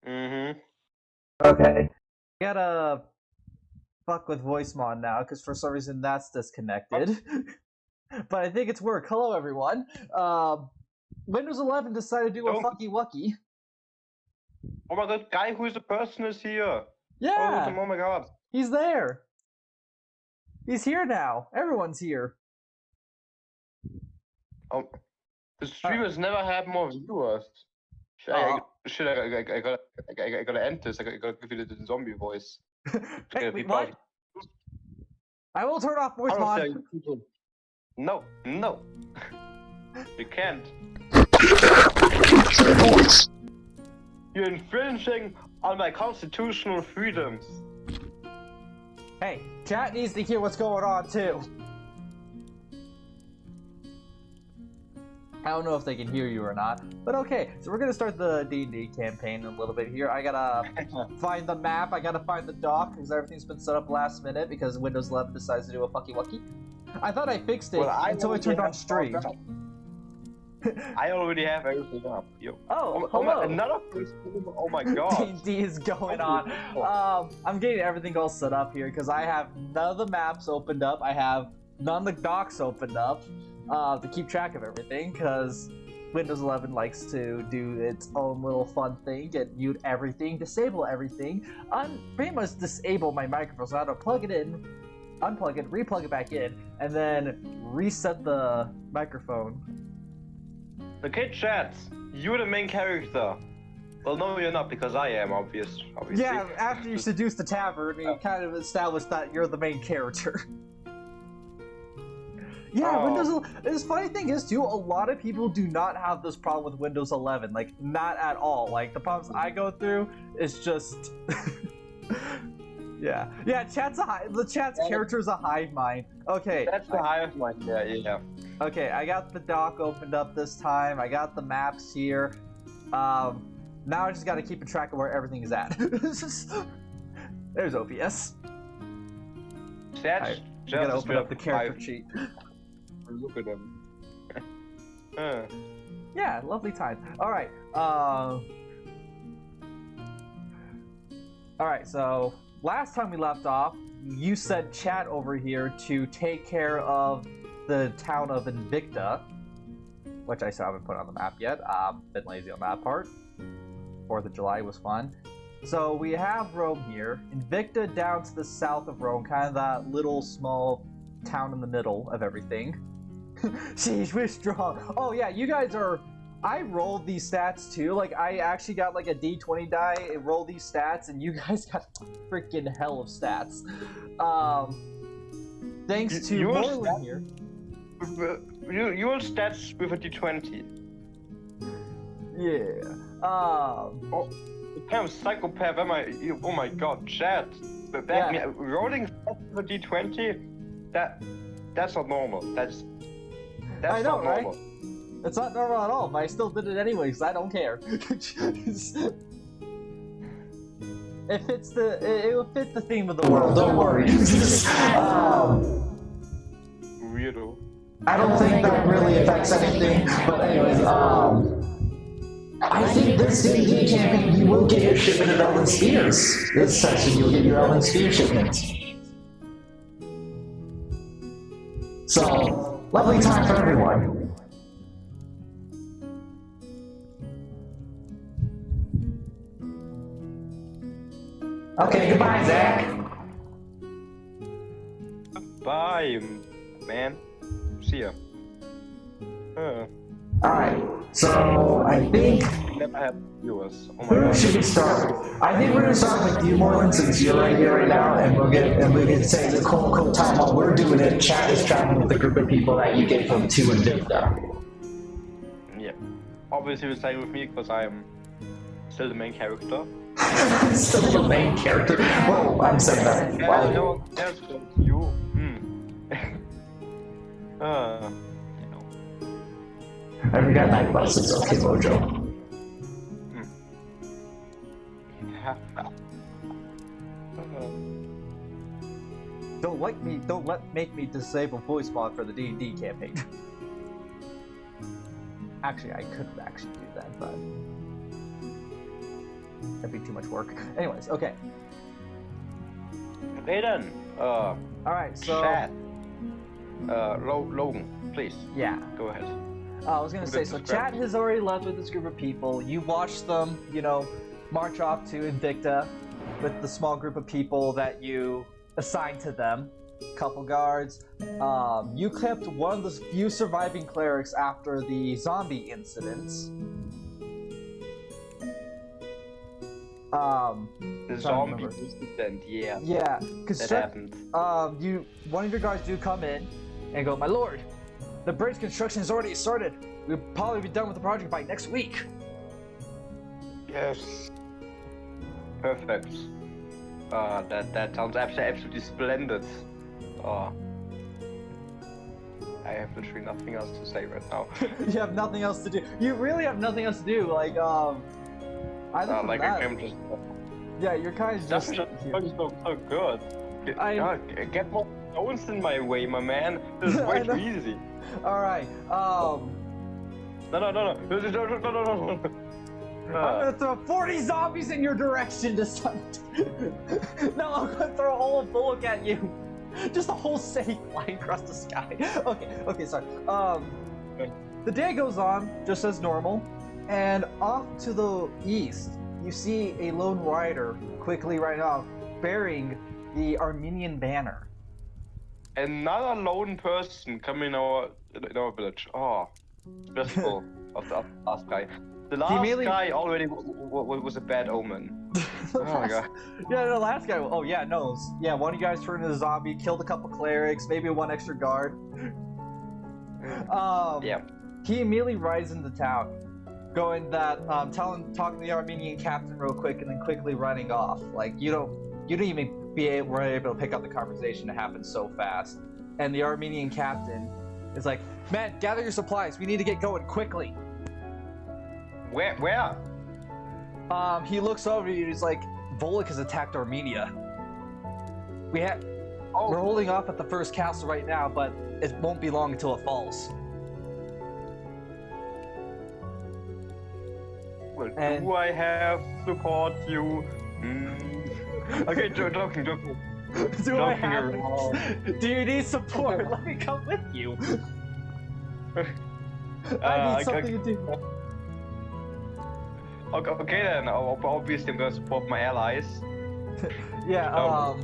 Mm-hmm. Okay. I gotta fuck with VoiceMod now, because for some reason that's disconnected. But I think it's work. Hello, everyone. Windows 11 decided to do a Don't. fucky wucky. Oh my god, guy who is the person is here. Yeah, Oh my god. he's there. He's here now. Everyone's here. Oh, the streamers never had more viewers. Oh. I gotta end this. I gotta give you the zombie voice. Hey, wait, what? I will turn off Hello, VoiceMod. people. No. You can't. You're infringing on my constitutional freedoms. Hey, chat needs to hear what's going on too. I don't know if they can hear you or not, but okay. So we're gonna start the D&D campaign in a little bit here. I gotta find the map. I gotta find the dock because everything's been set up last minute because Windows 11 decides to do a fucky wucky. I thought I fixed it until I turned on stream. I already have everything up. Yo. Oh, hello. Another person. Oh my god. D&D is going on. I'm getting everything all set up here because I have none of the maps opened up. I have none of the docks opened up to keep track of everything because Windows 11 likes to do its own little fun thing, get mute everything, disable everything, pretty much disable my microphone so I have to plug it in, unplug it, replug it back in, and then reset the microphone. Okay, chat. You're the main character. Well, no, you're not because I am, obviously. Yeah, after you seduce the tavern, you kind of establish that you're the main character. Yeah, Windows. This funny thing is too, a lot of people do not have this problem with Windows 11. Like, not at all. Like the problems I go through is just. Yeah. The chat's character is a hive mind. Okay. That's the hive mind. Yeah. Okay, I got the dock opened up this time. I got the maps here. Now I just got to keep a track of where everything is at. There's OBS. That's you gotta open up the character sheet. Look at him. Yeah, lovely time. Alright, Alright, so last time we left off, you sent chat over here to take care of the town of Invicta, which I still haven't put on the map yet. Been lazy on that part. 4th of July was fun. So we have Rome here. Invicta down to the south of Rome, kind of that little small town in the middle of everything. Sheesh, we're strong. Oh yeah, you guys are... I rolled these stats too. Like, I actually got like a D20 die and rolled these stats, and you guys got freaking hell of stats. Thanks to Morlin here. Your stats with a D20. Yeah. What kind of psychopath am I? Oh my god, chat. Rolling stats with a D20? That's not normal. That's I know, not normal. Right? It's not normal at all, but I still did it anyway because I don't care. It will fit the theme of the world. Don't worry. Weirdo. I don't think that really affects anything. But anyways, I think this D&D campaign you will get your shipment of Elven Spears. This section you'll get your Elven Spear shipment. So lovely time for everyone. Okay, goodbye, Zach. Bye, man. See ya. Alright, so I think... Never have viewers. Oh my Who god. should we start with? I think we're gonna start with you, Morlin, since you're right here right now, and we'll get to say the cool time while we're doing it. Chat is traveling with a group of people that you get from 2 Invicta. Yeah. Obviously, you're staying with me because I'm still the main character. Still the main character? Whoa, I'm saying that. Yeah, Wow. no, that's you. And we got night buses, okay, Mojo. Don't make me disable VoiceMod for the D&D campaign. Actually, I couldn't actually do that, but... That'd be too much work. Anyways, okay. Okay then. All right, so Chat. Logan, please. yeah. Go ahead. I was gonna say, so Chat has already left with this group of people. You watched them, march off to Invicta with the small group of people that you assigned to them. Couple guards. You kept one of the few surviving clerics after the zombie incidents. The zombie incident, yeah. Yeah, because That happened. one of your guys do come in and go, "My lord, the bridge construction has already started. We'll probably be done with the project by next week." Yes. Perfect. That sounds absolutely splendid. I have literally nothing else to say right now. You have nothing else to do. You really have nothing else to do. Like, either from like that, I'm just. yeah, you're kind of That's just. just so good. Get more stones in my way, my man. This is way too easy. All right. No. I'm gonna throw 40 zombies in your direction to start. No, I'm gonna throw all of Bullock at you. Just a whole city flying across the sky. Okay, sorry. The day goes on just as normal, and off to the east, you see a lone rider quickly riding off, bearing the Armenian banner. Another lone person coming in our village. Oh, stressful of the last guy. The last guy already was a bad omen. Oh my god. Yeah, the last guy. Oh yeah, no. Yeah, one of you guys turned into a zombie, killed a couple clerics, maybe one extra guard. Yeah. He immediately rides into town, going that talking to the Armenian captain real quick, and then quickly running off. Like you don't even were able to pick up the conversation. It happened so fast. And the Armenian captain is like, "Man, gather your supplies. We need to get going quickly." Where? He looks over you. He's like, "Volek has attacked Armenia. We're holding off at the first castle right now, but it won't be long until it falls." Well, do I have support you? Okay, joking. Do I have? Do you need support? Let me come with you. I need something to do. Okay then, obviously I'm gonna support my allies. Yeah,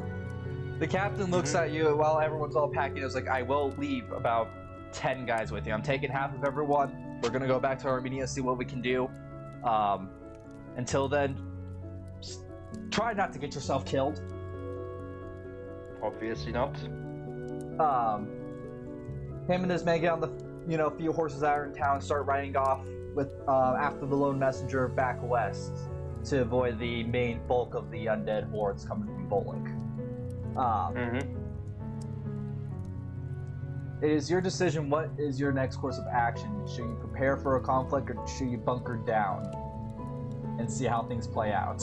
the captain looks at you while everyone's all packing. It's like, "I will leave about 10 guys with you. I'm taking half of everyone. We're gonna go back to Armenia, see what we can do. Until then, just try not to get yourself killed." Obviously not. Him and his men get on the few horses that are in town and start riding off with after the lone messenger back west to avoid the main bulk of the undead hordes coming from Volek. It is your decision. What is your next course of action? Should you prepare for a conflict, or should you bunker down and see how things play out?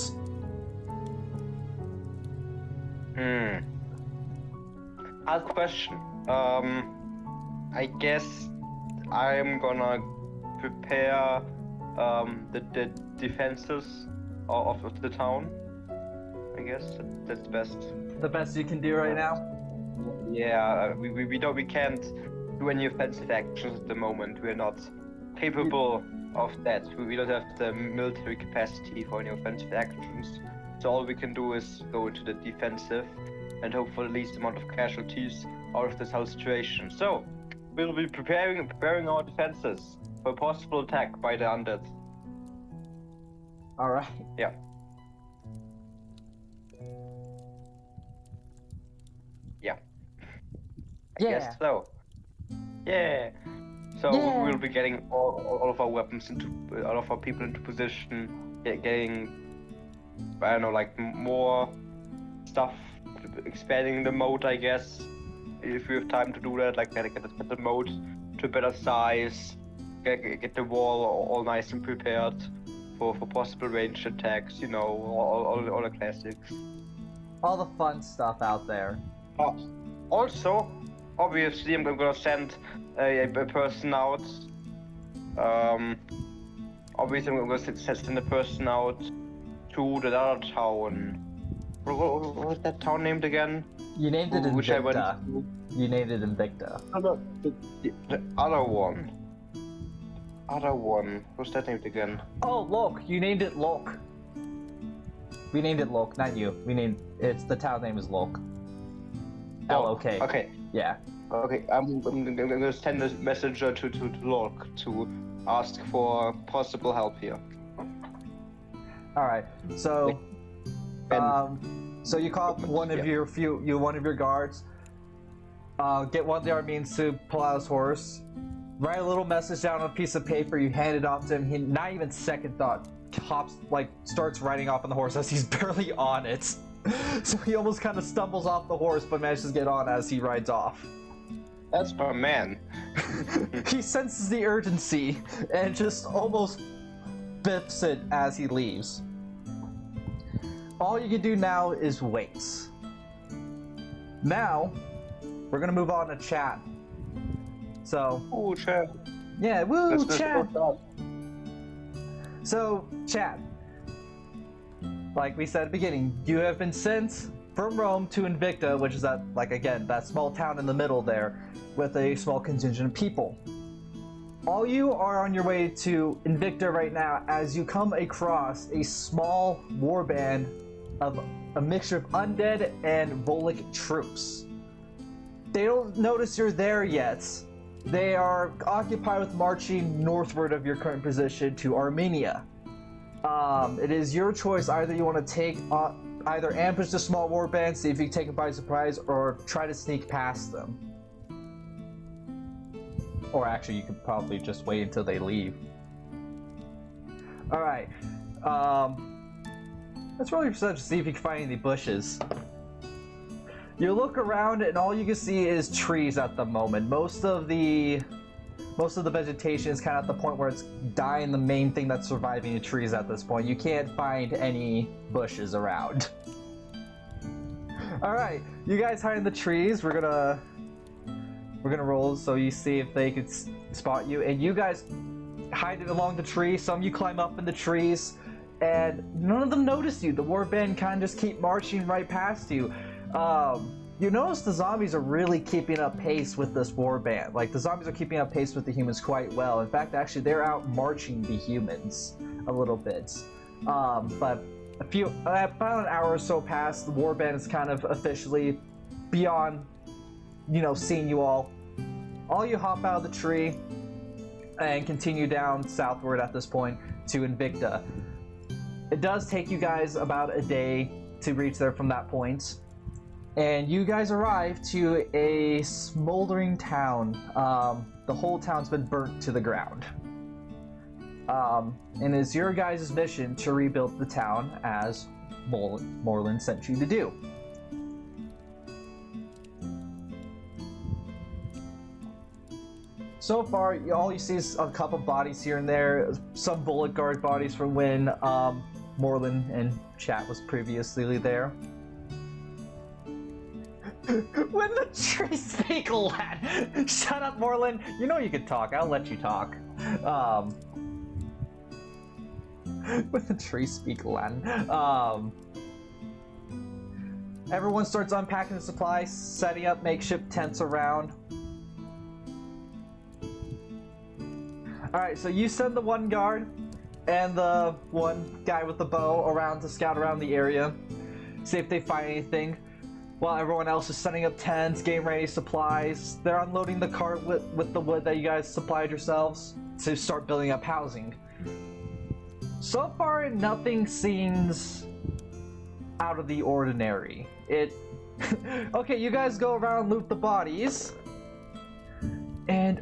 Hard question. I guess I'm gonna prepare the defenses of the town. I guess that's best. The best you can do right now? Yeah, we can't do any offensive actions at the moment. We're not capable of that. We don't have the military capacity for any offensive actions. So all we can do is go into the defensive and hope for the least amount of casualties out of this whole situation. So we'll be preparing our defenses for a possible attack by the undead. All right. Yeah. I guess so. Yeah. So we'll be getting all of our weapons all of our people into position, getting, I don't know, like more stuff, expanding the moat, I guess, if we have time to do that, like get the moat to a better size, get the wall all nice and prepared for possible ranged attacks, all the classics. All the fun stuff out there. Also, obviously, I'm gonna send a person out. Obviously, I'm gonna send a person out to the other town. What was that town named again? You named it Which I went Invicta. to. You named it Invicta. The other one. Other one. What's that named again? Oh, Lok. You named it Lok. We named it Lok, not you. The town name is Lok. L-O-K. Okay. Yeah. Okay, I'm gonna send a messenger to Locke to ask for possible help here. Alright, so... so you call up one of your guards, get one of the Armenes to pull out his horse, write a little message down on a piece of paper, you hand it off to him, he, not even second thought, starts riding off on the horse as he's barely on it. So he almost kind of stumbles off the horse, but manages to get on as he rides off. That's my man. He senses the urgency and just almost biffs it as he leaves. All you can do now is wait. Now, we're gonna move on to chat. So, Ooh, chat. yeah, woo, Let's chat. go. So, chat. Like we said at the beginning, you have been sent from Rome to Invicta, which is that small town in the middle there, with a small contingent of people. All you are on your way to Invicta right now as you come across a small warband of a mixture of undead and Volek troops. They don't notice you're there yet. They are occupied with marching northward of your current position to Armenia. It is your choice. Either you want to either ambush the small warband, see if you can take them by surprise, or try to sneak past them. Or actually, you could probably just wait until they leave. Alright. Let's roll your perception to see if you can find any bushes. You look around and all you can see is trees at the moment. Most of the vegetation is kind of at the point where it's dying. The main thing that's surviving the trees at this point. You can't find any bushes around. Alright, you guys hide in the trees. We're gonna roll so you see if they could spot you. And you guys hide it along the tree. Some of you climb up in the trees. And none of them notice you. The warband kind of just keep marching right past you. You notice the zombies are really keeping up pace with this warband. Like, the zombies are keeping up pace with the humans quite well. In fact, actually, they're out marching the humans a little bit. But about an hour or so past, the warband is kind of officially beyond, seeing you all. All you hop out of the tree and continue down southward at this point to Invicta. It does take you guys about a day to reach there from that point. And you guys arrive to a smoldering town. The whole town's been burnt to the ground. And it's your guys' mission to rebuild the town as Morlund sent you to do. So far, all you see is a couple bodies here and there, some bullet guard bodies from when Morlund and Chat was previously there. When the trees speak Latin! Shut up, Morlund! You know you can talk, I'll let you talk. When the trees speak Latin. Everyone starts unpacking the supplies, setting up makeshift tents around. Alright, so you send the one guard and the one guy with the bow around to scout around the area, see if they find anything. While everyone else is setting up tents, getting ready supplies, they're unloading the cart with the wood that you guys supplied yourselves to start building up housing. So far, nothing seems out of the ordinary. Okay, you guys go around and loot the bodies. And,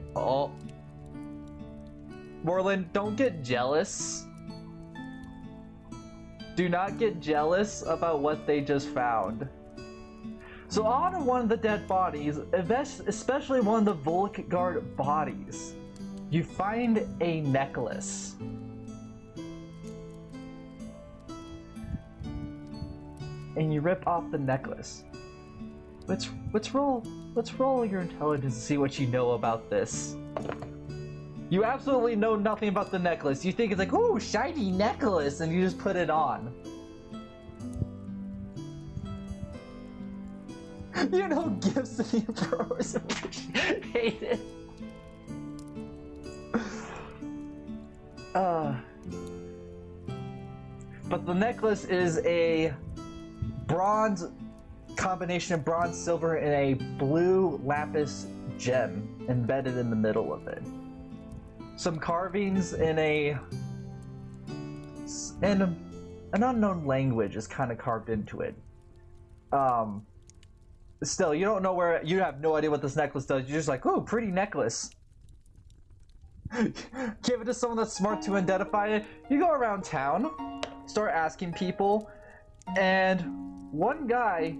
Morlund, don't get jealous. Do not get jealous about what they just found. So on one of the dead bodies, especially one of the Volek guard bodies, you find a necklace. And you rip off the necklace. Let's roll your intelligence to see what you know about this. You absolutely know nothing about the necklace. You think it's like, ooh, shiny necklace, and you just put it on. You know, gifts that you always appreciated. But the necklace is a bronze combination of bronze, silver, and a blue lapis gem embedded in the middle of it. Some carvings in an unknown language is kind of carved into it. Still, you don't know where. You have no idea what this necklace does. You're just like, "Ooh, pretty necklace." Give it to someone that's smart to identify it. You go around town, start asking people, and one guy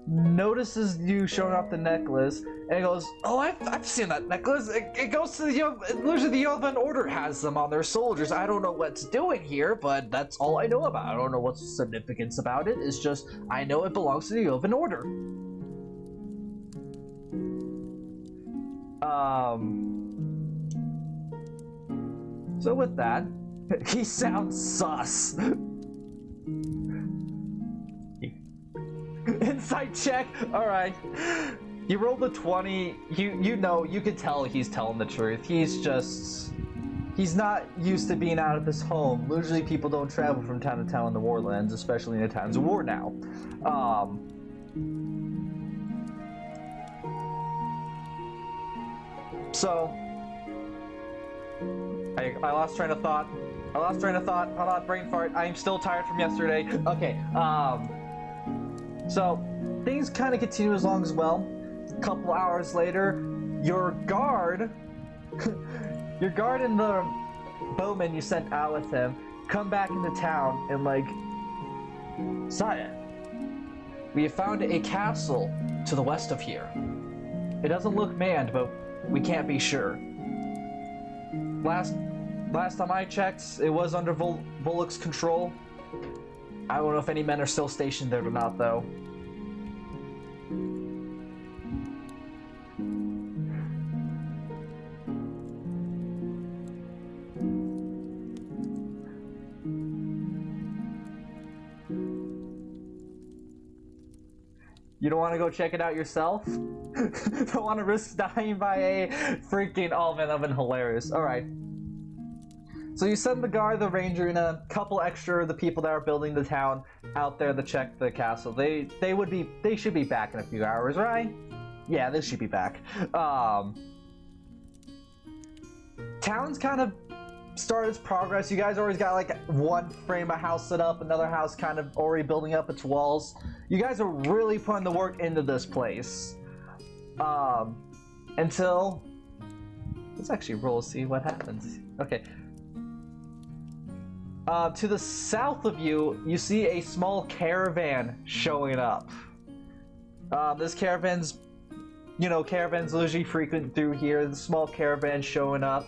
notices you showing off the necklace, and he goes, "Oh, I've seen that necklace. It goes to the usually the Elven Order has them on their soldiers. I don't know what's doing here, but that's all I know about it. I don't know what's the significance about it. It's just I know it belongs to the Elven Order." So with that, he sounds sus. Insight check. All right. You rolled a 20. You know, you can tell he's telling the truth. He's not used to being out of his home. Usually people don't travel from town to town in the Warlands, especially in the times of war now. So I lost train of thought. Hold on, brain fart. I'm still tired from yesterday. Okay. So things kind of continue as long as well. A couple hours later, your guard and the bowman you sent out with him come back into town and like, "Sire, we have found a castle to the west of here. It doesn't look manned, but we can't be sure. Last time I checked, it was under Volok's control. I don't know if any men are still stationed there or not, though." You don't want to go check it out yourself? Don't want to risk dying by a freaking... Oh man, that'd been hilarious. Alright. So you send the guard, the ranger, and a couple extra of the people that are building the town out there to check the castle. They should be back in a few hours, right? Yeah, they should be back. Town's kind of started its progress. You guys always got like one frame of house set up, another house kind of already building up its walls. You guys are really putting the work into this place. Until... Let's actually roll, see what happens. Okay. To the south of you, you see a small caravan showing up. This caravan's... You know, caravans usually frequent through here. The small caravan showing up.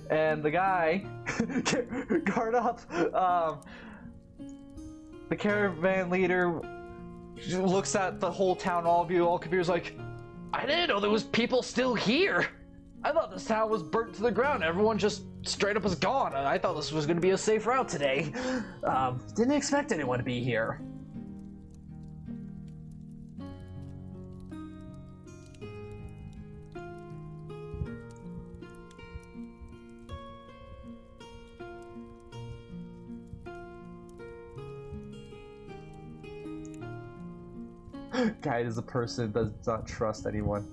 And the guy... guard up! The caravan leader looks at the whole town, all of you, all confused, like, "I didn't know there was people still here! I thought this town was burnt to the ground. Everyone just straight up is gone. I thought this was going to be a safe route today. Didn't expect anyone to be here." Guide is a person that does not trust anyone.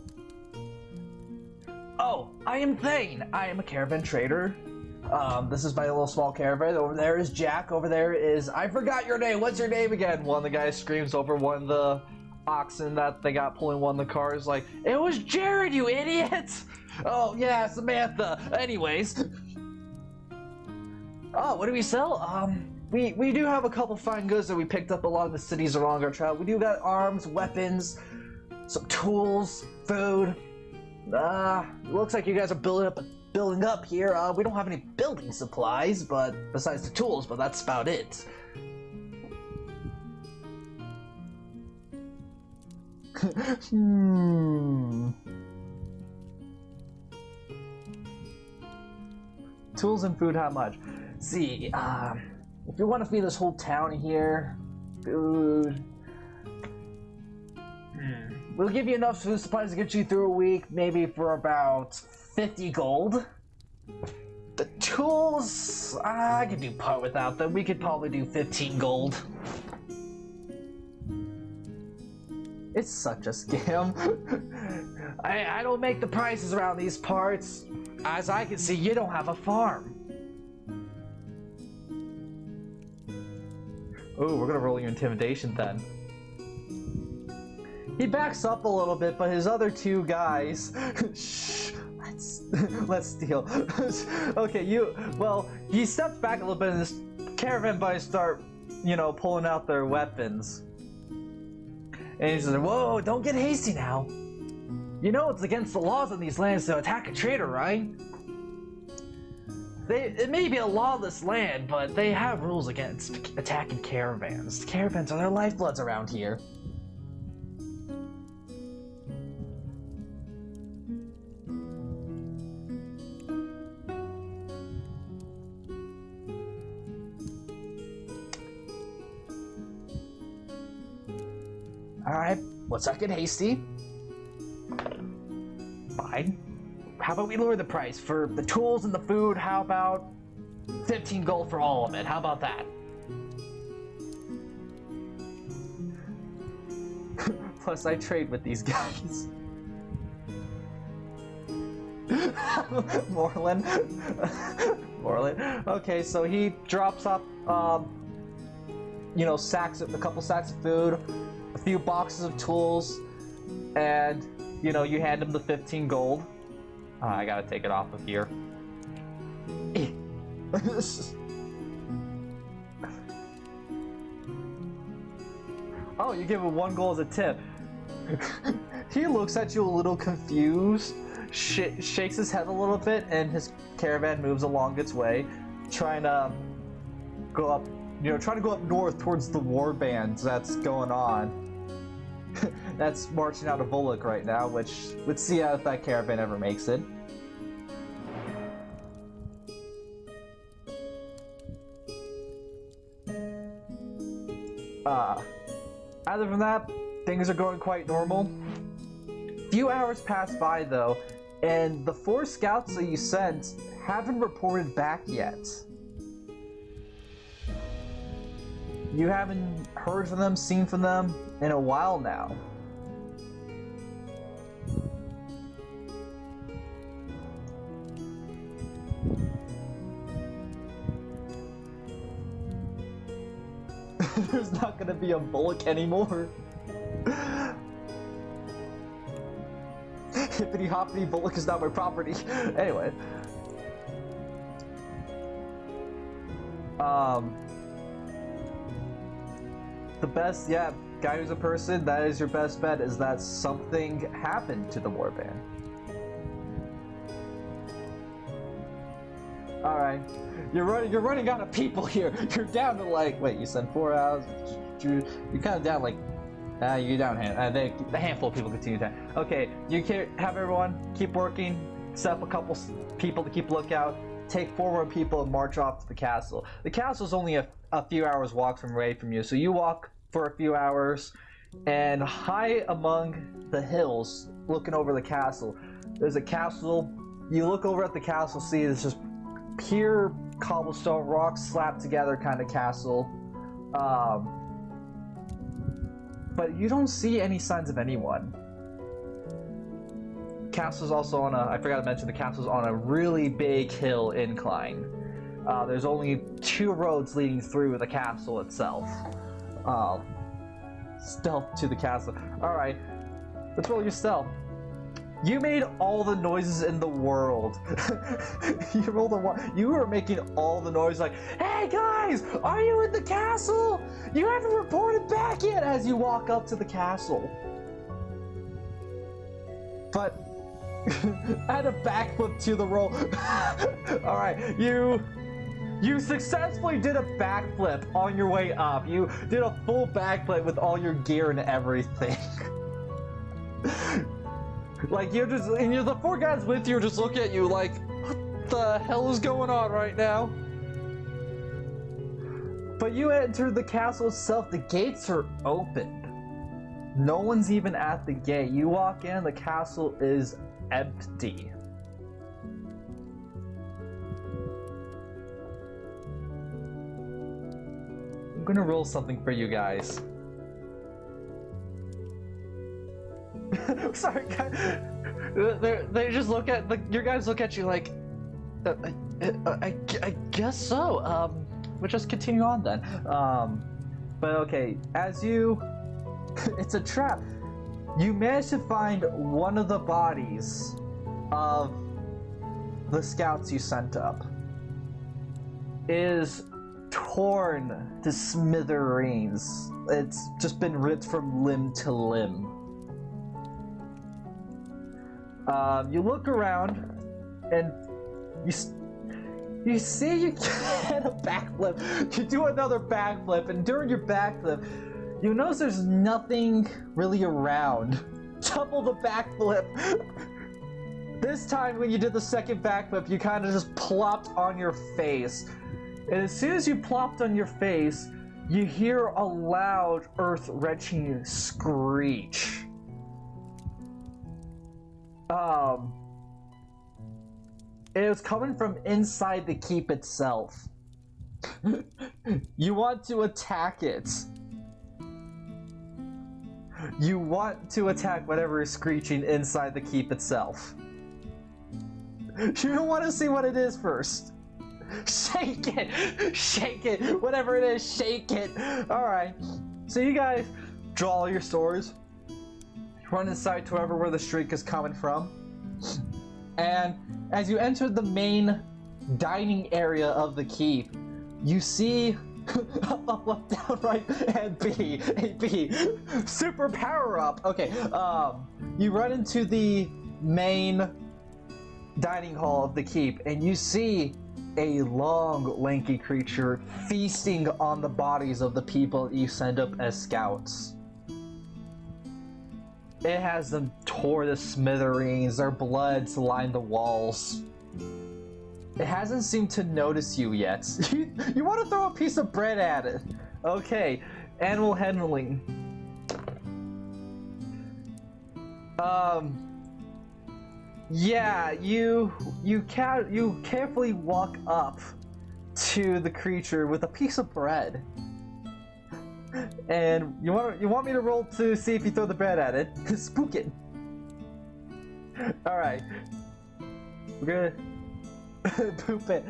"Oh, I am Thane. I am a caravan trader. This is my little small caravan. Over there is Jack. Over there is... I forgot your name. What's your name again?" One of the guys screams over one of the oxen that they got pulling one of the cars, like, "It was Jared, you idiot!" "Oh, yeah, Samantha. Anyways." "Oh, what do we sell? We do have a couple fine goods that we picked up along the cities along our travel. We do got arms, weapons, some tools, food. Looks like you guys are building up here. We don't have any building supplies, but besides the tools, but that's about it." Tools and food, how much? See, if you want to feed this whole town here, food... we'll give you enough food supplies to get you through a week, maybe for about 50 gold. The tools, I could do part without them. We could probably do 15 gold. It's such a scam. I don't make the prices around these parts. As I can see, you don't have a farm. Oh, we're gonna roll your intimidation then. He backs up a little bit, but his other two guys... Shh, let's steal. Okay, he steps back a little bit and this caravan boys start, pulling out their weapons. And he says, whoa, don't get hasty now. You know it's against the laws in these lands to attack a trader, right? It may be a lawless land, but they have rules against attacking caravans. Caravans are their lifebloods around here. Alright, let's not get hasty. Fine. How about we lower the price? For the tools and the food, how about 15 gold for all of it? How about that? Plus, I trade with these guys. Moreland. Okay, so he drops up, a couple sacks of food, a few boxes of tools, and, you hand him the 15 gold. I gotta take it off of here. Oh, you give him 1 gold as a tip. He looks at you a little confused, shakes his head a little bit, and his caravan moves along its way, trying to go up north towards the war bands that's going on. That's marching out of Volok right now, which, let's see if that caravan ever makes it. Other than that, things are going quite normal. Few hours pass by though, and the 4 scouts that you sent haven't reported back yet. You haven't heard from them, seen from them in a while now. There's not gonna be a Volok anymore. Hippity hoppity, Volok is not my property. Anyway. The best, guy who's a person, that is your best bet, is that something happened to the warband. Alright. You're running out of people here. You're down to wait, you sent 4 hours. You're kind of down you're down a handful of people continue to. Okay, you can have everyone keep working, set up a couple people to keep lookout, take 4 more people and march off to the castle. The castle's only a few hours walk away from you, so you walk for a few hours, and high among the hills, looking over the castle, there's a castle. You look over at the castle, see it's just pure cobblestone rocks slapped together kind of castle, but you don't see any signs of anyone. Castle's also on I forgot to mention, the castle's on a really big hill incline. There's only 2 roads leading through the castle itself. Stealth to the castle. Alright, let's roll your stealth. You made all the noises in the world. You rolled a 1. You were making all the noise hey guys, are you in the castle? You haven't reported back yet, as you walk up to the castle. But add a backflip to the roll. Alright, you successfully did a backflip on your way up. You did a full backflip with all your gear and everything. You're the 4 guys with you just look at you what the hell is going on right now? But you entered the castle itself, the gates are open. No one's even at the gate. You walk in, the castle is empty. I'm gonna roll something for you guys. Sorry, guys. They just look at your guys look at you like, I guess so. We'll just continue on then. But okay, as you, it's a trap. You manage to find one of the bodies of the scouts you sent up. It is torn to smithereens. It's just been ripped from limb to limb. You look around, and you see you get a backflip. You do another backflip, and during your backflip, you notice there's nothing really around. Double the backflip. This time, when you did the second backflip, you kind of just plopped on your face. And as soon as you plopped on your face, you hear a loud, earth-wrenching screech. It was coming from inside the keep itself. You want to attack it. You want to attack whatever is screeching inside the keep itself. You don't want to see what it is first. Shake it! Shake it! Whatever it is, shake it! Alright. So you guys draw all your swords. Run inside to where the shriek is coming from. And as you enter the main dining area of the keep, you see up, left, down, right, and B. A B. Super power up. Okay, you run into the main dining hall of the keep, and you see a long, lanky creature feasting on the bodies of the people you send up as scouts. It has them tore to smithereens, their bloods line the walls. It hasn't seemed to notice you yet. You want to throw a piece of bread at it. Okay, animal handling. Yeah, you carefully walk up to the creature with a piece of bread. And you want me to roll to see if you throw the bread at it? Spook it. All right, we're gonna poop it.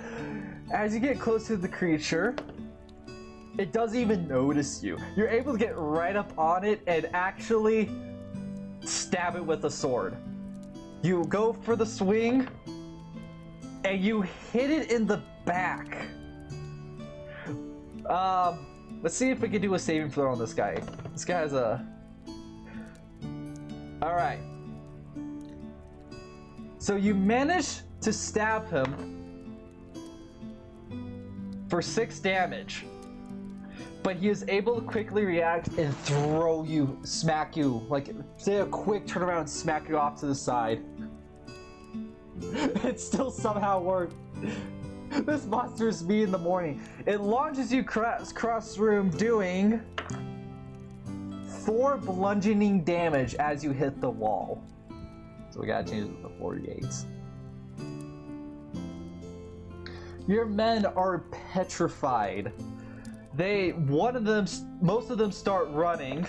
As you get close to the creature, it doesn't even notice you. You're able to get right up on it and actually stab it with a sword. You go for the swing, and you hit it in the back. Let's see if we can do a saving throw on this guy. This guy has a... Alright. So you manage to stab him for 6 damage. But he is able to quickly react and throw you, smack you, like, say a quick turnaround and smack you off to the side. It still somehow worked. This monster is me in the morning. It launches you across the room, doing 4 bludgeoning damage as you hit the wall. So we gotta change it to 48. Your men are petrified. Most of them start running,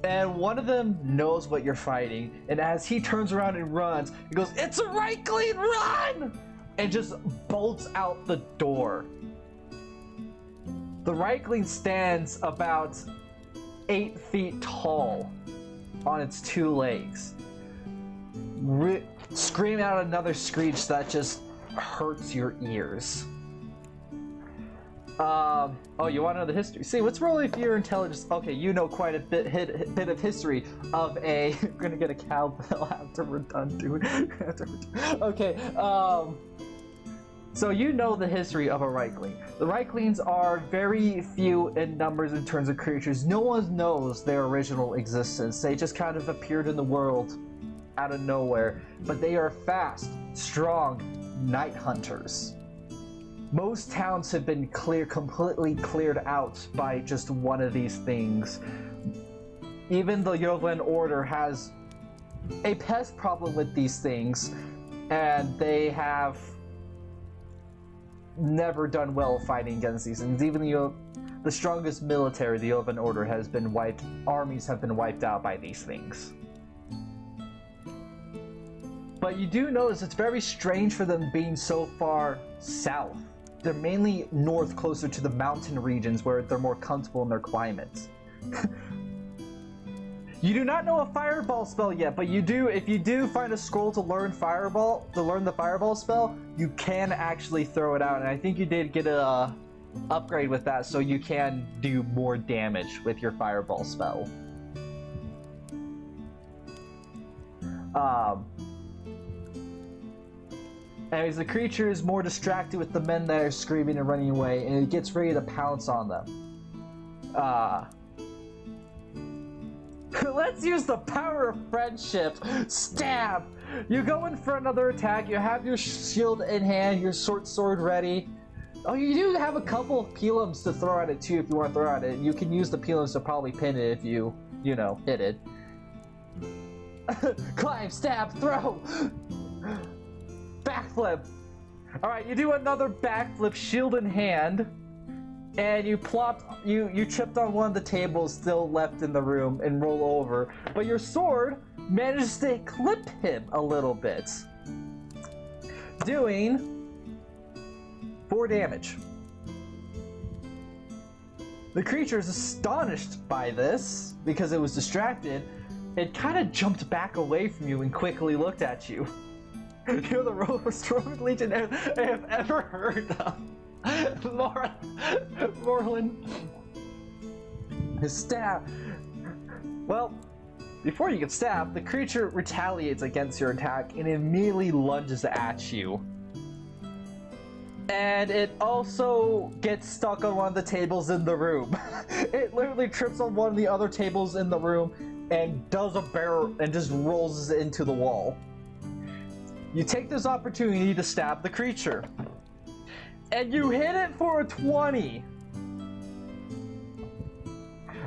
and one of them knows what you're fighting, and as he turns around and runs, he goes, "It's a Reikling, run!" and just bolts out the door. The Reikling stands about 8 feet tall on its 2 legs. Scream out another screech that just hurts your ears. Oh, you want to know the history? See, let's roll if your intelligence. Okay, you know quite a bit of history of a. I'm gonna get a cowbell after we're done, dude. Okay, so you know the history of a Reikling. The Reiklings are very few in numbers in terms of creatures. No one knows their original existence. They just kind of appeared in the world out of nowhere. But they are fast, strong night hunters. Most towns have been completely cleared out by just one of these things. even the Yovan Order has a pest problem with these things, and they have never done well fighting against these things. Even the strongest military, the Yovan Order, has been wiped. Armies have been wiped out by these things. But you do notice it's very strange for them being so far south. They're mainly north, closer to the mountain regions where they're more comfortable in their climates. You do not know a fireball spell yet, but you do. If you do find a scroll to learn the fireball spell, you can actually throw it out. And I think you did get a upgrade with that, so you can do more damage with your fireball spell. Anyways, the creature is more distracted with the men that are screaming and running away, and it gets ready to pounce on them. Let's use the power of friendship. Stab! You go in for another attack, you have your shield in hand, your short sword ready. Oh, you do have a couple of pilums to throw at it too if you want to throw at it. You can use the pilums to probably pin it if you know, hit it. Climb, stab, throw! Backflip! Alright, you do another backflip, shield in hand, and you tripped on one of the tables still left in the room and roll over, but your sword manages to clip him a little bit, doing 4 damage. The creature is astonished by this because it was distracted. It kind of jumped back away from you and quickly looked at you. You're the strongest legion I have ever heard of. Morlin. His stab. Well, before you get stabbed, the creature retaliates against your attack and immediately lunges at you. And it also gets stuck on one of the tables in the room. It literally trips on one of the other tables in the room and does a barrel and just rolls into the wall. You take this opportunity to stab the creature. And you hit it for a 20.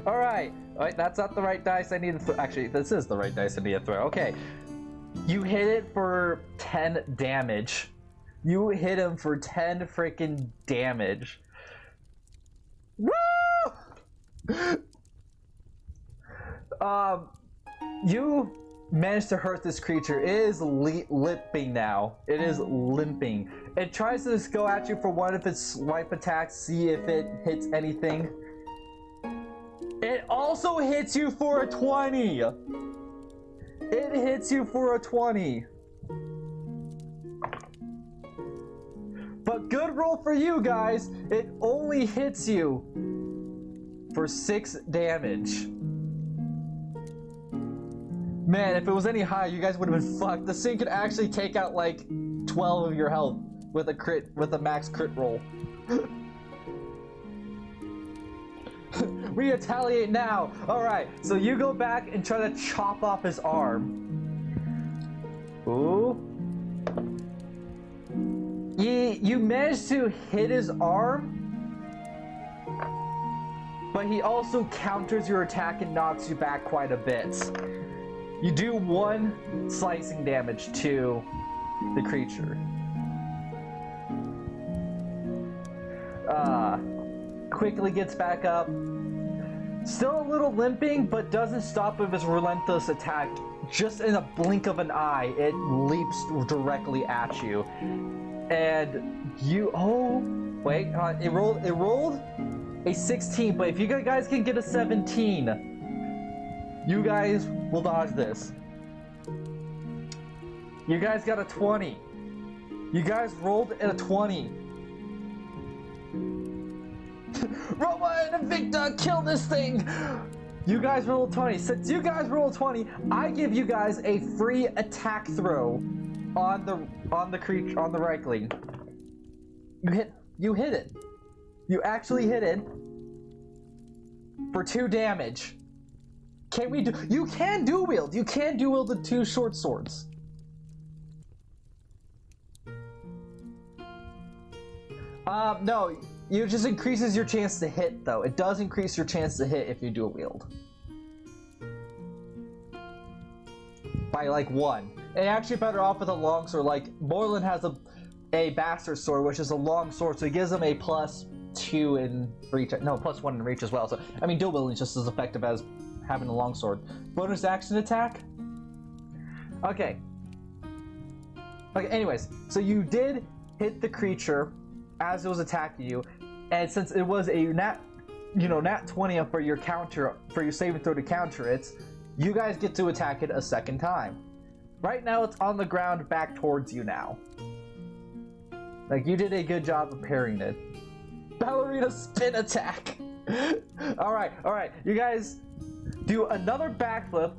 Alright, that's not the right dice I need to throw. Actually, this is the right dice I need to throw. Okay. You hit it for 10 damage. You hit him for 10 freaking damage. Woo! You managed to hurt this creature. It is limping now. It is limping. It tries to just go at you for one of its swipe attacks, see if it hits anything. It also hits you for a 20. It hits you for a 20. But good roll for you guys. It only hits you for 6 damage. Man, if it was any higher, you guys would have been fucked. This thing could actually take out like 12 of your health with a max crit roll. Retaliate now. All right, so you go back and try to chop off his arm. Ooh. You managed to hit his arm, but he also counters your attack and knocks you back quite a bit. You do 1 slicing damage to the creature. Quickly gets back up. Still a little limping, but doesn't stop with his relentless attack. Just in a blink of an eye, it leaps directly at you. And you, it rolled a 16, but if you guys can get a 17, you guys will dodge this. You guys got a 20. You guys rolled at a 20. Roma and Invicta, kill this thing! You guys rolled 20. Since you guys rolled 20, I give you guys a free attack throw on the creature, on the Reichling. You hit it. You actually hit it for 2 damage. You can dual wield. You can dual wield the 2 short swords. No, it just increases your chance to hit, though. It does increase your chance to hit if you dual wield. by like 1. And actually better off with a longsword. Like Moreland has a bastard sword, which is a long sword, so it gives him a +2 in reach. No, +1 in reach as well. So I mean, dual wielding is just as effective as having a longsword. Bonus action attack. Okay. Okay. Anyways, so you did hit the creature as it was attacking you, and since it was a nat 20 for your saving throw to counter it, you guys get to attack it a second time. Right now, it's on the ground, back towards you now. Like, you did a good job of parrying it. Ballerina spin attack! Alright, you guys do another backflip,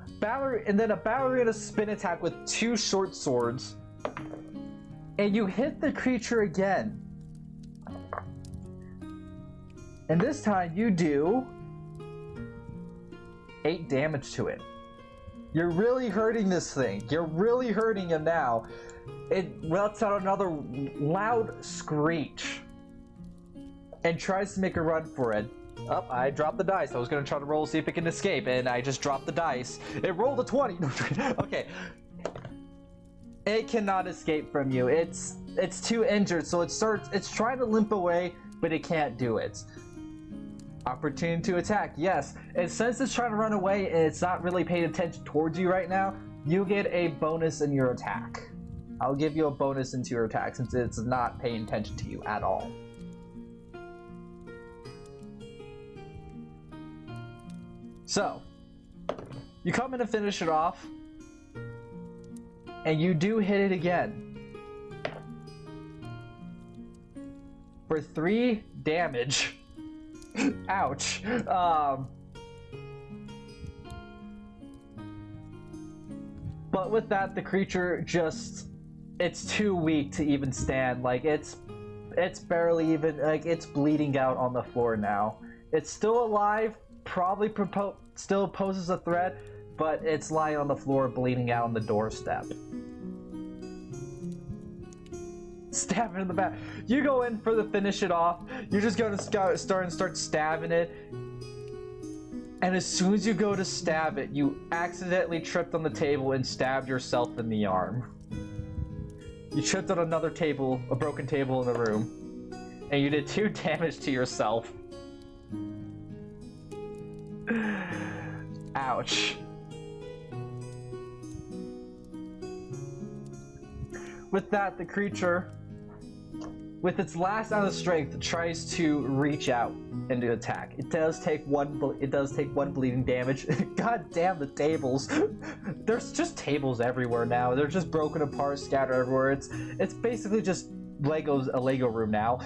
and then a ballerina spin attack with 2 short swords, and you hit the creature again. And this time you do 8 damage to it. You're really hurting this thing. You're really hurting him now. It lets out another loud screech and tries to make a run for it. Oh, I dropped the dice. I was going to try to roll, see if it can escape, and I just dropped the dice. It rolled a 20. Okay. It cannot escape from you. It's too injured, so it's trying to limp away, but it can't do it. Opportunity to attack, yes. And since it's trying to run away and it's not really paying attention towards you right now, you get a bonus in your attack. I'll give you a bonus into your attack since it's not paying attention to you at all. So, you come in and finish it off, and you do hit it again. For 3 damage. Ouch. But with that, the creature it's too weak to even stand. Like, it's barely even, like, it's bleeding out on the floor now. It's still alive, probably still poses a threat, but it's lying on the floor bleeding out on the doorstep. Stab it in the back. You go in for the finish it off. You're just going to start stabbing it. And as soon as you go to stab it, you accidentally tripped on the table and stabbed yourself in the arm. You tripped on another table, a broken table in the room, and you did 2 damage to yourself. Ouch. With that, the creature, with its last ounce of strength, tries to reach out and to attack. It does take one bleeding damage. God damn the tables! There's just tables everywhere now. They're just broken apart, scattered everywhere. It's basically just a Lego room now.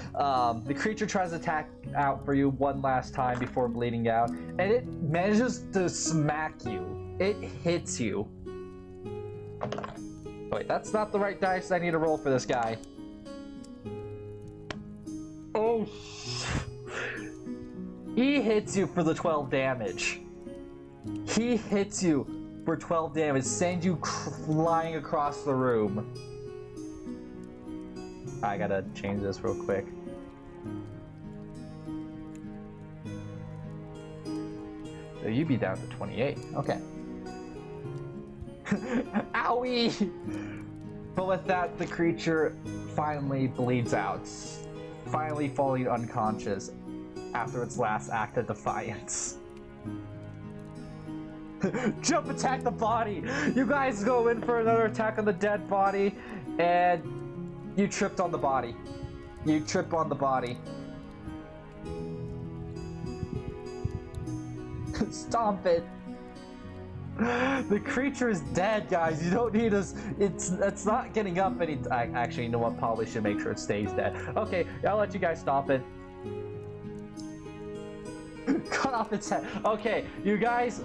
The creature tries to attack out for you one last time before bleeding out, and it manages to smack you. It hits you. Wait, that's not the right dice I need to roll for this guy. Oh. He hits you for the 12 damage. He hits you for 12 damage, sends you flying across the room. I gotta change this real quick. So you'd be down to 28. Okay. Owie! But with that, the creature finally bleeds out, finally falling unconscious after its last act of defiance. Jump attack the body! You guys go in for another attack on the dead body, and you tripped on the body. You trip on the body. Stomp it! The creature is dead, guys. You don't need us. It's not getting up any. Actually, you know what? Probably should make sure it stays dead. Okay, I'll let you guys stomp it. Cut off its head. Okay, you guys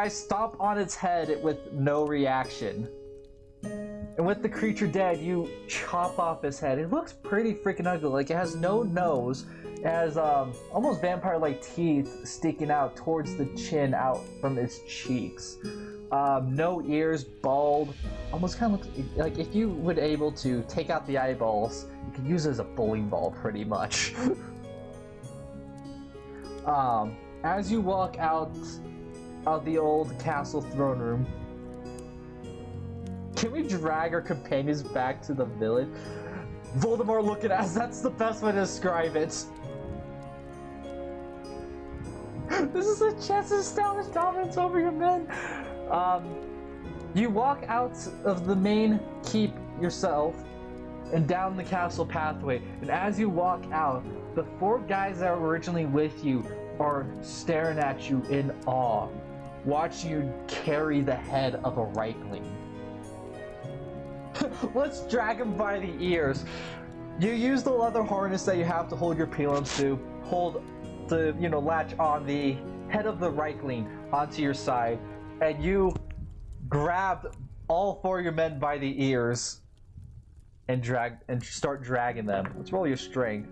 stomp on its head with no reaction. And with the creature dead, you chop off his head. It looks pretty freaking ugly. Like, it has no nose. It has almost vampire-like teeth sticking out towards the chin, out from its cheeks. No ears, bald. Almost kind of looks like if you would able to take out the eyeballs, you could use it as a bowling ball, pretty much. As you walk out of the old castle throne room, Can we drag our companions back to the village? Voldemort looking at us, that's the best way to describe it. This is a chance to establish dominance over your men. You walk out of the main keep yourself and down the castle pathway, and as you walk out, the 4 guys that were originally with you are staring at you in awe, watching you carry the head of a Reichling. Let's drag him by the ears. You use the leather harness that you have to hold your Pilums to latch on the head of the Reichling onto your side, and you grab all 4 of your men by the ears and start dragging them. Let's roll your strength.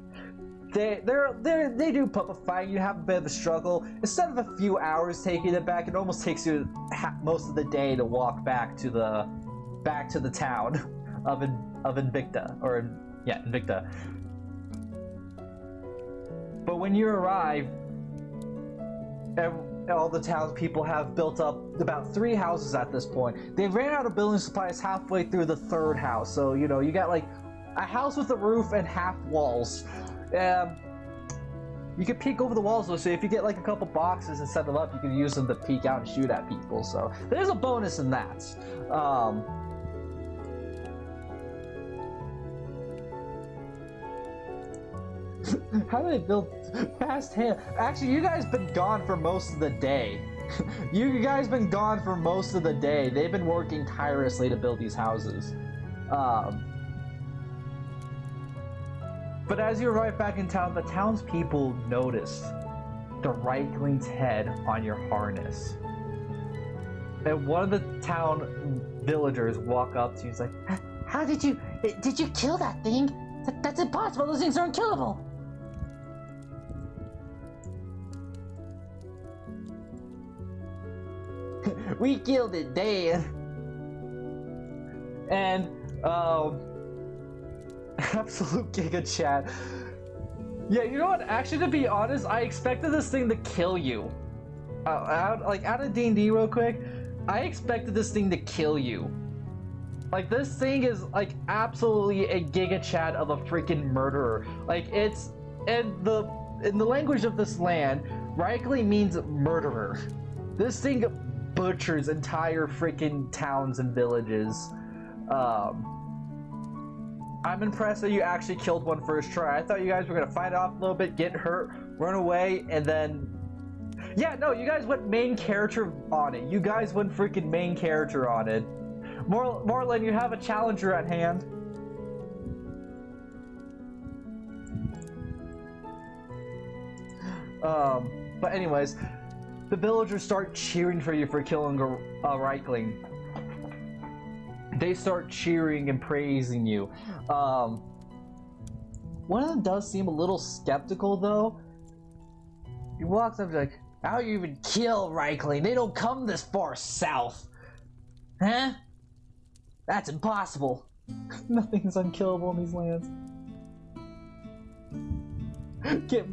They do puppet fighting. You have a bit of a struggle. Instead of a few hours taking it back, it almost takes you most of the day to walk back to the town of Invicta, Invicta. But when you arrive, all the townspeople have built up about 3 houses at this point. They ran out of building supplies halfway through the 3rd house, so you got like a house with a roof and half walls. You can peek over the walls though, so if you get like a couple boxes and set them up, you can use them to peek out and shoot at people. So there's a bonus in that. How do they build fast hand? Actually, you guys been gone for most of the day. You guys been gone for most of the day. They've been working tirelessly to build these houses. But as you arrive back in town, the townspeople noticed the Reichling's head on your harness. And one of the town villagers walk up to you and is like, How did you kill that thing? That's impossible, those things are unkillable. We killed it, Dan. And, absolute giga chat. Yeah, you know what? Actually, to be honest, I expected this thing to kill you. Out of D&D real quick, I expected this thing to kill you. Like, this thing is, like, absolutely a giga chat of a freaking murderer. Like, it's... in the language of this land, Reichling means murderer. This thing butchers entire freaking towns and villages. I'm impressed that you actually killed one first try. I thought you guys were gonna fight off a little bit, get hurt, run away, and then... Yeah, no, you guys went main character on it. You guys went freaking main character on it. Morlin, you have a challenger at hand. But anyways, the villagers start cheering for you for killing a Reichling. They start cheering and praising you. One of them does seem a little skeptical though. He walks up and like, how do you even kill Reichling? They don't come this far south. Huh? That's impossible. Nothing's unkillable in these lands. Get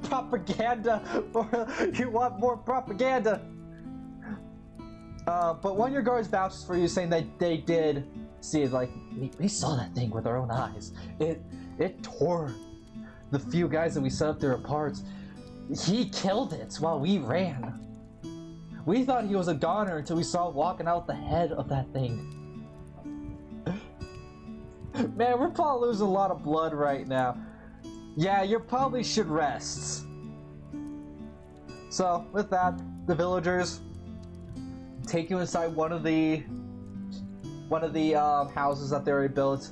propaganda, or you want more propaganda. But one of your guards vouches for you, saying that they did see it. Like, we saw that thing with our own eyes. It tore the few guys that we set up there apart. He killed it while we ran. We thought he was a goner until we saw walking out the head of that thing. Man, we're probably losing a lot of blood right now. Yeah, you probably should rest. So, with that, the villagers take you inside one of the houses that they already built,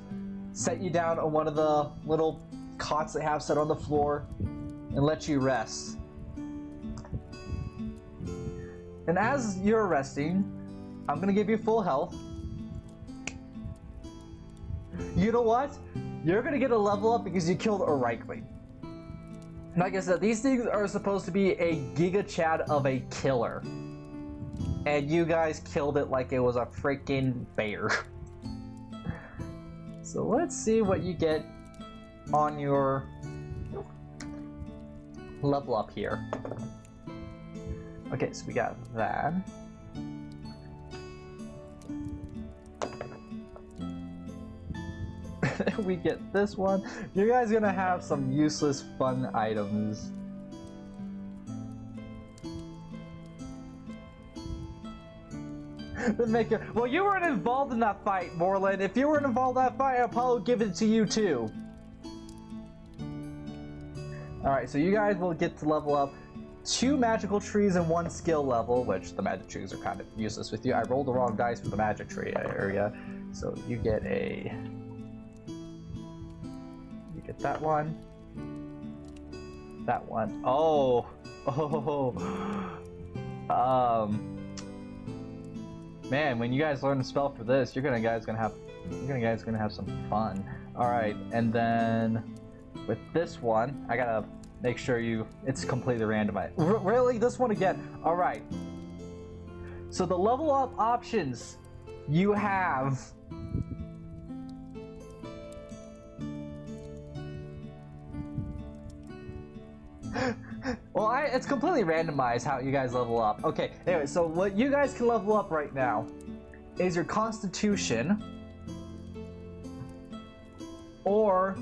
set you down on one of the little cots they have set on the floor, and let you rest. And as you're resting, I'm gonna give you full health. You know what? You're gonna get a level up because you killed a Reichling. Like I said, these things are supposed to be a giga chat of a killer. And you guys killed it like it was a freaking bear. So let's see what you get on your level up here. Okay, so we got that. we get this one. You guys are gonna have some useless fun items. Well, you weren't involved in that fight, Moreland. If you weren't involved in that fight, I'll probably give it to you too. Alright, so you guys will get to level up 2 magical trees and 1 skill level, which the magic trees are kind of useless with you. I rolled the wrong dice for the magic tree area, so you get that one. That one. Oh. Man, when you guys learn the spell for this, you're guys gonna have some fun. Alright, and then with this one, I gotta make sure it's completely randomized. Really? This one again? Alright. So the level up options you have. Well, it's completely randomized how you guys level up. Okay, anyway, so what you guys can level up right now is your Constitution or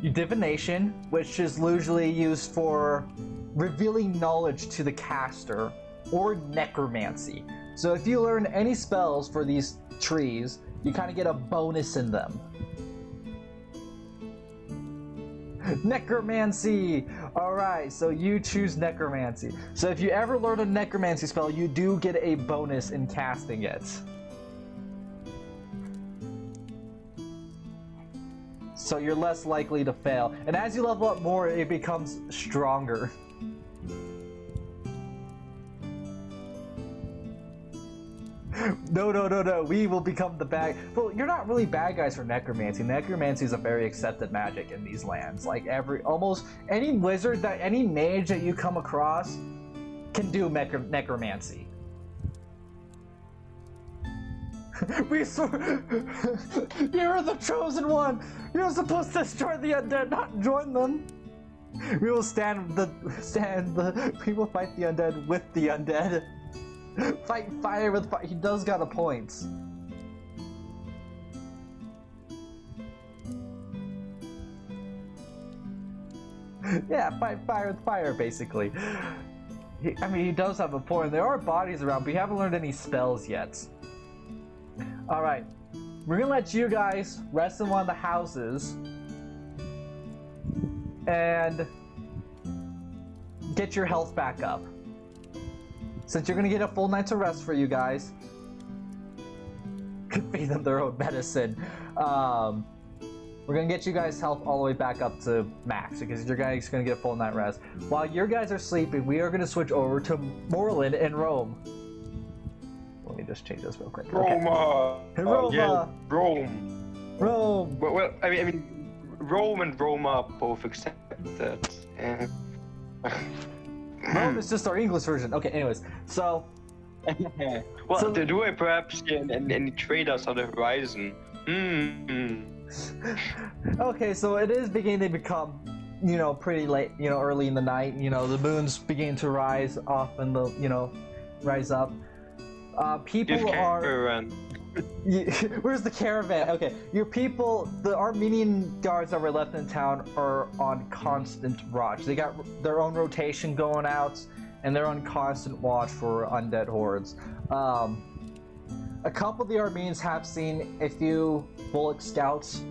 your Divination, which is usually used for revealing knowledge to the caster, or Necromancy. So if you learn any spells for these trees, you kind of get a bonus in them. Necromancy! Alright, so you choose Necromancy. So if you ever learn a Necromancy spell, you do get a bonus in casting it. So you're less likely to fail. And as you level up more, it becomes stronger. No, we will become the bad... Well, you're not really bad guys for Necromancy. Necromancy is a very accepted magic in these lands. Like, almost any wizard, any mage that you come across can do Necromancy. You're the chosen one! You're supposed to destroy the undead, not join them! We will we will fight the undead with the undead. Fight fire with fire. He does got a point. Yeah, fight fire with fire, basically. He does have a point. There are bodies around, but we haven't learned any spells yet. Alright. We're gonna let you guys rest in one of the houses and get your health back up. Since you're gonna get a full night's rest for you guys, could feed them their own medicine. We're gonna get you guys' health all the way back up to max because your guys gonna get a full night rest. While your guys are sleeping, we are gonna switch over to Moreland and Rome. Let me just change this real quick. Roma. Okay. Roma. Yeah, Rome. Rome. Well, I mean, Rome and Roma are both accepted. Yeah. Rome is just our English version. Okay, anyways, so... Well, so, do I perhaps see any traders on the horizon? Okay, so it is beginning to become, pretty late, early in the night. The moon's beginning to rise off and rise up. People are... Where's the caravan? Okay, your people, the Armenian guards that were left in town are on constant watch. They got their own rotation going out, and they're on constant watch for undead hordes. A couple of the Armenians have seen a few Bullock scouts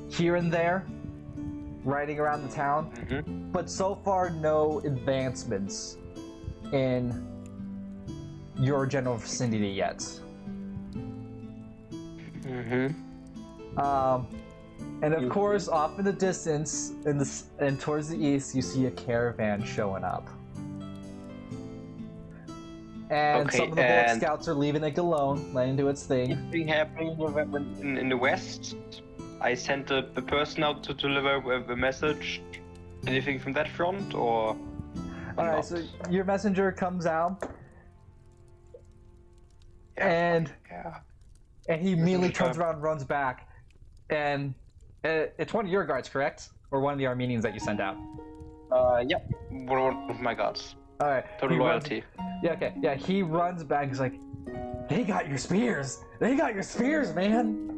here and there, riding around the town, but so far no advancements in your general vicinity yet. And of course, off in the distance, and towards the east, you see a caravan showing up. And some of the Bullock scouts are leaving it alone, letting it do its thing. Anything happening in the west? I sent a person out to deliver a message. Anything from that front, or? Alright, so your messenger comes out, and he immediately turns around and runs back. And it's one of your guards, correct? Or one of the Armenians that you sent out? Yep. One of my guards. Alright. Total loyalty. Yeah, he runs back. He's like, they got your spears. They got your spears, man.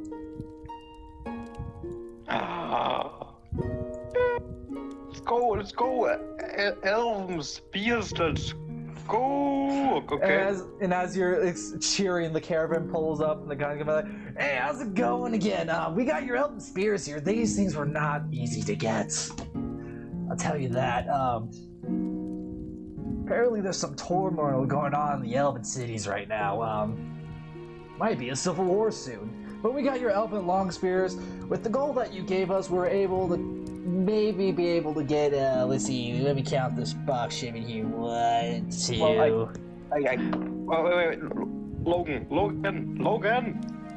let's go. Elven spears, let's go. Okay. As you're cheering, the caravan pulls up, and the guys come like, "Hey, how's it going again? We got your elven spears here. These things were not easy to get. I'll tell you that. Apparently, there's some turmoil going on in the elven cities right now. Might be a civil war soon. But we got your elven long spears. With the gold that you gave us, we're able to maybe be able to get. Let's see. Let me count this box shape in here. 1, 2. Well, wait. Logan.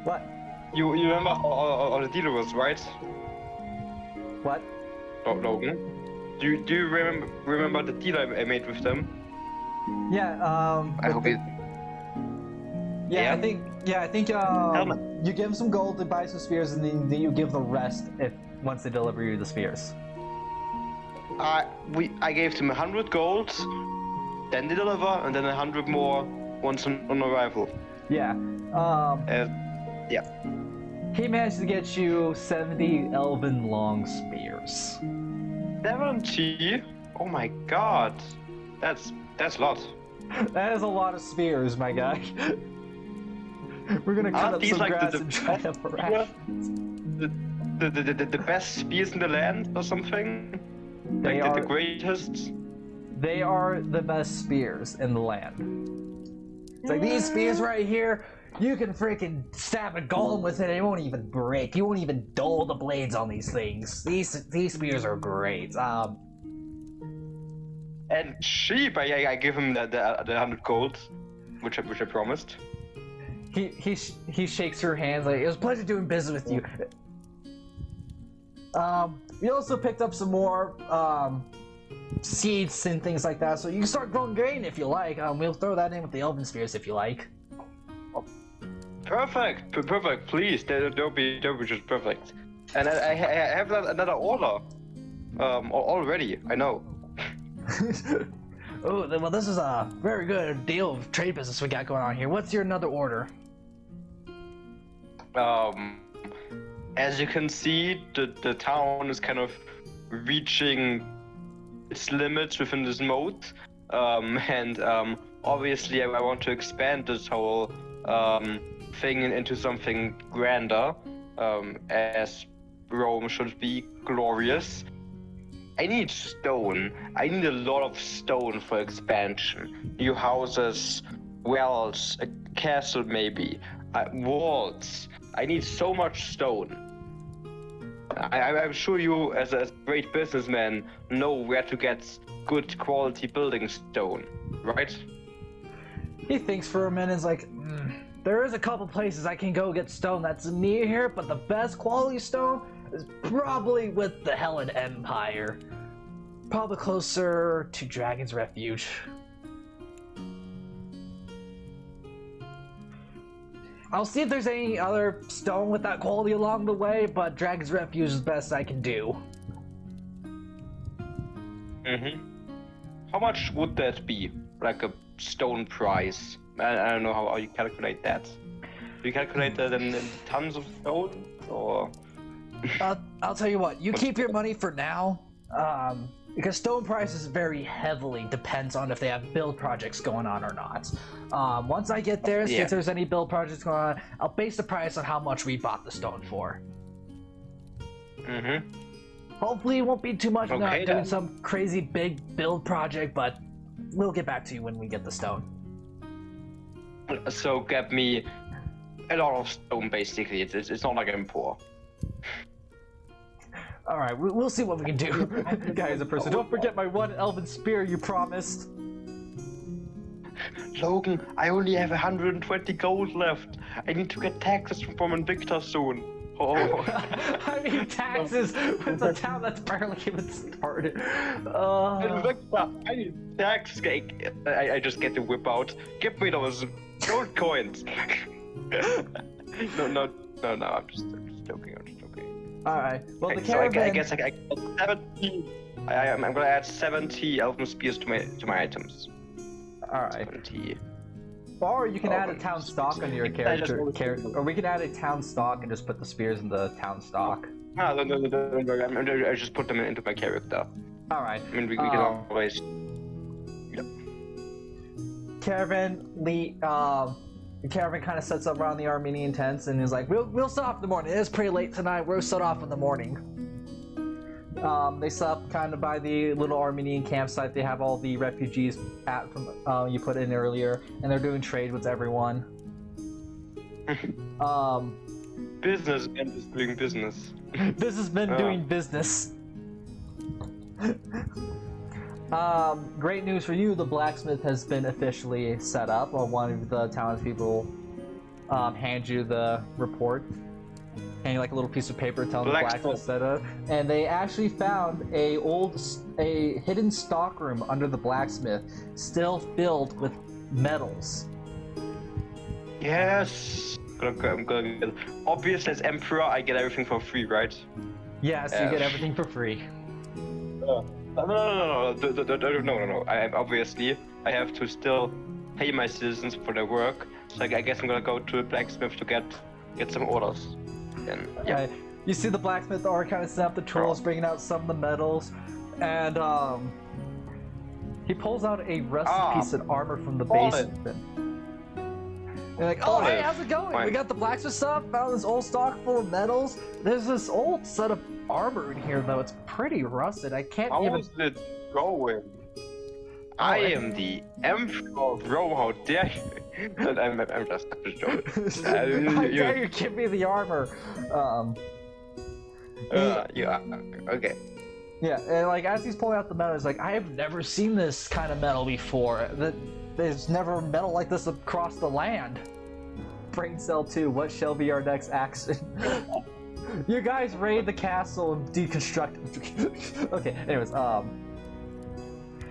What? You remember how the deal was, right? What? Logan. Do you remember the deal I made with them? Yeah. I hope it. Yeah, I think you give them some gold to buy some spears, and then you give the rest once they deliver you the spears. I gave them 100 gold, then they deliver, and then 100 more once on arrival. Yeah. Yeah. He managed to get you 70 elven long spears. 70? Oh my god, that's a lot. That is a lot of spears, my guy. We're gonna cut up some grass and try to harass. The best spears in the land or something? They like are the greatest? They are the best spears in the land. It's like these spears right here, you can freaking stab a golem with it, it won't even break. You won't even dull the blades on these things. These spears are great. And cheap, I give him the 100 gold, which I promised. He shakes her hands like, it was a pleasure doing business with you. We also picked up some more seeds and things like that, so you can start growing grain if you like. We'll throw that in with the elven spears if you like. Perfect, please. That'll be just perfect. And I have another order. Already, I know. Oh, well, this is a very good deal of trade business we got going on here. What's your another order? As you can see, the town is kind of reaching its limits within this moat, and obviously I want to expand this whole thing into something grander, as Rome should be glorious. I need stone. I need a lot of stone for expansion. New houses, wells, a castle maybe, walls. I need so much stone. I'm sure you, as a great businessman, know where to get good quality building stone, right? He thinks for a minute, is like, there is a couple places I can go get stone that's near here, but the best quality stone is probably with the Helen Empire. Probably closer to Dragon's Refuge. I'll see if there's any other stone with that quality along the way, but Dragon's Refuge is the best I can do. How much would that be? Like a stone price? I don't know how you calculate that. Do you calculate that in tons of stone, or? I'll tell you what. You keep your money for now, because stone prices very heavily depends on if they have build projects going on or not. Once I get there, see if there's any build projects going on, I'll base the price on how much we bought the stone for. Hopefully it won't be too much. Not doing some crazy big build project, but we'll get back to you when we get the stone. So get me a lot of stone, basically. It's not like I'm poor. All right, we'll see what we can do. Guys, a person. Don't forget my one elven spear you promised. Logan, I only have 120 gold left. I need to get taxes from Invicta soon. Oh. I mean, taxes with a town that's barely even started. Invicta, I need taxes. I just get the whip out. Give me those gold coins. No, I'm just joking. Alright, well, the caravan... caravan... I guess I get 70... I'm gonna add 70 elven spears to my items. Alright. 70. Or you can add a town stock on your character, or we can add a town stock and just put the spears in the town stock. No, I just put them into my character. All right. I mean, we can always. Caravan kind of sets up around the Armenian tents and is like, we'll set off in the morning. It is pretty late tonight. We'll set off in the morning. They set up kind of by the little Armenian campsite. They have all the refugees you put in earlier, and they're doing trade with everyone. Businessman is doing business. Businessmen doing business. Great news for you, the blacksmith has been officially set up. One of the townspeople hand you the report, and like a little piece of paper telling the blacksmith set up. And they actually found a hidden stockroom under the blacksmith, still filled with metals. Yes. I'm gonna get. Obviously, as Emperor, I get everything for free, right? Yes, you get everything for free. No. Obviously, I have to still pay my citizens for their work. So I guess I'm gonna go to a blacksmith to get some orders. And yeah. You see the blacksmith already kind of set up the tools, bringing out some of the metals, and he pulls out a rusty piece of armor from the basement. They're like, oh, hey, how's it going? We got the blacksmith stuff, found this old stock full of metals. There's this old set of armor in here, though. It's pretty rusted. I can't even... How's it going? I am the Emperor of Rome. How dare you? I'm just joking. How dare you give me the armor? Yeah, okay. Yeah, and like as he's pulling out the metal, he's like, I have never seen this kind of metal before. There's never metal like this across the land. Brain Cell 2, what shall be our next action? You guys raid the castle and deconstruct. Okay, anyways,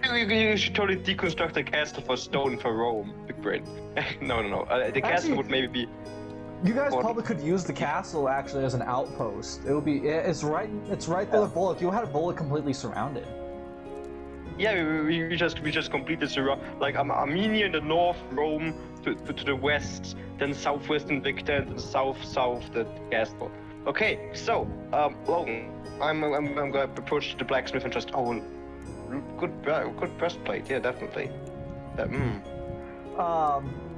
You should totally deconstruct the castle for stone for Rome, big brain. No. The castle would maybe be. You guys probably could use the castle actually as an outpost. It would be. It's right there with Bullock. You had a Bullock completely surrounded. Yeah, we just completed the like Armenia in the north, Rome to the west, then southwest Invicta, and then south the castle. Okay, so Logan, I'm gonna approach the blacksmith and just good breastplate, yeah, definitely.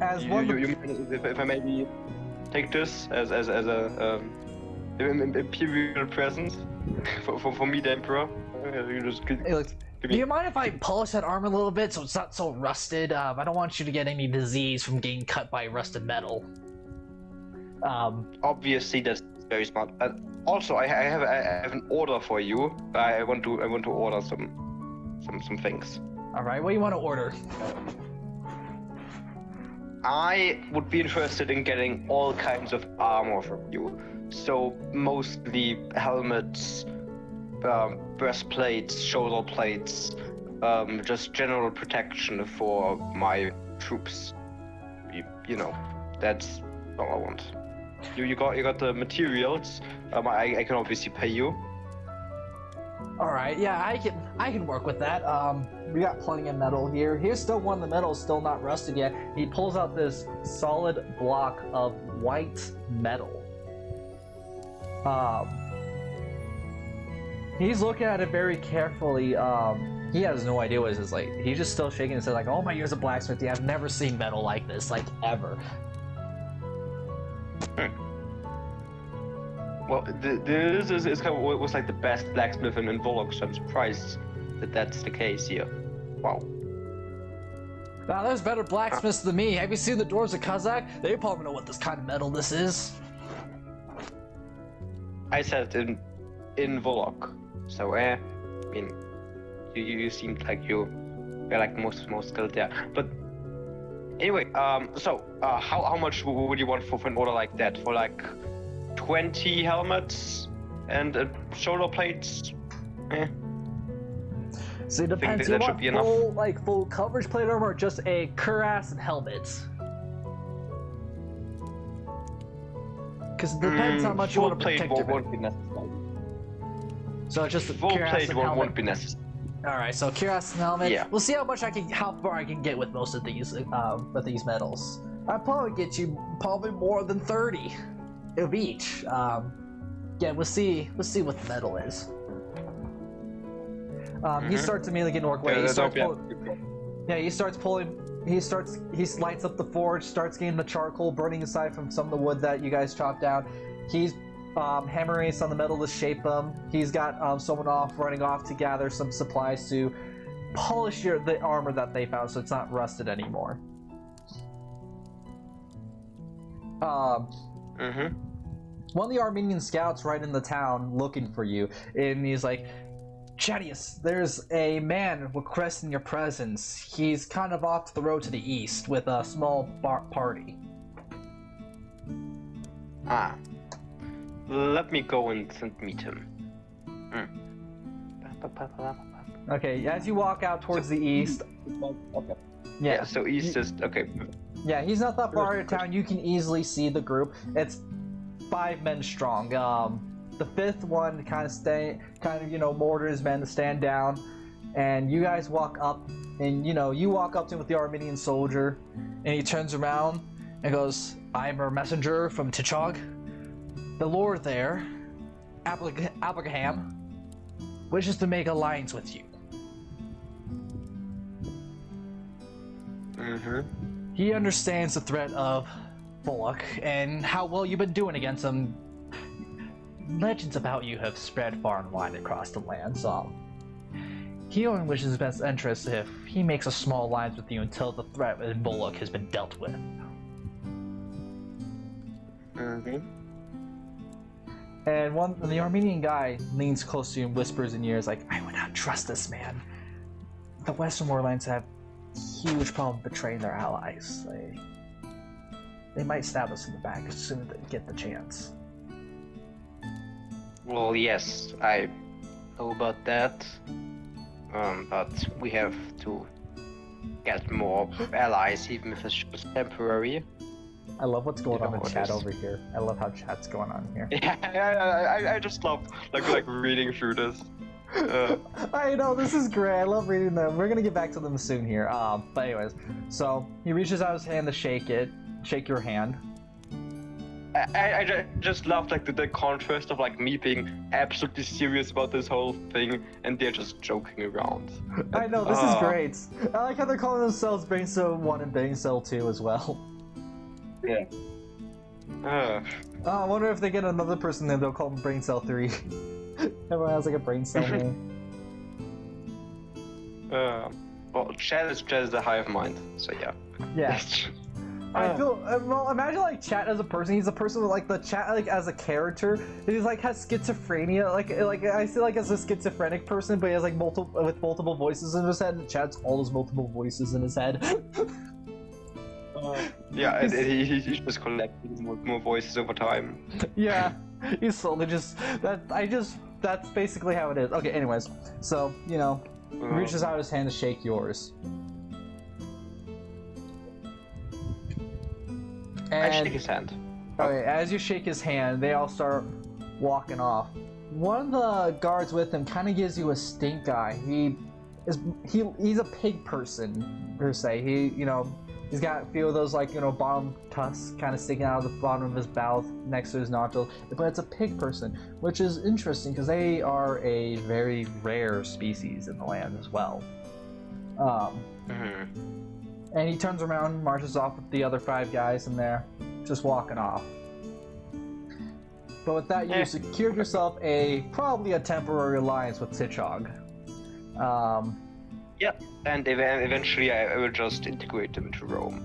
As one if I maybe take this as a imperial present for me, the emperor. You just do you mind if I polish that armor a little bit so it's not so rusted? I don't want you to get any disease from getting cut by rusted metal. Obviously, that's very smart. Also, I have an order for you. I want to order some things. All right, what do you want to order? I would be interested in getting all kinds of armor from you. So mostly helmets, breastplates, shoulder plates, just general protection for my troops. You know, that's all I want. You got the materials. I can obviously pay you. All right, yeah, I can work with that. We got plenty of metal here. Here's still one of the metals still not rusted yet. He pulls out this solid block of white metal. He's looking at it very carefully. He has no idea what this is like. He's just still shaking his head like, oh my years of blacksmithing, I've never seen metal like this, like ever. Well, this is kind of what was like the best blacksmith in Volok, so I'm surprised that that's the case here. Wow. Now there's better blacksmiths than me. Have you seen the doors of Kazakh? They probably know what this kind of metal this is. I said in Volok, so I mean, you seemed like you're like most skilled there. But anyway, so how much would you want for an order like that? For like 20 helmets and shoulder plates? So it depends. That you want full coverage plate armor or just a cuirass and helmets? Because it depends how much you want to protect your won't be necessary. So just a full cuirass plate and won't helmet. be necessary. All right, so cuirass and helmet. Yeah. We'll see how far I can get with most of these metals. I'd probably get you probably more than 30 of each. Yeah, we'll see what the metal is. He starts immediately getting work away. He lights up the forge, starts getting the charcoal, burning aside from some of the wood that you guys chopped down. He's hammering some of the metal to shape them. He's got someone running off to gather some supplies to polish the armor that they found so it's not rusted anymore. One of the Armenian scouts right in the town looking for you, and he's like, Chadius, there's a man requesting your presence. He's kind of off the road to the east with a small party. Let me go and meet him. Okay, as you walk out towards the east. Okay. Yeah, so east is okay. Yeah, he's not that far out of town. You can easily see the group. It's 5 men strong. The 5th one orders his men to stand down, and you guys walk up, and you walk up to him with the Armenian soldier, and he turns around and goes, I'm a messenger from Tichog. The lord there, Abraham, wishes to make alliance with you. He understands the threat of Bullock and how well you've been doing against him. Legends about you have spread far and wide across the land, so he only wishes his best interest if he makes a small alliance with you until the threat with Bullock has been dealt with. And the Armenian guy leans close to you and whispers in your ears like, I would not trust this man. The Western Warlands have huge problem betraying their allies. They might stab us in the back as soon as they get the chance. Well, yes, I know about that. But we have to get more allies, even if it's just temporary. I love what's going on in chat over here. I love how chat's going on here. Yeah, I just love like reading through this. I know, this is great. I love reading them. We're gonna get back to them soon here. But anyways, so he reaches out his hand to shake your hand. I just love like the contrast of like me being absolutely serious about this whole thing and they're just joking around. I know, this is great. I like how they're calling themselves Brain Cell 1 and Brain Cell 2 as well. Yeah. I wonder if they get another person name, they'll call them Brain Cell 3. Everyone has like a brain cell name. Well, Chad is the hive mind, so yeah. Yeah. I feel well. Imagine like Chat as a person. He's a person with like the Chat like as a character. He's like has schizophrenia. Like I see like as a schizophrenic person, but he has like multiple voices in his head. And Chat's all those multiple voices in his head. Yeah, and he's just collecting more voices over time. Yeah, he's slowly that's basically how it is. Okay, anyways, so he reaches out his hand to shake yours. And, I shake his hand. Okay, as you shake his hand, they all start walking off. One of the guards with him kind of gives you a stink eye. He's a pig person per se. He's got a few of those bottom tusks kind of sticking out of the bottom of his mouth next to his nostrils. But it's a pig person, which is interesting because they are a very rare species in the land as well. And he turns around and marches off with the other 5 guys in there, just walking off. But with that, you secured yourself probably a temporary alliance with Tichog. Yep, and eventually I will just integrate them into Rome,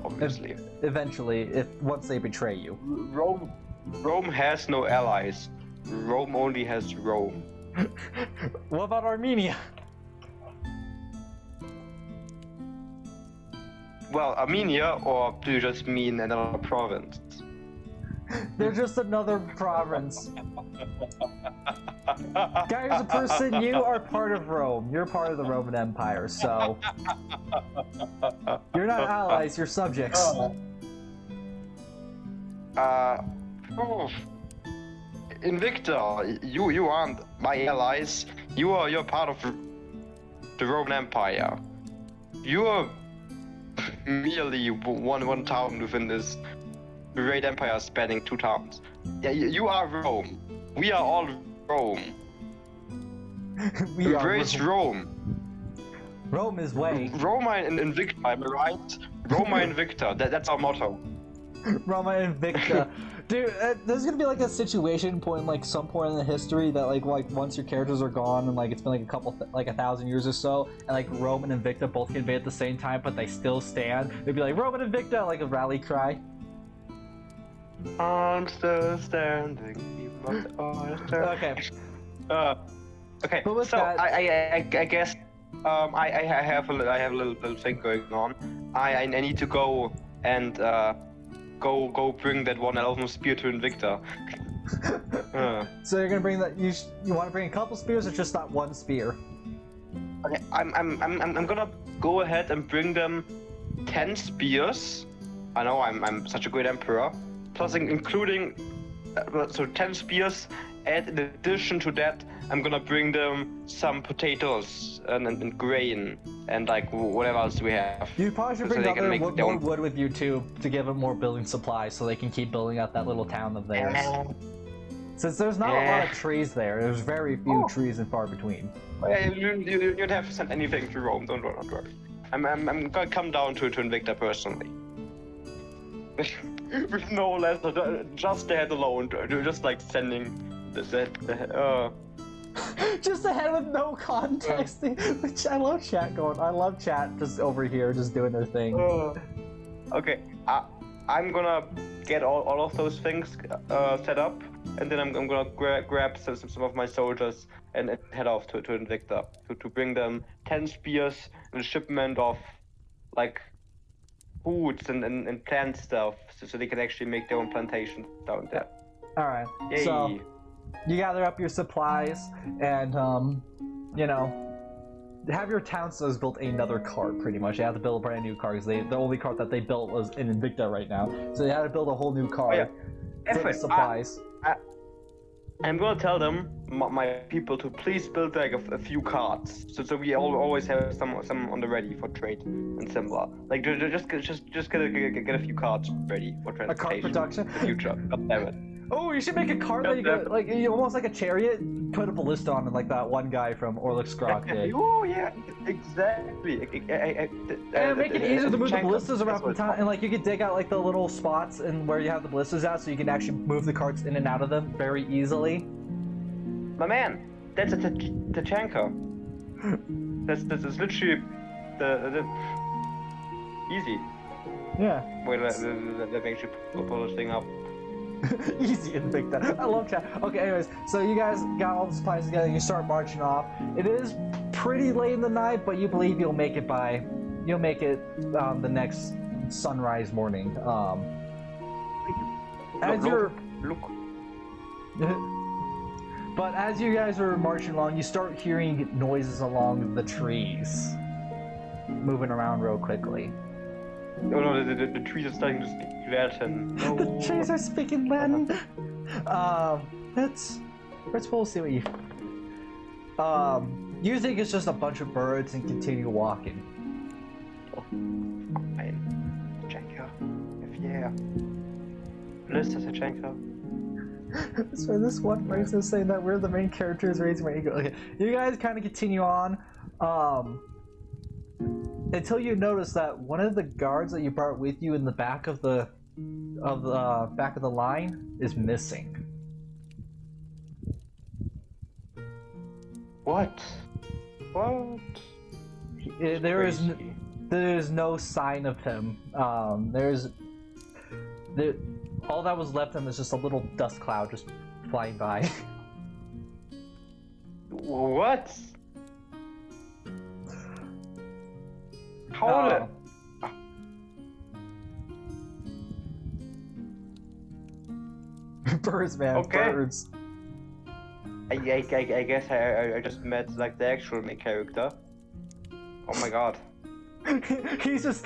obviously. Eventually, once they betray you. Rome has no allies. Rome only has Rome. What about Armenia? Well, Armenia, or do you just mean another province? They're just another province. Guy, as a person, you are part of Rome. You're part of the Roman Empire, so... You're not allies, you're subjects. Invicta, you aren't my allies. You're part of the Roman Empire. You're merely one town within this great empire spanning 2 towns. Yeah, you are Rome. We are all Rome. Where is Rome? Rome is way. Roma and Invicta, am I right? Roma and Invicta, that's our motto. Roma and Invicta. Dude, there's gonna be like a situation point, like some point in the history that like once your characters are gone and like it's been like a couple, like 1,000 years or so, and like Rome and Invicta both can invade at the same time, but they still stand. They'd be like Rome and Invicta, like a rally cry. I'm still standing. Okay. Okay. But with so that- I guess I have a little thing going on. I need to go and go bring that one elven spear to Invicta. So you're gonna bring that? You want to bring a couple spears or just that one spear? Okay, I'm gonna go ahead and bring them 10 spears. I know I'm such a great emperor. Plus including so 10 spears, and in addition to that, I'm gonna bring them some potatoes and grain and like whatever else we have. You probably should So bring they can make more their own- wood with you too to give them more building supplies so they can keep building up that little town of theirs. Since there's not a lot of trees there, there's very few trees and far between. You don't have to send anything to Rome. Don't worry. I'm gonna come down to Invicta personally. With no less, just that alone, just like sending this. Just ahead with no context. Which I love chat going. I love chat just over here, just doing their thing. Okay, I'm gonna get all of those things set up, and then I'm gonna grab some of my soldiers and head off to Invicta to bring them 10 spears and a shipment of like foods and plant stuff, so they can actually make their own plantations down there. All right. Yay! So you gather up your supplies and you know, have your townsfolk build another cart. Pretty much, they have to build a brand new cart because the only cart that they built was in Invicta right now. So they had to build a whole new cart for the supplies. I'm gonna tell them, my people, to please build like a few carts, so we always have some on the ready for trade and similar. Like just get a few carts ready for transportation. A cart production. In the future. God damn it. Oh, you should make a cart that you go, like almost like a chariot. Put a ballista on it, like that one guy from Orlok Skrok did. Oh yeah, exactly. And make it easier to move the ballistas around That's from what town, and like you could dig out like the little spots and where you have the ballistas at, so you can actually move the carts in and out of them very easily. My man, that's a Tachanka. That's literally the easy. Yeah. Wait, let me actually pull this thing up. Easy Invicta. I love chat. Okay, anyways, so you guys got all the supplies together and you start marching off. It is pretty late in the night, but you believe you'll make it the next sunrise morning. But as you guys are marching along, you start hearing noises along the trees, moving around real quickly. Oh no, the trees are starting to speak Latin. No. The trees are speaking Latin. Let's see what you. You think it's just a bunch of birds and continue walking. Tachanka. Yeah. Melissa Tachanka. So this one person is saying that we're the main characters raising my ego. Okay, you guys kind of continue on, until you notice that one of the guards that you brought with you in the back of the line is missing. What? There is no sign of him. All that was left of him is just a little dust cloud just flying by. What? How did? Birds, man. Okay. Birds. I guess I just met like the actual main character. Oh my god. He's just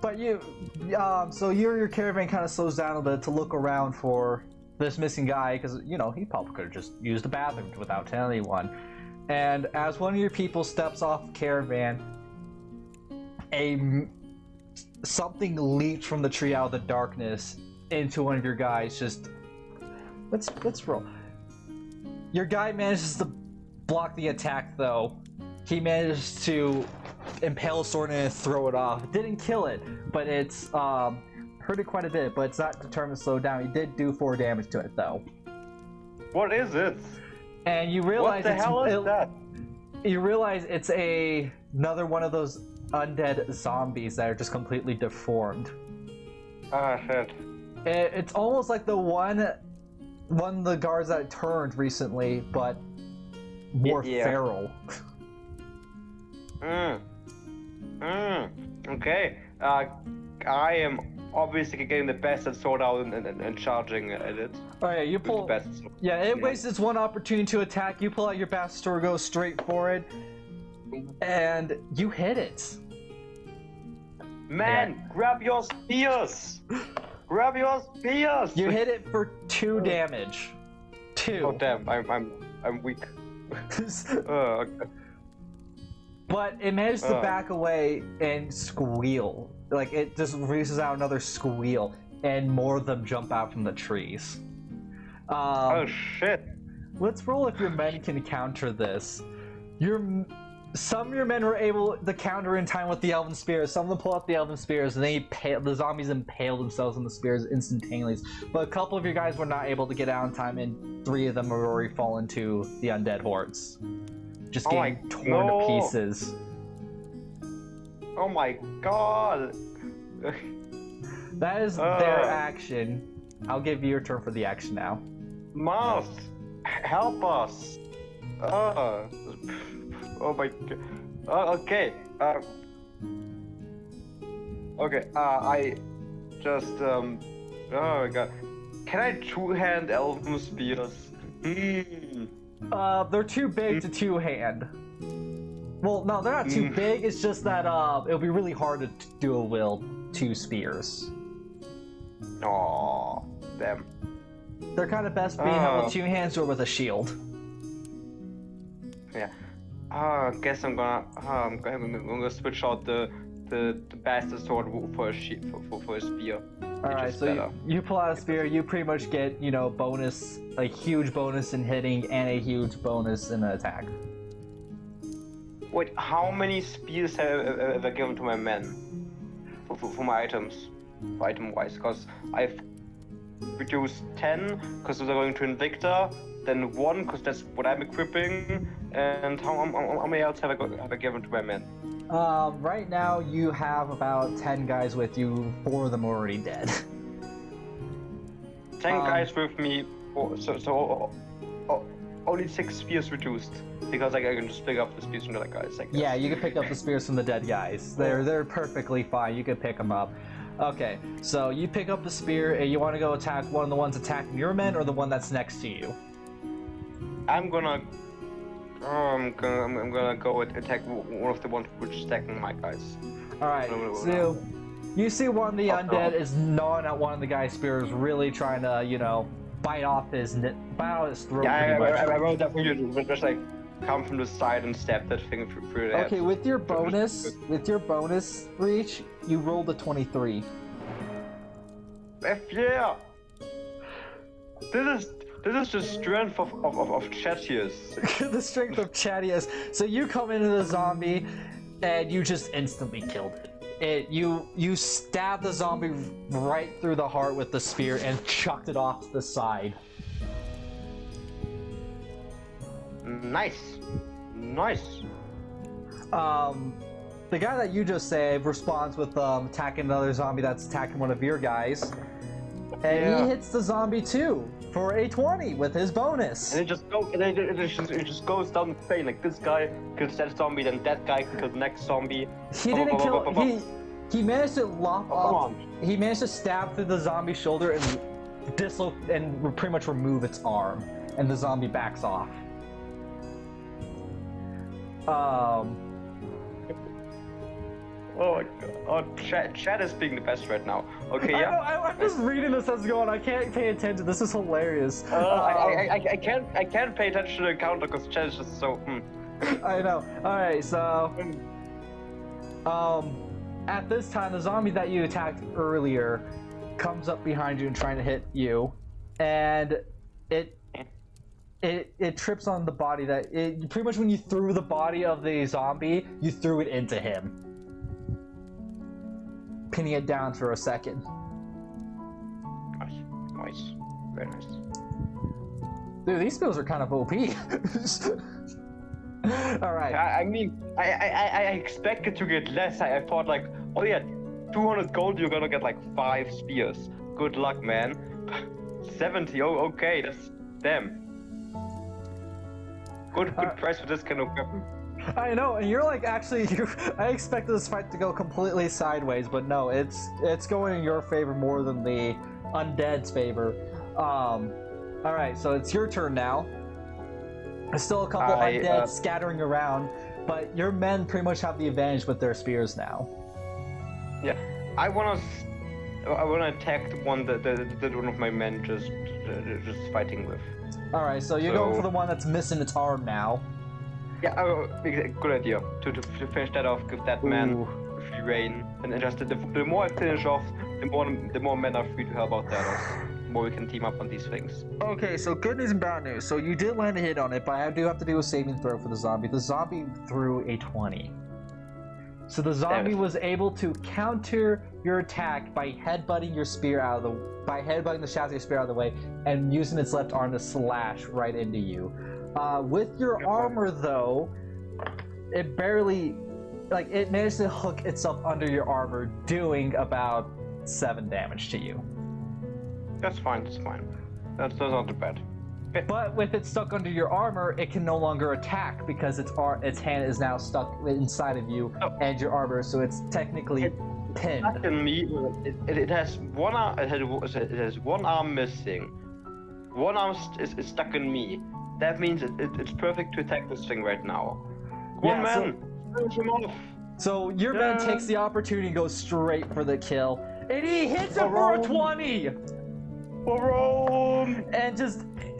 but you so your caravan kind of slows down a bit to look around for this missing guy, because you know he probably could have just used the bathroom without telling anyone. And as one of your people steps off the caravan, something leaps from the tree out of the darkness into one of your guys. Just let's roll. Your guy manages to block the attack, though. He managed to impale a sword and throw it off. Didn't kill it, but it's hurt it quite a bit, but it's not determined to slow down. He did do 4 damage to it, though. What is it? And you realize What the hell is that? You realize it's another one of those undead zombies that are just completely deformed. Ah, shit. It's almost like the one of the guards that turned recently, but more feral. Okay. I am obviously getting the best at sword out and charging at it. Oh yeah, you pull. Best. Yeah, it wastes its one opportunity to attack. You pull out your bastard sword, go straight for it, and you hit it. Man, grab your spears! Grab your spears! You hit it for 2 damage. 2. Oh damn, I'm weak. Okay. But it managed to back away and squeal. Like, it just releases out another squeal, and more of them jump out from the trees. Oh shit. Let's roll if your men can counter this. Some of your men were able to counter in time with the Elven Spears. Some of them pull out the Elven Spears, and the zombies impale themselves on the spears instantaneously. But a couple of your guys were not able to get out in time, and 3 of them have already fallen to the undead hordes. Just getting torn to pieces. Oh my god! That is their action. I'll give you your turn for the action now. Mouse! Help us! Oh my god. Okay. Okay, I just, oh my god. Can I two-hand Elven Spears? They're too big to two-hand. Well, no, they're not too big, it's just that, it'll be really hard to dual-wield 2 spears. Aww, damn. They're kind of best being held with 2 hands or with a shield. Yeah. I guess I'm gonna switch out the bastard sword for a spear. Alright, so you pull out a spear, you pretty much get, bonus, a huge bonus in hitting and a huge bonus in attack. Wait, how many spears have I given to my men? For my items, item-wise, because I've reduced 10 because they're going to Invicta, then 1 because that's what I'm equipping, and how many else have I given to my men? Right now you have about 10 guys with you, 4 of them are already dead. 10 guys with me, so only 6 spears reduced, because I can just pick up the spears from the other guys, I guess. Yeah, you can pick up the spears from the dead guys. They're perfectly fine, you can pick them up. Okay, so you pick up the spear, and you want to go attack one of the ones attacking your men, or the one that's next to you? I'm gonna go attack one of the ones which is attacking my guys. Alright, so you see one of the undead is gnawing at one of the guy's spears, really trying to, bite out his throat. Yeah, I wrote that for you to just like come from the side and stab that thing through the head. Okay, with your bonus reach, you rolled a 23. Yeah! This is the strength of Chatius. The strength of Chatius. So you come into the zombie, and you just instantly killed it. You stabbed the zombie right through the heart with the spear and chucked it off to the side. Nice. The guy that you just saved responds with attacking another zombie that's attacking one of your guys. And he hits the zombie too for a 20 with his bonus. And it just goes down the chain, like this guy kills that zombie, then that guy kills the next zombie. He didn't kill. He managed to lop off. He managed to stab through the zombie's shoulder and pretty much remove its arm, and the zombie backs off. Oh my god. Chat is being the best right now. Okay, yeah. I'm just reading this as going. I can't pay attention. This is hilarious. I can't pay attention to the counter because chat is just so. I know. All right, so at this time, the zombie that you attacked earlier comes up behind you and trying to hit you, and it it trips on the body that it pretty much when you threw the body of the zombie, you threw it into him, pinning it down for a second. Nice, very nice. Dude, these spells are kind of OP. All right. I mean, I expected to get less. I thought like, oh yeah, 200 gold, you're gonna get like 5 spears. Good luck, man. 70. Oh, okay, that's damn. Good price for this kind of weapon. I know, and you're like actually. I expected this fight to go completely sideways, but no, it's going in your favor more than the undead's favor. All right, so it's your turn now. There's still a couple undead scattering around, but your men pretty much have the advantage with their spears now. Yeah, I wanna attack the one that one of my men just fighting with. All right, so you're going for the one that's missing its arm now. Yeah, good idea. To finish that off, give that man free reign, and just the more I finish off, the more men are free to help out the others. The more we can team up on these things. Okay, so good news and bad news. So you did land a hit on it, but I do have to do a saving throw for the zombie. The zombie threw a 20. So the zombie was able to counter your attack by headbutting your spear by headbutting the shaft of your spear out of the way and using its left arm to slash right into you. With your armor, though, it barely, it managed to hook itself under your armor, doing about 7 damage to you. That's fine. That's not too bad. But with it stuck under your armor, it can no longer attack because its hand is now stuck inside of you and your armor, so it's technically pinned. Stuck in me. It has one arm. It has one arm missing. One arm is stuck in me. That means it's perfect to attack this thing right now. Come on, man. Finish him off. So your man takes the opportunity and goes straight for the kill, and he hits him for a 20. And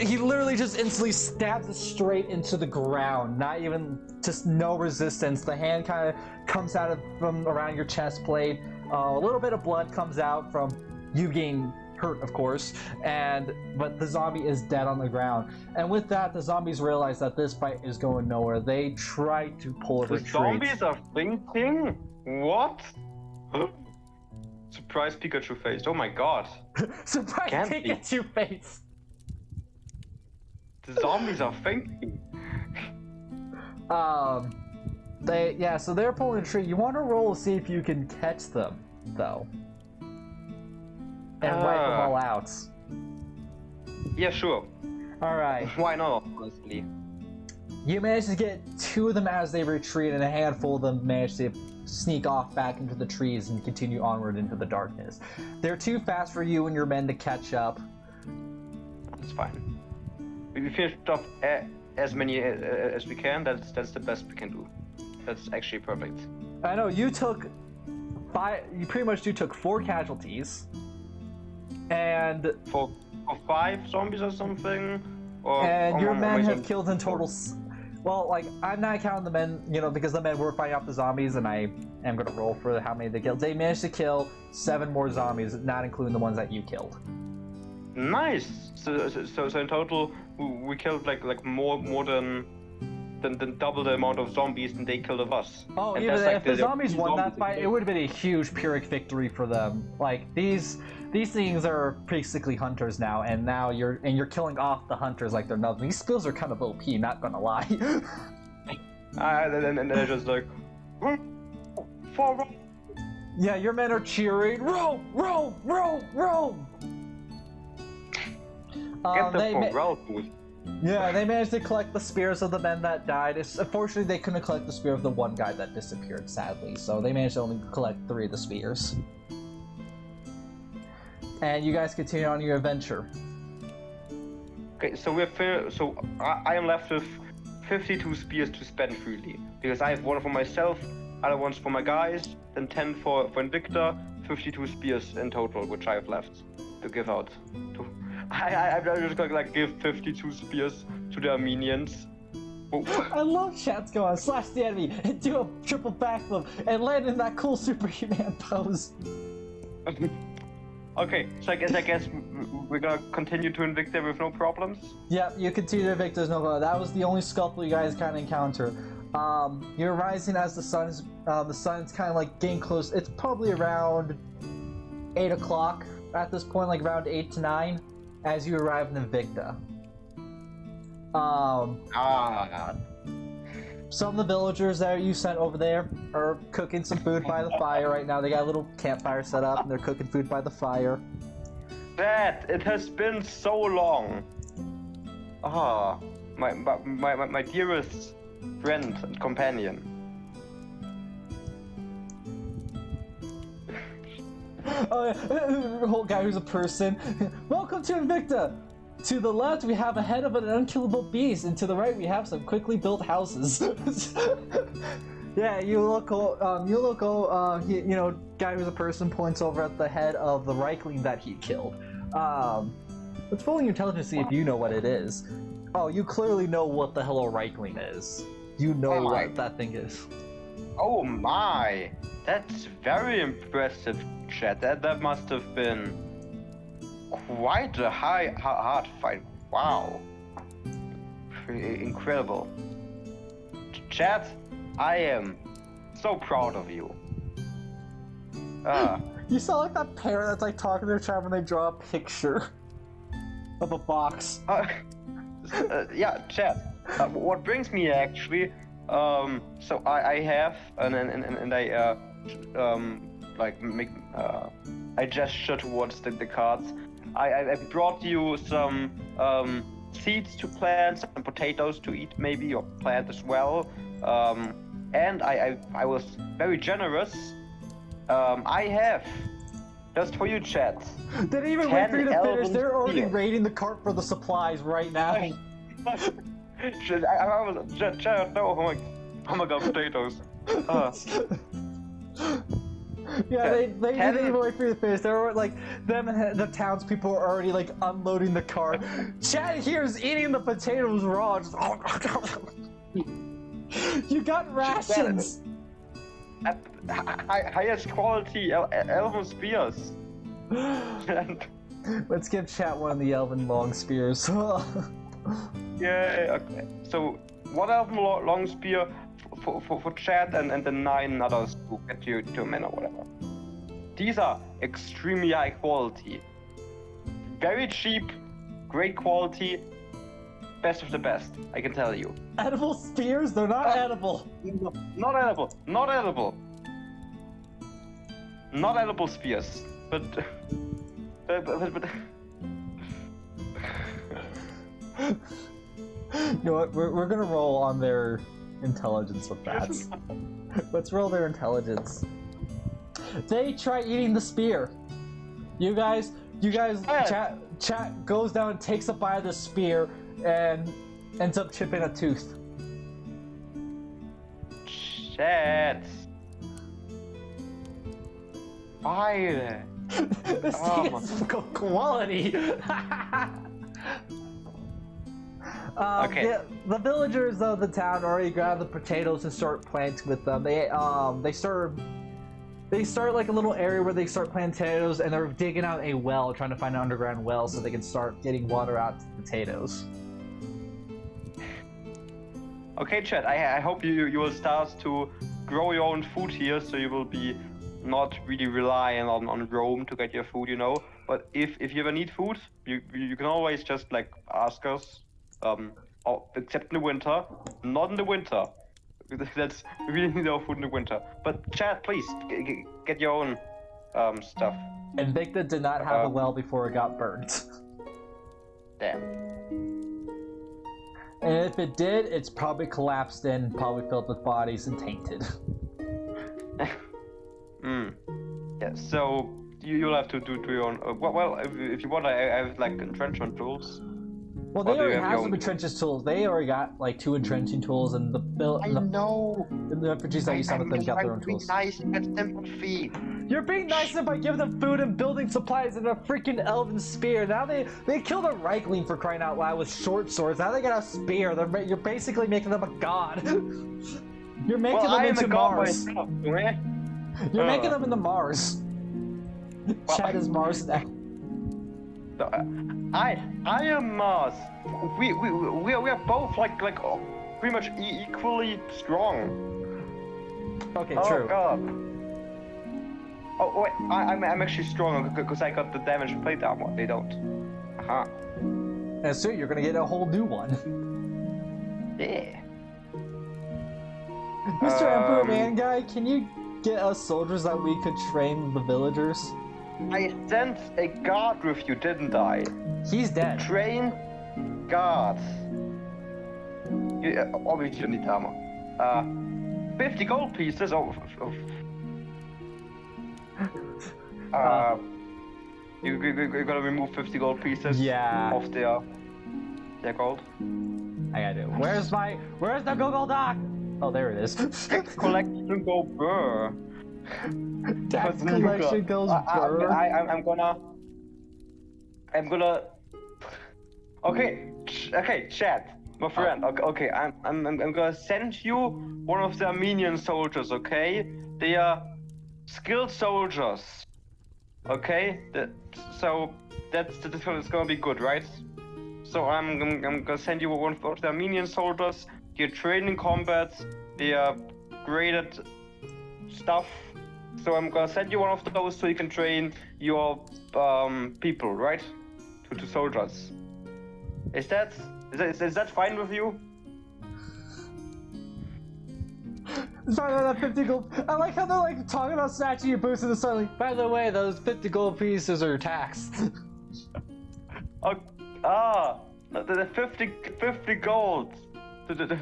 he literally just instantly stabs it straight into the ground. Not even, just no resistance. The hand kind of comes out from around your chest plate. A little bit of blood comes out from you getting hurt, of course. But the zombie is dead on the ground. And with that, the zombies realize that this fight is going nowhere. They try to pull a retreat. The zombies are thinking? What? Surprise Pikachu face. Oh my god. Surprise Pikachu face. The zombies are thinking. So they're pulling a tree. You want to roll to see if you can catch them, though. And wipe them all out. Yeah, sure. Alright. Why not, honestly? You manage to get 2 of them as they retreat, and a handful of them manage to sneak off back into the trees and continue onward into the darkness. They're too fast for you and your men to catch up. That's fine. We finished off as many as we can. That's the best we can do. That's actually perfect. I know you took 5. You pretty much took 4 casualties, and for 5 zombies or something. And your men have killed in total. Well, I'm not counting the men, because the men were fighting off the zombies, and I am going to roll for how many they killed. They managed to kill 7 more zombies, not including the ones that you killed. Nice. So in total, we killed like more than double the amount of zombies than they killed of us. Oh, and if the zombies won that fight, it would have been a huge Pyrrhic victory for them. These things are basically hunters now, and you're killing off the hunters like they're nothing. These skills are kind of OP, not gonna lie. And they're just like, forward. Yeah, your men are cheering. Row, row, row, row. Get the morale boost. Yeah, they managed to collect the spears of the men that died. Unfortunately, they couldn't collect the spear of the one guy that disappeared, sadly. So they managed to only collect 3 of the spears. And you guys continue on your adventure. Okay, so I am left with 52 spears to spend freely. Because I have 1 for myself, other ones for my guys, then 10 for Invicta, 52 spears in total, which I have left to give out. I'm just gonna give 52 spears to the Armenians. I love chat's going slash the enemy and do a triple backflip and land in that cool Superman pose. Okay, so I guess we're gonna continue to Invicta with no problems. Yep, you continue to Victor's no. That was the only scuffle you guys kind of encounter. You're rising as the sun's kind of like getting close. It's probably around 8 o'clock at this point, like around 8 to 9, as you arrive in Invicta. Some of the villagers that you sent over there are cooking some food by the fire right now. They got a little campfire set up and they're cooking food by the fire. Dad, it has been so long. My dearest friend and companion. Whole guy who's a person. Welcome to Invicta. To the left, we have a head of an unkillable beast, and to the right, we have some quickly built houses. Yeah, you look, guy who's a person points over at the head of the Reichling that he killed. Let's roll your intelligence to see if you know what it is. Oh, you clearly know what the hell a Reichling is. You know what that thing is. Oh my, that's very impressive, chat. That must have been quite a hard fight. Wow. Incredible. Chat, I am so proud of you. You sound like that parent that's like talking to their child when they draw a picture of a box. Yeah, chat. What brings me actually, so I have, and I I gesture towards the cards. I brought you some seeds to plant, some potatoes to eat maybe, or plant as well. And I was very generous. I have, just for you, chat. They didn't even wait for you to finish. They're already raiding the cart for the supplies right now. I was chat. No, oh my god, potatoes. Yeah, they didn't even wait for you to finish. They were like, them and the townspeople were already like unloading the car. Chad here is eating the potatoes raw. Just, you got rations. Highest quality elven spears. Let's give Chat one of the elven long spears. Yeah, okay. So, one elven long spear for Chat and the 9 others who get you to a man or whatever. These are extremely high quality. Very cheap, great quality, best of the best, I can tell you. Edible spears? They're not edible. Not edible. Not edible. Not edible spears. But You know what? We're gonna roll on their intelligence with that. Let's roll their intelligence. They try eating the spear. You guys, chat goes down and takes a bite of the spear and ends up chipping a tooth. Shit. Fire. This thing is quality. Okay. The villagers of the town already grab the potatoes and start planting with them. They start like a little area where they start planting potatoes, and they're digging out a well, trying to find an underground well so they can start getting water out to the potatoes. Okay, Chad, I hope you will start to grow your own food here, so you will be not really relying on Rome to get your food, you know. But if you ever need food, you can always just like ask us. Except in the winter, not in the winter. That's we really need our food in the winter. But Chad, please get your own stuff. Invicta did not have a well before it got burnt. Damn. And if it did, it's probably collapsed in, probably filled with bodies and tainted. Yeah. So you'll have to do your own. Well, if you want, I have like entrenchment tools. Well, they already have some entrenching tools. They already got like 2 entrenching tools, and the refugees that you sent with them got their own tools. Nice and get sympathy. You're being nicer by giving them food and building supplies and a freaking elven spear. Now they killed a Reichling for crying out loud with short swords. Now they got a spear. You're basically making them a god. You're making them into Mars. You're making them into Mars. Chad is Mars now. I am Mars. We are both like pretty much equally strong. Okay, Oh true. god. Oh wait, I'm actually stronger because I got the damaged plate armor. They don't. Uh-huh. And soon you're gonna get a whole new one. Yeah. Mr. Emperor Man Guy, can you get us soldiers that we could train the villagers? I sent a guard with you, didn't I? He's dead. Train guards. You, obviously you need armor. 50 gold pieces of you're gonna remove 50 gold pieces Yeah. of their gold. I gotta do it. Where's the Google Doc? Oh, there it is. Tax collection go burr. Tax collection goes burr. I'm gonna. Okay, chat, my friend. Okay, I'm gonna send you one of the Armenian soldiers. Okay, they are skilled soldiers. Okay, so that's gonna be good, right? So I'm gonna send you one of the Armenian soldiers. You're trained in combat. They are great at stuff. So I'm gonna send you one of those so you can train your people, right? To soldiers. Is that fine with you? Sorry about that 50 gold. I like how they're like talking about snatching your boots and then suddenly, by the way, those 50 gold pieces are taxed. The 50 gold. The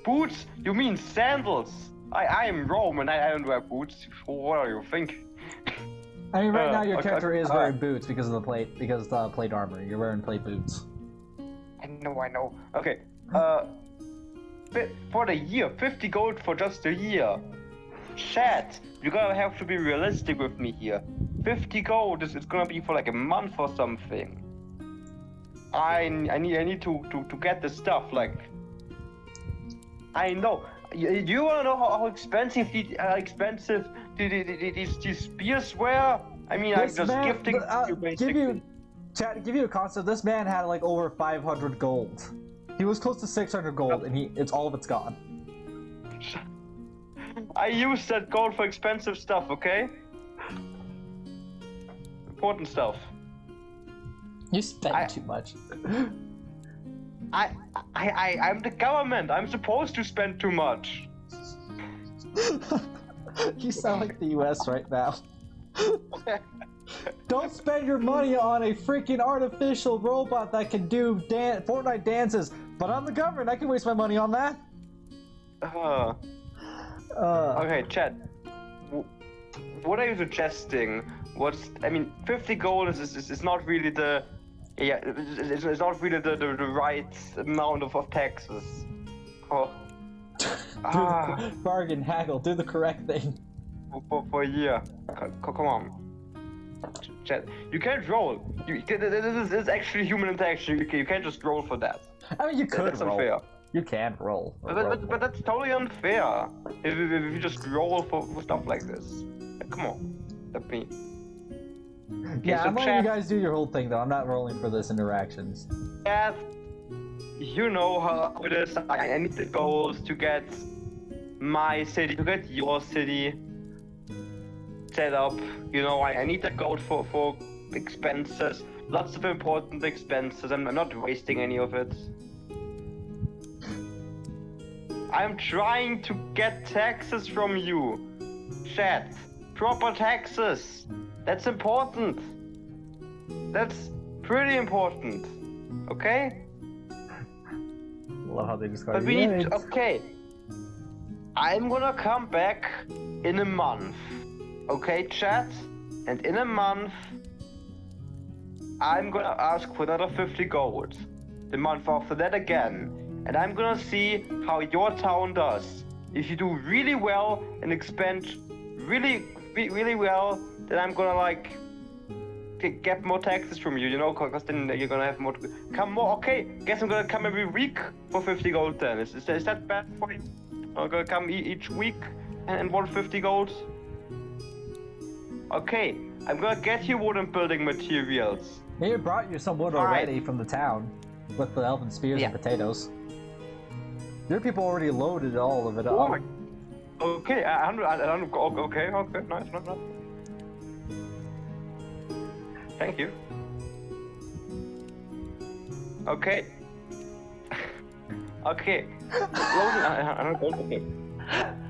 boots? You mean sandals? I am Roman. I don't wear boots. What do you think? I mean, right now your okay, character is wearing boots because of the plate armor. You're wearing plate boots. I know. Okay. For the year, 50 gold for just a year. Chat, you're gonna have to be realistic with me here. 50 gold is gonna be for like a month or something. I need to get the stuff. Like, I know. You wanna know how expensive these spears were? I mean, I'm just gifting you basically. Give you a concept. This man had like over 500 gold. He was close to 600 gold, and it's all of it's gone. I used that gold for expensive stuff, okay? Important stuff. You spend too much. I'm the government. I'm supposed to spend too much. You sound like the US right now. Don't spend your money on a freaking artificial robot that can do Fortnite dances. But I'm the government. I can waste my money on that. Okay, chat. What are you suggesting? I mean, 50 gold is not really the. Yeah, it's not really the right amount of taxes. Oh. Bargain, haggle, do the correct thing. For a year. Come on. Chat. You can't roll. This is actually human interaction. You can't just roll for that. I mean, you could That's roll. unfair. You can roll. But that's totally unfair. If you just roll for stuff like this. Come on. Let me. Okay, Yeah, so I'm letting you guys do your whole thing though. I'm not rolling for this interactions. Chat. You know how it is. I need the gold to get my city, to get your city set up. You know, I need the gold for expenses. Lots of important expenses. I'm not wasting any of it. I'm trying to get taxes from you. Chat. Proper taxes. That's important. That's pretty important. Okay? Love how they just got But we need. Okay. I'm gonna come back in a month. Okay, chat? And in a month, I'm gonna ask for another 50 gold. The month after that again. And I'm gonna see how your town does. If you do really well and expend really well, then I'm gonna like get more taxes from you, you know, because then you're gonna have more. Come more. Okay, guess I'm gonna come every week for 50 gold then. Is that bad for you? I'm gonna come each week and want 50 gold. Okay, I'm gonna get you wooden building materials. He brought you some wood Fine. already from the town with the elven spears Yeah. and potatoes. Your people already loaded all of it Oh up. my. Okay, okay, nice. Thank you. Okay. Okay. I don't know. Okay.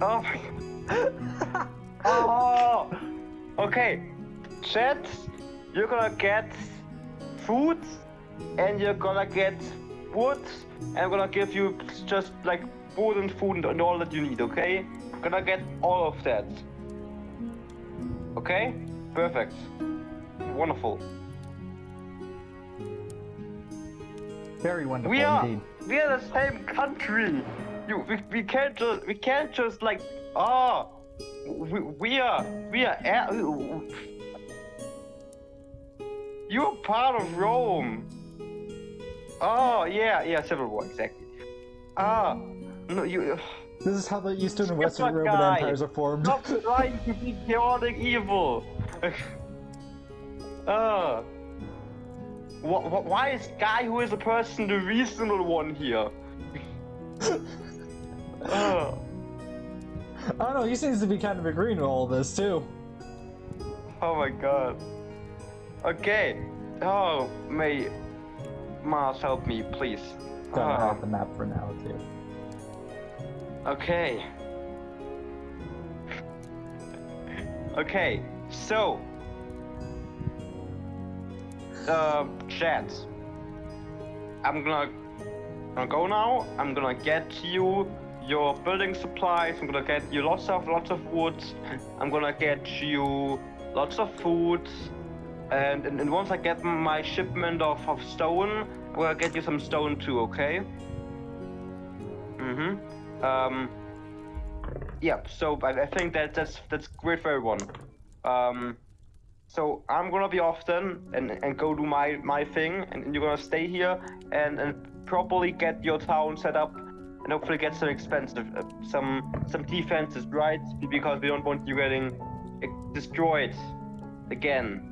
Oh my. Oh. Okay. Chat, you're gonna get food, and you're gonna get wood, and I'm gonna give you just like wood and food and all that you need. Okay? I'm gonna get all of that. Okay? Perfect. Wonderful. Very wonderful We are indeed. the same country. We can't just like we are you're part of Rome. Oh yeah, Civil War, exactly. No, you This is how the Eastern and Skip Western my Roman guy. empires are formed. stop trying to be chaotic evil. Why is Guy, who is a person, the reasonable one here? I don't know, he seems to be kind of agreeing with all this too. Oh my god. Okay. Oh, may Mars help me, please. Don't have the map for now too. Okay. Okay, so. Chat. I'm gonna go now. I'm gonna get you your building supplies. I'm gonna get you lots of wood. I'm gonna get you lots of food. And once I get my shipment of stone, I'm gonna get you some stone too, okay? Yeah, so I think that's great for everyone. So I'm gonna be off then and go do my thing, and you're gonna stay here and properly get your town set up and hopefully get some expensive some defenses, right? Because we don't want you getting destroyed again.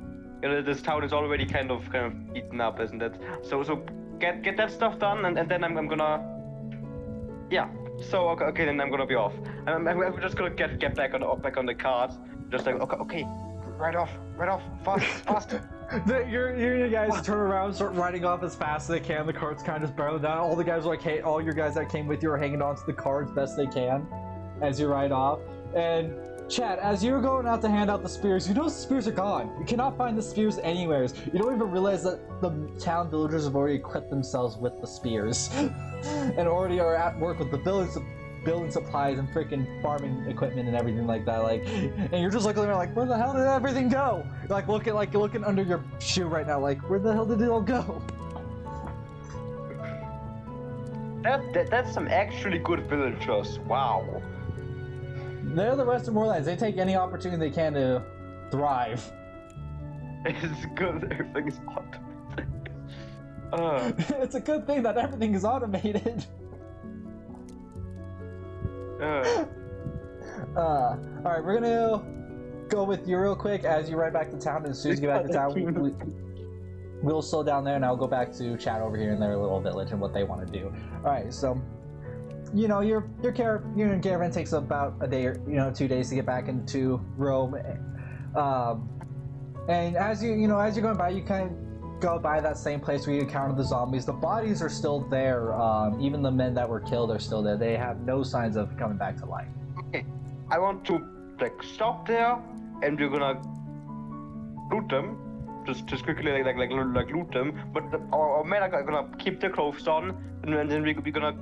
You know, this town is already kind of eaten up, isn't it? So get that stuff done, and then I'm gonna So okay, then I'm gonna be off. I'm just gonna get back on the cart. Just like okay. Right off, fast. You guys turn around, start riding off as fast as they can. The cart's kind of just barreling down. All the guys are like, hey, all your guys that came with you are hanging on to the car as best they can as you ride off. And Chad, as you're going out to hand out the spears, you know the spears are gone. You cannot find the spears anywhere. You don't even realize that the town villagers have already equipped themselves with the spears and already are at work with the building supplies and freaking farming equipment and everything like that. Like, and you're just looking around like, where the hell did everything go? Like looking under your shoe right now, like, where the hell did it all go? That's some actually good villagers. Wow. They're the Western Moorlands. They take any opportunity they can to thrive. It's good. Everything is automated. It's a good thing that everything is automated. Alright, we're gonna go with you real quick as you ride back to town, and as soon as you get back to town, we'll slow down there and I'll go back to chat over here in their little village and what they want to do. Alright, so you know, your caravan takes about a day or 2 days to get back into Rome. And as you're going by, you kind of go by that same place where you encountered the zombies. The bodies are still there. Even the men that were killed are still there. They have no signs of coming back to life. Okay, I want to stop there, and we're gonna loot them. Just quickly like loot them. But our men are gonna keep their clothes on, and then we're gonna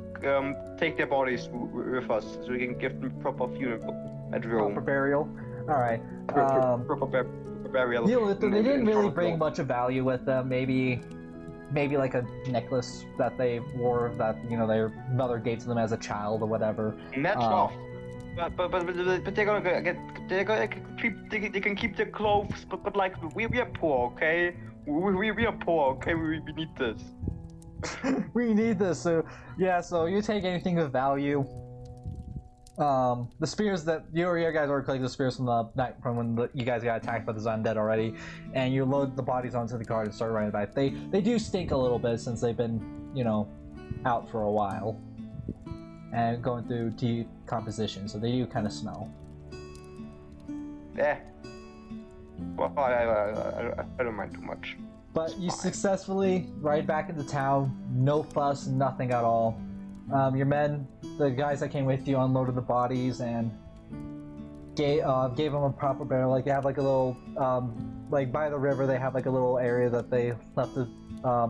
take their bodies with us, so we can give them proper funeral at Rome. Proper burial. All right. Proper burial. They didn't really bring much of value with them. Maybe like a necklace that they wore that their mother gave to them as a child or whatever. And that's off. But they're gonna they can keep their clothes. But like we are poor, okay? We are poor, okay? We need this. We need this. So yeah. So you take anything of value. The spears that your guys already collected the spears from the night from when you guys got attacked by the undead already, and you load the bodies onto the cart and start riding back. They do stink a little bit since they've been out for a while and going through decomposition, so they do kind of smell. Yeah. Well, I don't mind too much. But you successfully ride back into town, no fuss, nothing at all. Your men, the guys that came with you, unloaded the bodies and gave them a proper burial. Like they have like a little, like by the river, they have like a little area that they left to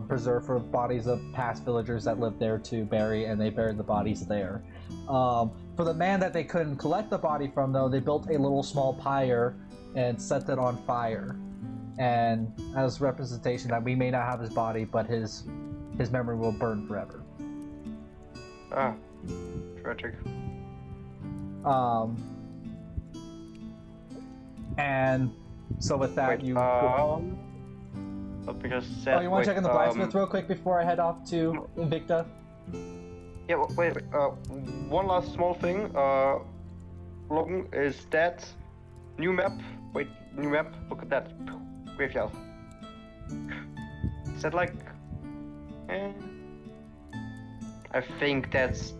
preserve for bodies of past villagers that lived there to bury, and they buried the bodies there. For the man that they couldn't collect the body from, though, they built a little small pyre and set it on fire. And as representation that we may not have his body, but his memory will burn forever. Ah, tragic. And so with that, Wait, you. let me just set. Oh, you want to check in the blacksmith real quick before I head off to Invicta? Yeah, wait. One last small thing. Logan, is that new map? Wait, new map. Look at that graveyard. Is that like? I think that's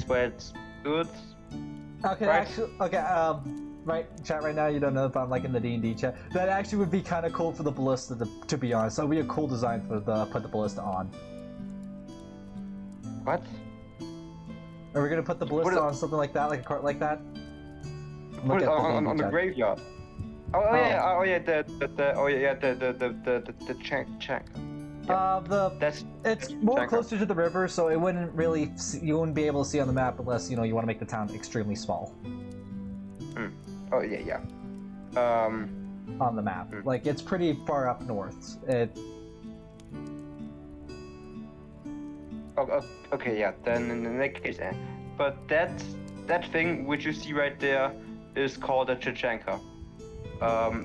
where it's good. Okay, right? actually, okay. Right, chat right now. You don't know if I'm like in the D&D chat. That actually would be kind of cool for the ballista, to be honest. That would be a cool design for put the ballista on. What? Are we gonna put the ballista on something like that, like a cart like that? Put it on the graveyard. Oh yeah, the check. It's more closer to the river, so it wouldn't really you wouldn't be able to see on the map unless you want to make the town extremely small. Oh yeah. On the map, like it's pretty far up north. Okay, yeah. Then in that case, but that thing which you see right there is called a Chichanka.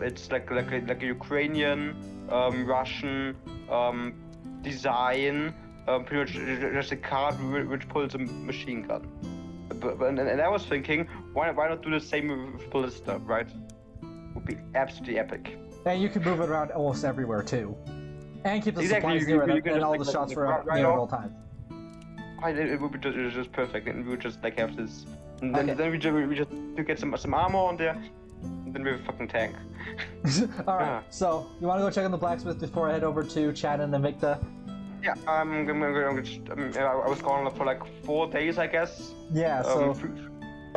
It's like a Ukrainian, Russian design. Pretty much just a card which pulls a machine gun. And I was thinking, why not do the same with ballista, right? Would be absolutely epic. And you can move it around almost everywhere too, and keep the Exactly, supplies near it, and all like the shots for right near at all times. It would be just perfect, and we would just like have this. And then, Okay. then we just to get some armor on there, and then we have a fucking tank. Alright, so you want to go check on the blacksmith before I head over to Chad and Invicta? Yeah, I was gone for like 4 days, I guess. Yeah, so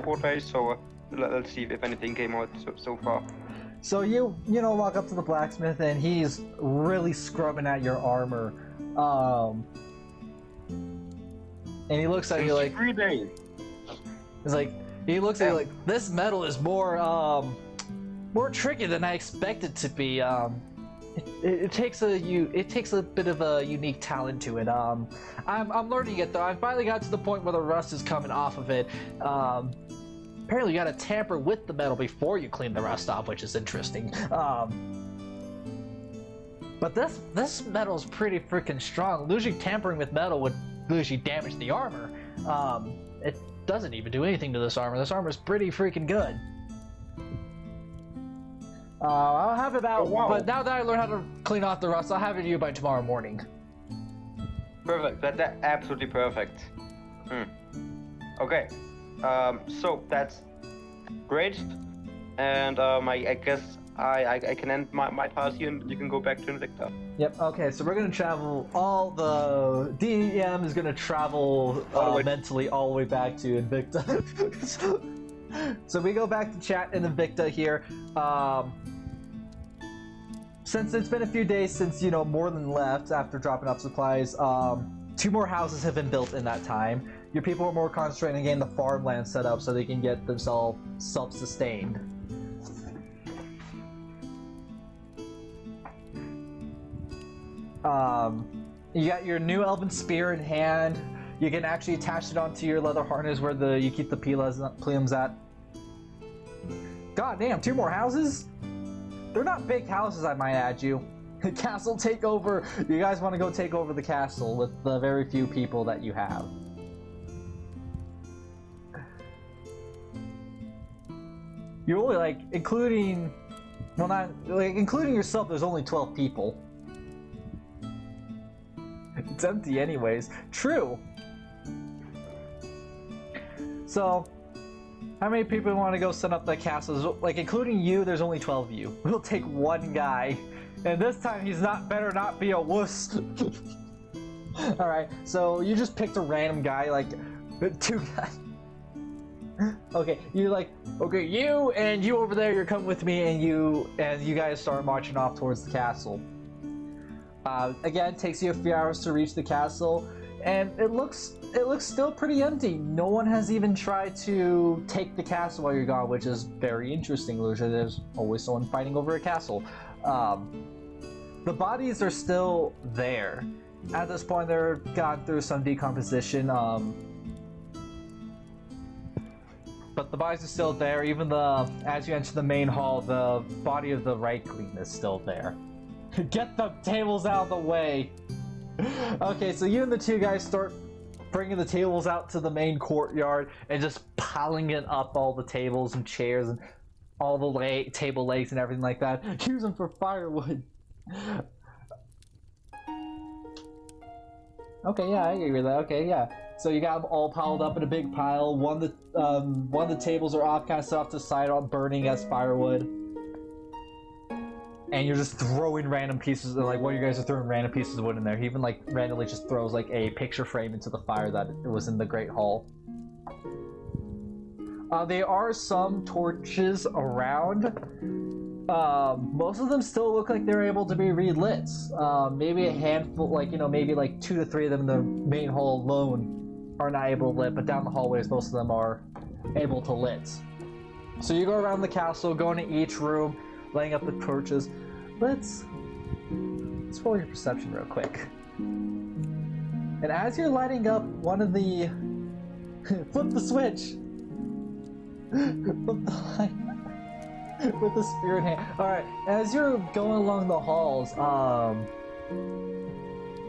4 days. So let's see if anything came out so far. so you walk up to the blacksmith and he's really scrubbing at your armor, and he looks at you like 3 days. It's like he looks at you like, this metal is more tricky than I expected to be. It takes a bit of a unique talent to it. I'm learning it though. I finally got to the point where the rust is coming off of it. Apparently you gotta tamper with the metal before you clean the rust off, which is interesting. But this metal is pretty freaking strong. Losing tampering with metal would lose you damage the armor. It doesn't even do anything to this armor. This armor is pretty freaking good. I'll have it out, but now that I learned how to clean off the rust, I'll have it to you by tomorrow morning. Perfect. That's absolutely perfect. Okay. So that's great, and I guess I can end my task here, and you can go back to Invicta. Yep. Okay. So we're gonna travel. All the DEM is gonna travel mentally all the way back to Invicta. So we go back to chat in Invicta here. Since it's been a few days since Moreland left after dropping off supplies, 2 more houses have been built in that time. Your people are more concentrating on getting the farmland set up so they can get themselves self-sustained. You got your new elven spear in hand. You can actually attach it onto your leather harness where you keep the plumes at. God damn, 2 more houses? They're not big houses, I might add you. Castle takeover. You guys want to go take over the castle with the very few people that you have. You're only like including, well, not like including yourself. There's only 12 people. It's empty, anyways. True. So, how many people want to go set up that castle? Like, including you, there's only 12 of you. We'll take one guy, and this time he's better not be a wuss. All right. So you just picked a random guy, like 2 guys. Okay, you're like, okay, you and you over there, you're coming with me, and you guys start marching off towards the castle. Again, it takes you a few hours to reach the castle, and it looks still pretty empty. No one has even tried to take the castle while you're gone, which is very interesting. There's always someone fighting over a castle. The bodies are still there. At this point, they're gone through some decomposition. But the bodies are still there. Even as you enter the main hall, the body of the Right Queen is still there. Get the tables out of the way! Okay, so you and the 2 guys start bringing the tables out to the main courtyard and just piling it up, all the tables and chairs and all the table legs and everything like that. Use them for firewood. Okay, yeah, I agree with that. Okay, yeah. So you got them all piled up in a big pile. One of the tables are off, kind of set off to the side, on burning as firewood. And you're just throwing random pieces, like one of you guys are throwing random pieces of wood in there. He even like randomly just throws like a picture frame into the fire that was in the Great Hall. There are some torches around. Most of them still look like they're able to be relit. Maybe a handful, like, you know, maybe like 2 to 3 of them in the main hall alone are not able to lit, but down the hallways most of them are able to lit. So you go around the castle, go into each room, laying up the torches. Let's roll your perception real quick. And as you're lighting up one of the... flip the switch! Flip the light. With the spear in hand. Alright, as you're going along the halls,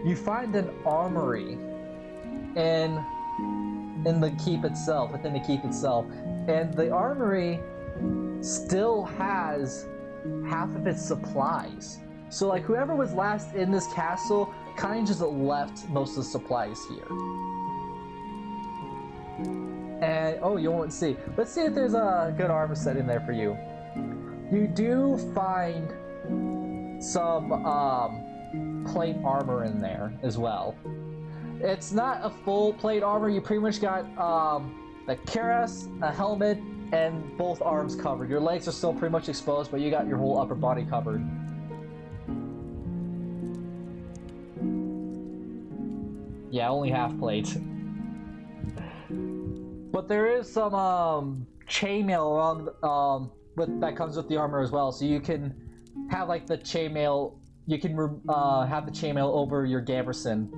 you find an armory in the keep itself, within the keep itself. And the armory still has half of its supplies. So like whoever was last in this castle kind of just left most of the supplies here. And oh, you won't see. Let's see if there's a good armor set in there for you. You do find some plate armor in there as well. It's not a full plate armor. You pretty much got the cuirass, a helmet, and both arms covered. Your legs are still pretty much exposed, but you got your whole upper body covered. Yeah, only half plate. But there is some chainmail around that comes with the armor as well, so you can have like the chainmail. You can have the chainmail over your gambeson.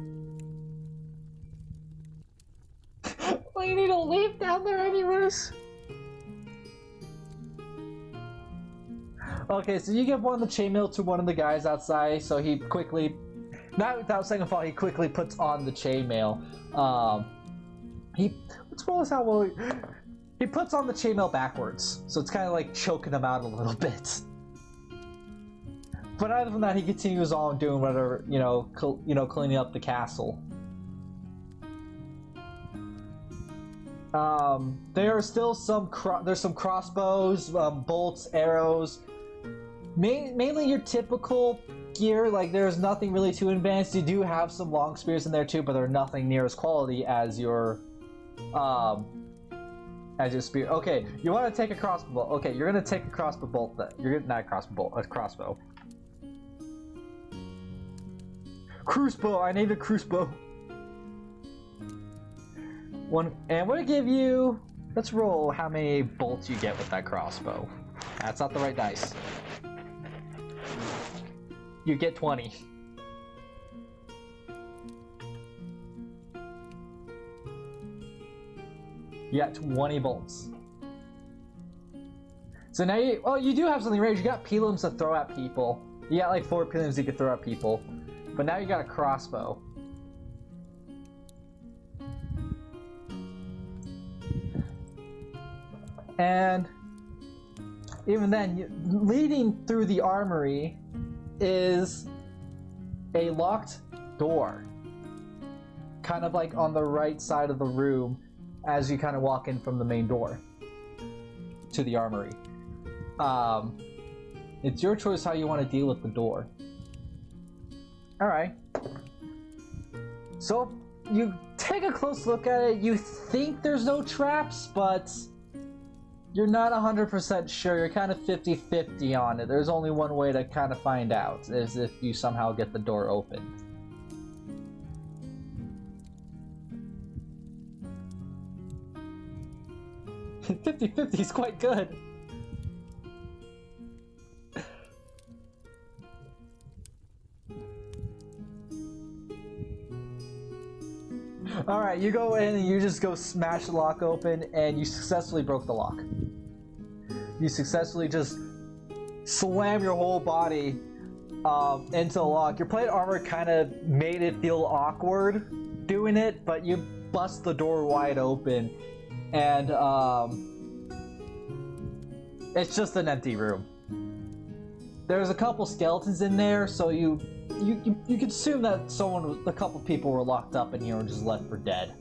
Well, you need a leaf down there, anyways. Okay, so you give one of the chainmail to one of the guys outside, so he quickly, not without saying a thought, he quickly puts on the chainmail. Let's roll this out while he puts on the chainmail backwards, so it's kind of like choking him out a little bit. But other than that, he continues on doing whatever, cleaning up the castle. There are still some there's some crossbows, bolts, arrows. Mainly your typical gear. Like there's nothing really too advanced. You do have some long spears in there too, but they're nothing near as quality as your spear. Okay, you want to take a crossbow bolt. Okay, you're gonna take a crossbow bolt then. You're gonna not a crossbow bolt, a crossbow. Crucebow, I need a crucebow. One, and we're gonna give you. Let's roll how many bolts you get with that crossbow. That's not the right dice. You get 20. You got 20 bolts. So now you do have something ranged. You got pilums to throw at people. You got like 4 pilums you can throw at people. But now you got a crossbow. And even then, leading through the armory is a locked door, kind of like on the right side of the room as you kind of walk in from the main door to the armory. It's your choice how you want to deal with the door. Alright. So, you take a close look at it, you think there's no traps, but you're not 100% sure. You're kind of 50-50 on it. There's only one way to kind of find out, is if you somehow get the door open. "50-50 is quite good." Alright, you go in and you just go smash the lock open, and you successfully broke the lock. You successfully just slam your whole body into the lock. Your plate armor kind of made it feel awkward doing it, but you bust the door wide open, and it's just an empty room. There's a couple skeletons in there, so you could assume that a couple people were locked up in here and just left for dead.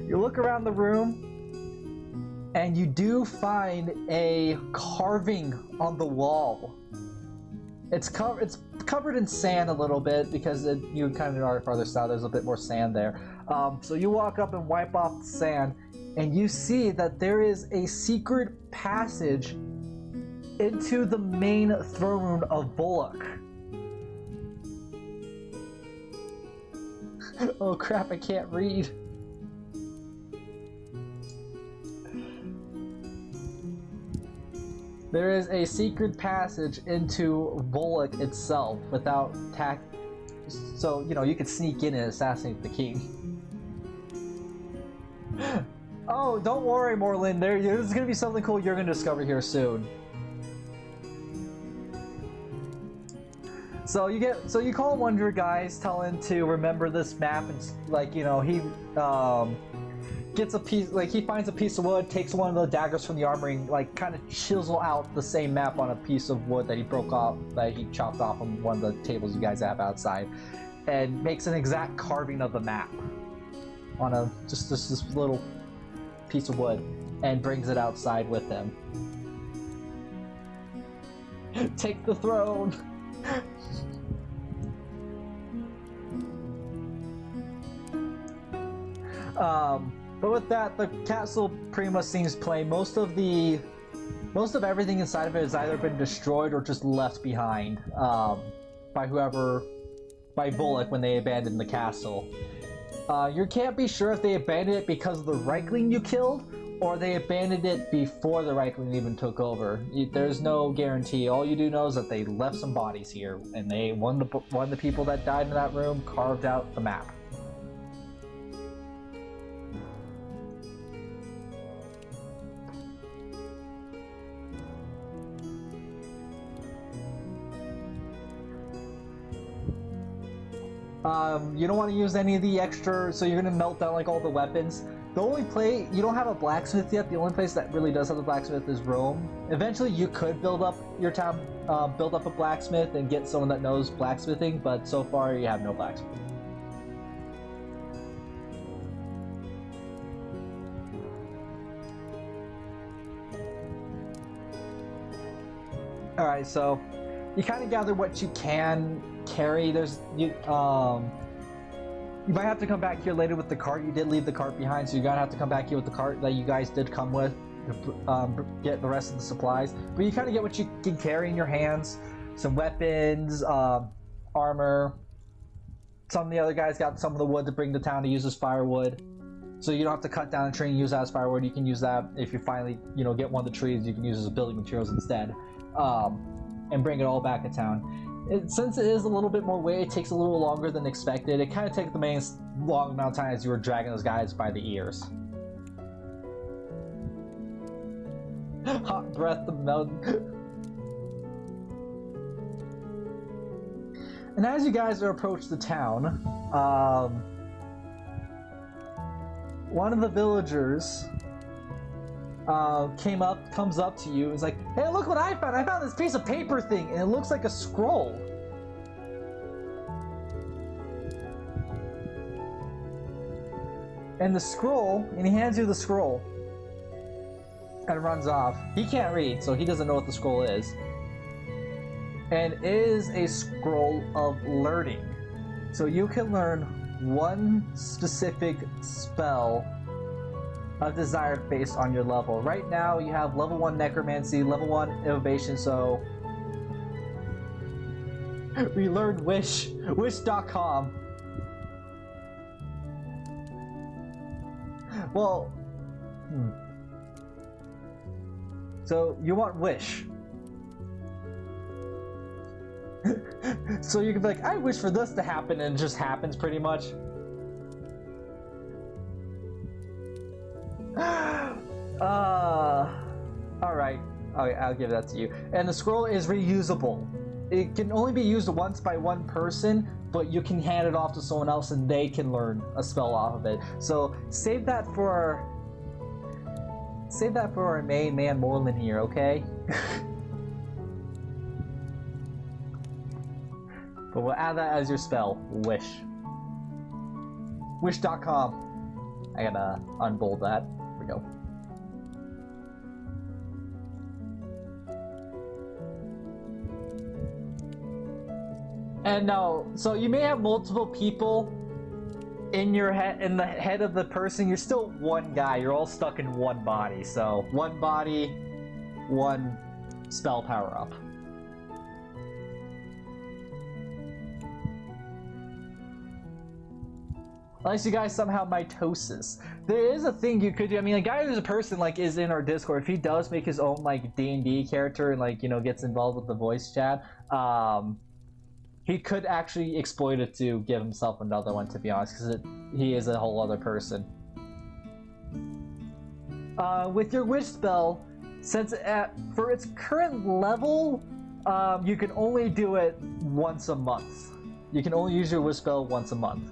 You look around the room, and you do find a carving on the wall. It's covered in sand a little bit because you kind of are farther south. There's a bit more sand there. So you walk up and wipe off the sand, and you see that there is a secret passage into the main throne room of Bullock. Oh crap, I can't read. There is a secret passage into Bullock itself without so, you could sneak in and assassinate the king. Oh, don't worry, Morlin. There's gonna be something cool you're gonna discover here soon. So you call one of your guys, tell him to remember this map, and he gets a piece, he finds a piece of wood, takes one of the daggers from the armory, and kind of chisel out the same map on a piece of wood that he broke off, that he chopped off on one of the tables you guys have outside, and makes an exact carving of the map on just this little piece of wood, and brings it outside with him. Take the throne. But with that, the castle pretty much seems plain. Most of everything inside of it has either been destroyed or just left behind by Bullock when they abandoned the castle. You can't be sure if they abandoned it because of the Reichling you killed, or they abandoned it before the Reichling even took over. There's no guarantee. All you do know is that they left some bodies here, and one of the people that died in that room carved out the map. You don't want to use any of the extra, so you're going to melt down all the weapons. The only place, you don't have a blacksmith yet. The only place that really does have a blacksmith is Rome. Eventually you could build up your town, build up a blacksmith and get someone that knows blacksmithing, but so far you have no blacksmith. Alright, so you kind of gather what you can carry. You might have to come back here later with the cart. You did leave the cart behind, so you're gonna have to come back here with the cart that you guys did come with to get the rest of the supplies. But you kind of get what you can carry in your hands: some weapons, armor. Some of the other guys got some of the wood to bring to town to use as firewood, so you don't have to cut down a tree and use that as firewood. You can use that if you finally, get one of the trees. You can use it as building materials instead, and bring it all back to town. Since it is a little bit more weight, it takes a little longer than expected. It kind of takes the main long amount of time as you were dragging those guys by the ears. Hot breath of melon. And as you guys approach the town, one of the villagers comes up to you, and is like, "Hey, look what I found! I found this piece of paper thing, and it looks like a scroll." And the scroll, and he hands you the scroll, and runs off. He can't read, so he doesn't know what the scroll is. And it is a scroll of learning, so you can learn one specific spell of desired based on your level. Right now you have level 1 necromancy, level 1 innovation, so we learned wish.com. Well, so you want wish. So you can be like, I wish for this to happen, and it just happens pretty much. Alright. I'll give that to you. And the scroll is reusable. It can only be used once by one person, but you can hand it off to someone else and they can learn a spell off of it. So save that for our main man Morlin here, okay? But we'll add that as your spell. Wish. Wish.com. I gotta unbold that. Here we go. And now, so you may have multiple people in your head, in the head of the person. You're still one guy. You're all stuck in one body. So one body, one spell power up. Unless you guys somehow mitosis. There is a thing you could do. I mean, a guy who's a person like is in our Discord. If he does make his own like D&D character and like, you know, gets involved with the voice chat, he could actually exploit it to give himself another one, to be honest, because he is a whole other person. With your wish spell, since for its current level, you can only do it once a month. You can only use your wish spell once a month.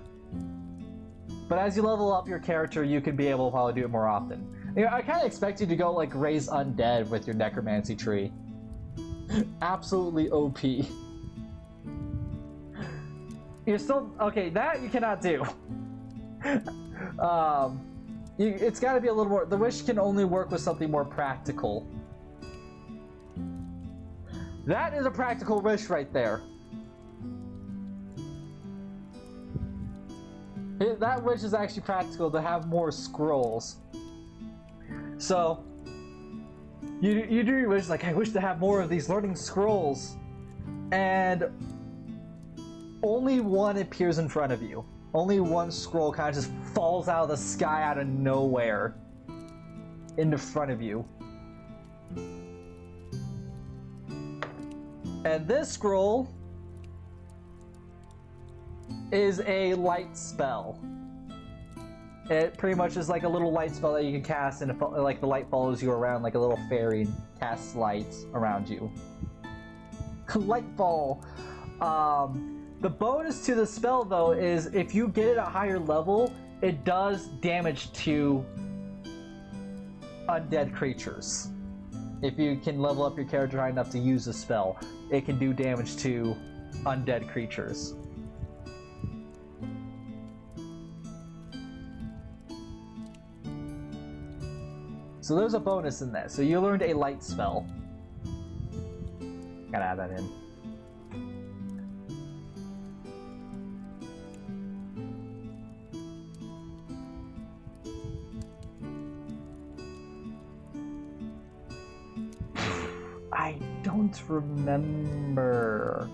But as you level up your character, you can be able to probably do it more often. You know, I kind of expect you to go like raise undead with your necromancy tree. Absolutely OP. You're still okay. That you cannot do. It's got to be a little more. The wish can only work with something more practical. That is a practical wish right there. That wish is actually practical to have more scrolls. So you do your wish like, I wish to have more of these learning scrolls, and only one appears in front of you. Only one scroll kind of just falls out of the sky out of nowhere into front of you. And this scroll is a light spell. It pretty much is like a little light spell that you can cast, and like the light follows you around like a little fairy and casts lights around you. Light ball. The bonus to the spell, though, is if you get it at a higher level, it does damage to undead creatures. If you can level up your character high enough to use the spell, it can do damage to undead creatures. So there's a bonus in that. So you learned a light spell. Gotta add that in. I don't remember.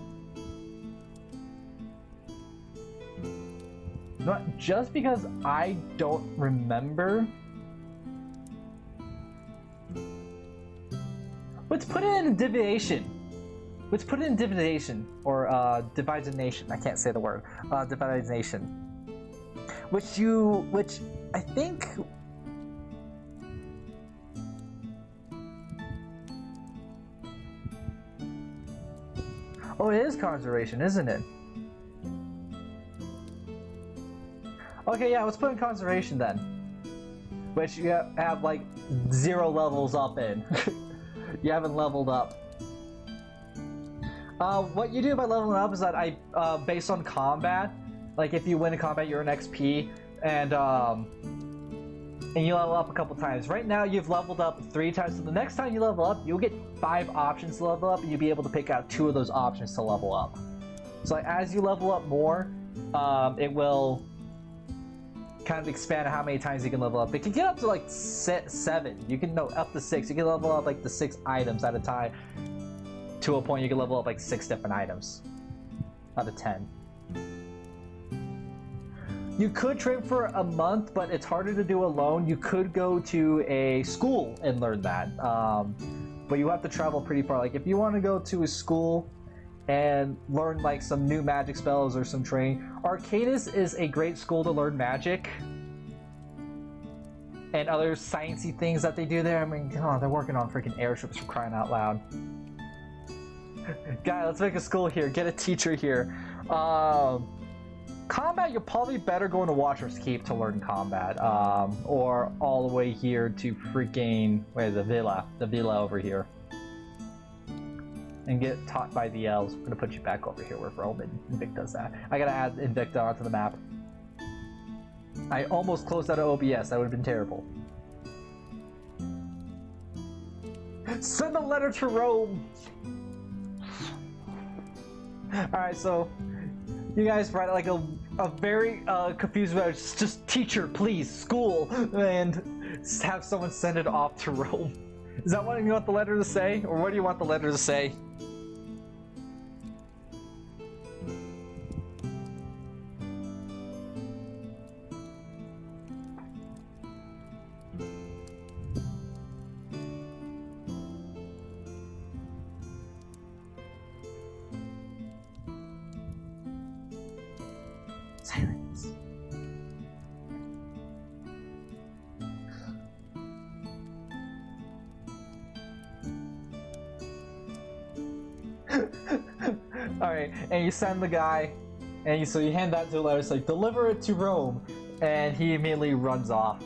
Not just because I don't remember. Let's put it in divination. Let's put it in divination or divination. I can't say the word. Divination. Which I think. Oh, it is conjuration, isn't it? Okay, yeah, let's put in conjuration then. which you have like 0 levels up in. You haven't leveled up. What you do by leveling up is that based on combat, like if you win a combat, you're an XP, and you level up a couple times. Right now, you've leveled up 3 times. So the next time you level up, you'll get 5 options to level up, and you'll be able to pick out 2 of those options to level up. So as you level up more, it will kind of expand how many times you can level up. It can get up to like 7. You can up to 6. You can level up like the 6 items at a time. To a point, you can level up like 6 different items out of 10. You could train for a month, but it's harder to do alone. You could go to a school and learn that, but you have to travel pretty far. Like if you want to go to a school and learn like some new magic spells or some training, Arcadis is a great school to learn magic and other sciencey things that they do there. I mean, oh, they're working on freaking airships, for crying out loud. Guy, let's make a school here. Get a teacher here. Combat, you're probably better going to Watcher's Keep to learn combat, or all the way here to freaking the villa over here, and get taught by the elves. I'm gonna put you back over here where Rome and Invicta does that. I gotta add Invicta onto the map. I almost closed out of OBS. That would have been terrible. Send a letter to Rome. All right, so. You guys write like a very confused letter, just teacher, please, school, and have someone send it off to Rome. Is that what you want the letter to say, or what do you want the letter to say? Silence. Alright, and you send the guy, and so you hand that to the letter, it's like, deliver it to Rome, and he immediately runs off.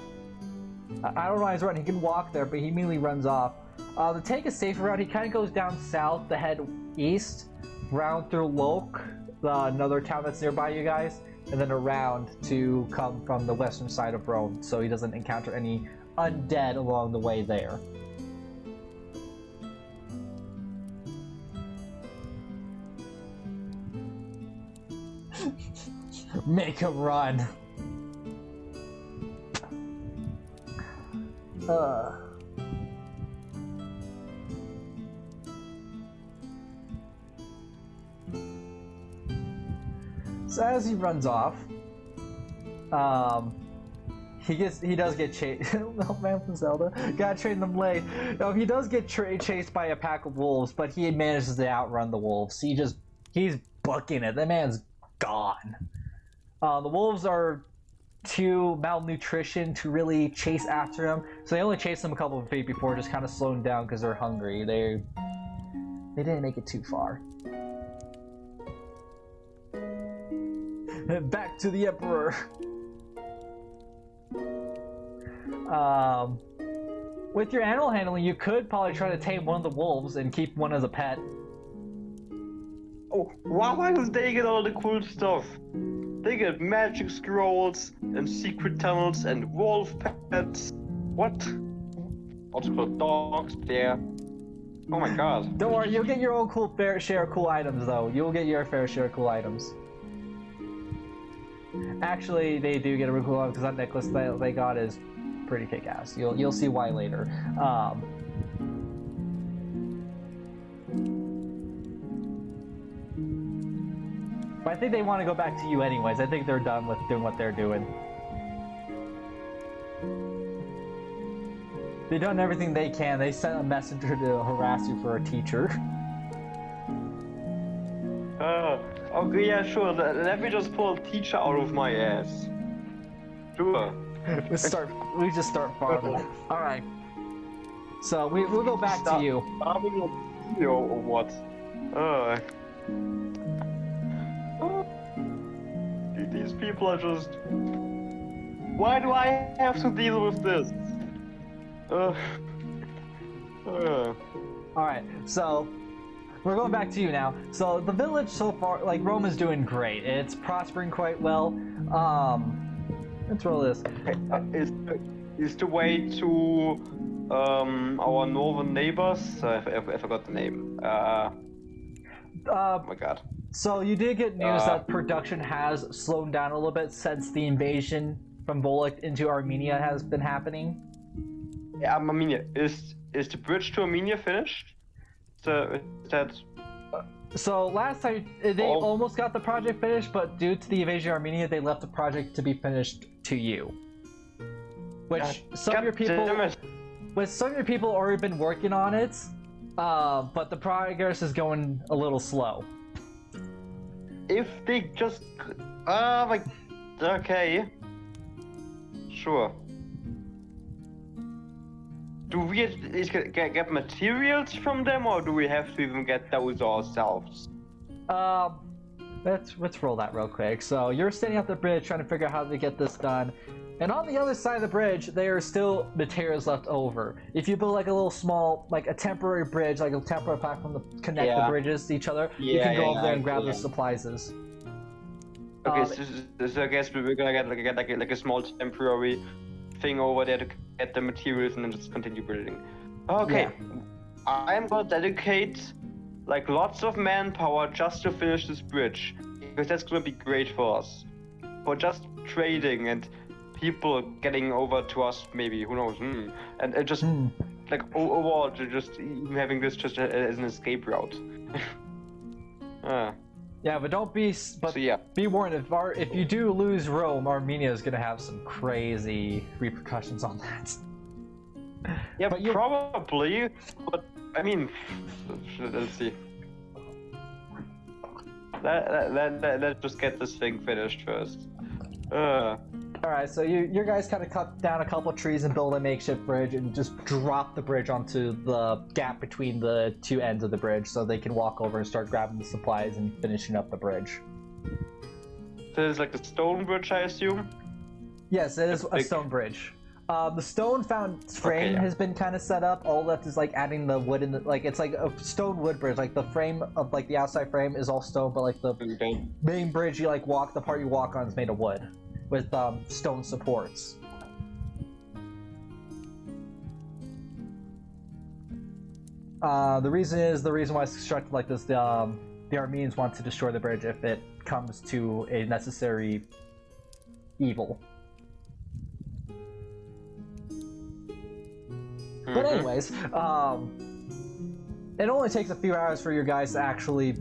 I don't know why he's running, he can walk there, but he immediately runs off. To take a safer route, he kind of goes down south to head east, round through Loke, another town that's nearby you guys, and then around to come from the western side of Rome, so he doesn't encounter any undead along the way there. Make him run. So as he runs off, he does get chased. No, man from Zelda. Gotta train them late. No, he does get chased by a pack of wolves, but he manages to outrun the wolves. He's bucking it. That man's gone. The wolves are too malnutrition to really chase after him, so they only chase him a couple of feet before just kind of slowing down because they're hungry. They didn't make it too far. Back to the Emperor. With your animal handling, you could probably try to tame one of the wolves and keep one as a pet. Oh, why does they get all the cool stuff? They get magic scrolls and secret tunnels and wolf pets. What? Also got dogs there. Oh my god. Don't worry, you'll get your own fair share of cool items though. You'll get your fair share of cool items. Actually, they do get a really cool item because that necklace they got is pretty kick-ass. You'll see why later. But I think they want to go back to you anyways. I think they're done with doing what they're doing. They've done everything they can. They sent a messenger to harass you for a teacher. Okay, yeah, sure. Let me just pull a teacher out of my ass. Sure. We just start farming. Alright. So we'll go back to you. Farming or what? These people are just Why do I have to deal with this? Uh, Alright, so we're going back to you now. So the village so far, like Rome is doing great. It's prospering quite well. Let's roll this. is the way to our northern neighbors? I forgot the name. Oh my god. So you did get news Uh, that production has slowed down a little bit since the invasion from Volok into Armenia has been happening. Yeah, Armenia. Is the bridge to Armenia finished? So is that? So last time they almost got the project finished, but due to the invasion of Armenia, they left the project to be finished to you. Which some of your people, already been working on it, but the progress is going a little slow. If they just, like, okay, sure. Do we get materials from them, or do we have to even get those ourselves? Let's roll that real quick. So you're standing at the bridge trying to figure out how to get this done. And on the other side of the bridge, there are still materials left over. If you build like a little small, like a temporary bridge, like a temporary platform to connect the bridges to each other, you can go over there and grab the supplies. Okay, so I guess we're gonna get like a small temporary thing over there to get the materials and then just continue building. Okay, I'm gonna dedicate like lots of manpower just to finish this bridge, because that's gonna be great for us, for just trading and people getting over to us, maybe, who knows, and just like overall just even having this just as an escape route. Yeah, but don't be. But so, be warned, if you do lose Rome, Armenia is gonna have some crazy repercussions on that. Yeah, but probably. But I mean, let's see. Let's just get this thing finished first. Alright, so you guys kind of cut down a couple trees and build a makeshift bridge and just drop the bridge onto the gap between the two ends of the bridge so they can walk over and start grabbing the supplies and finishing up the bridge. So it's like a stone bridge, I assume? Yes, it is a stone bridge. The stone frame has been kind of set up. All left is like adding the wood in the, like it's like a stone wood bridge. Like the frame of like the outside frame is all stone, but like the main bridge the part you walk on is made of wood with stone supports. The reason why it's constructed like this, the Armenians want to destroy the bridge if it comes to a necessary evil. But anyways, it only takes a few hours for your guys to actually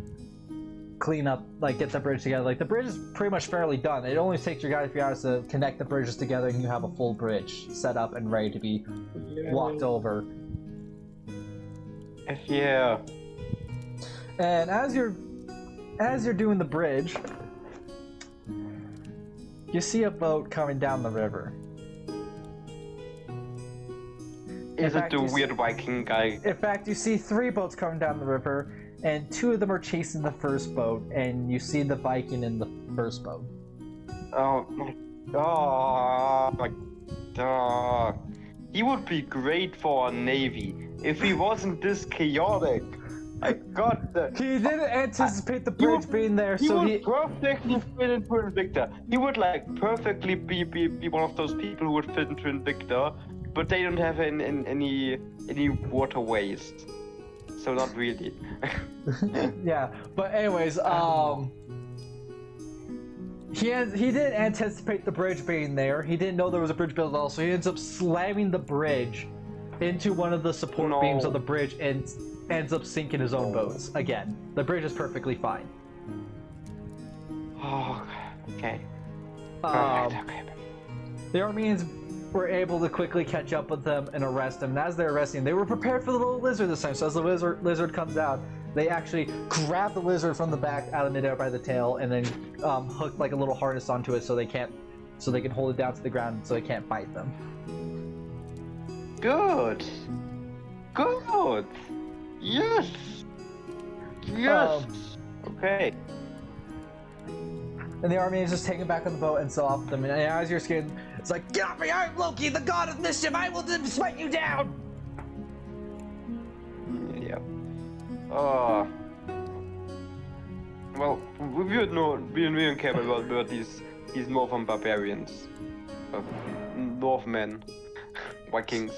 clean up, like get the bridge together. Like the bridge is pretty much fairly done. It only takes your guys a few hours to connect the bridges together and you have a full bridge set up and ready to be walked over. Yeah. And as you're doing the bridge, you see a boat coming down the river. Is it the weird Viking guy? In fact, you see 3 boats coming down the river, and 2 of them are chasing the first boat, and you see the Viking in the first boat. Oh my god. He would be great for a navy if he wasn't this chaotic. I got the. He didn't anticipate the bridge being there, so he would perfectly fit into Invicta. He would like perfectly be one of those people who would fit into Invicta, but they don't have any waterways, so not really. Yeah, but anyways, he didn't anticipate the bridge being there. He didn't know there was a bridge built at all, so he ends up slamming the bridge into one of the support beams of the bridge and ends up sinking his own boats again. The bridge is perfectly fine. Oh, okay. Okay. The Armenians were able to quickly catch up with them and arrest him. And as they're arresting him, they were prepared for the little lizard this time. So as the lizard comes out, they actually grab the lizard from the back out of midair by the tail and then hook like a little harness onto it so they can hold it down to the ground so they can't bite them. Good. Yes. Okay. And the Armenians just take him back on the boat and sail off with them. And as you're scared, it's like, get off me! I'm Loki, the god of mischief! I will smite you down! Yeah. Well, we don't care about these northern barbarians. Northmen. Vikings.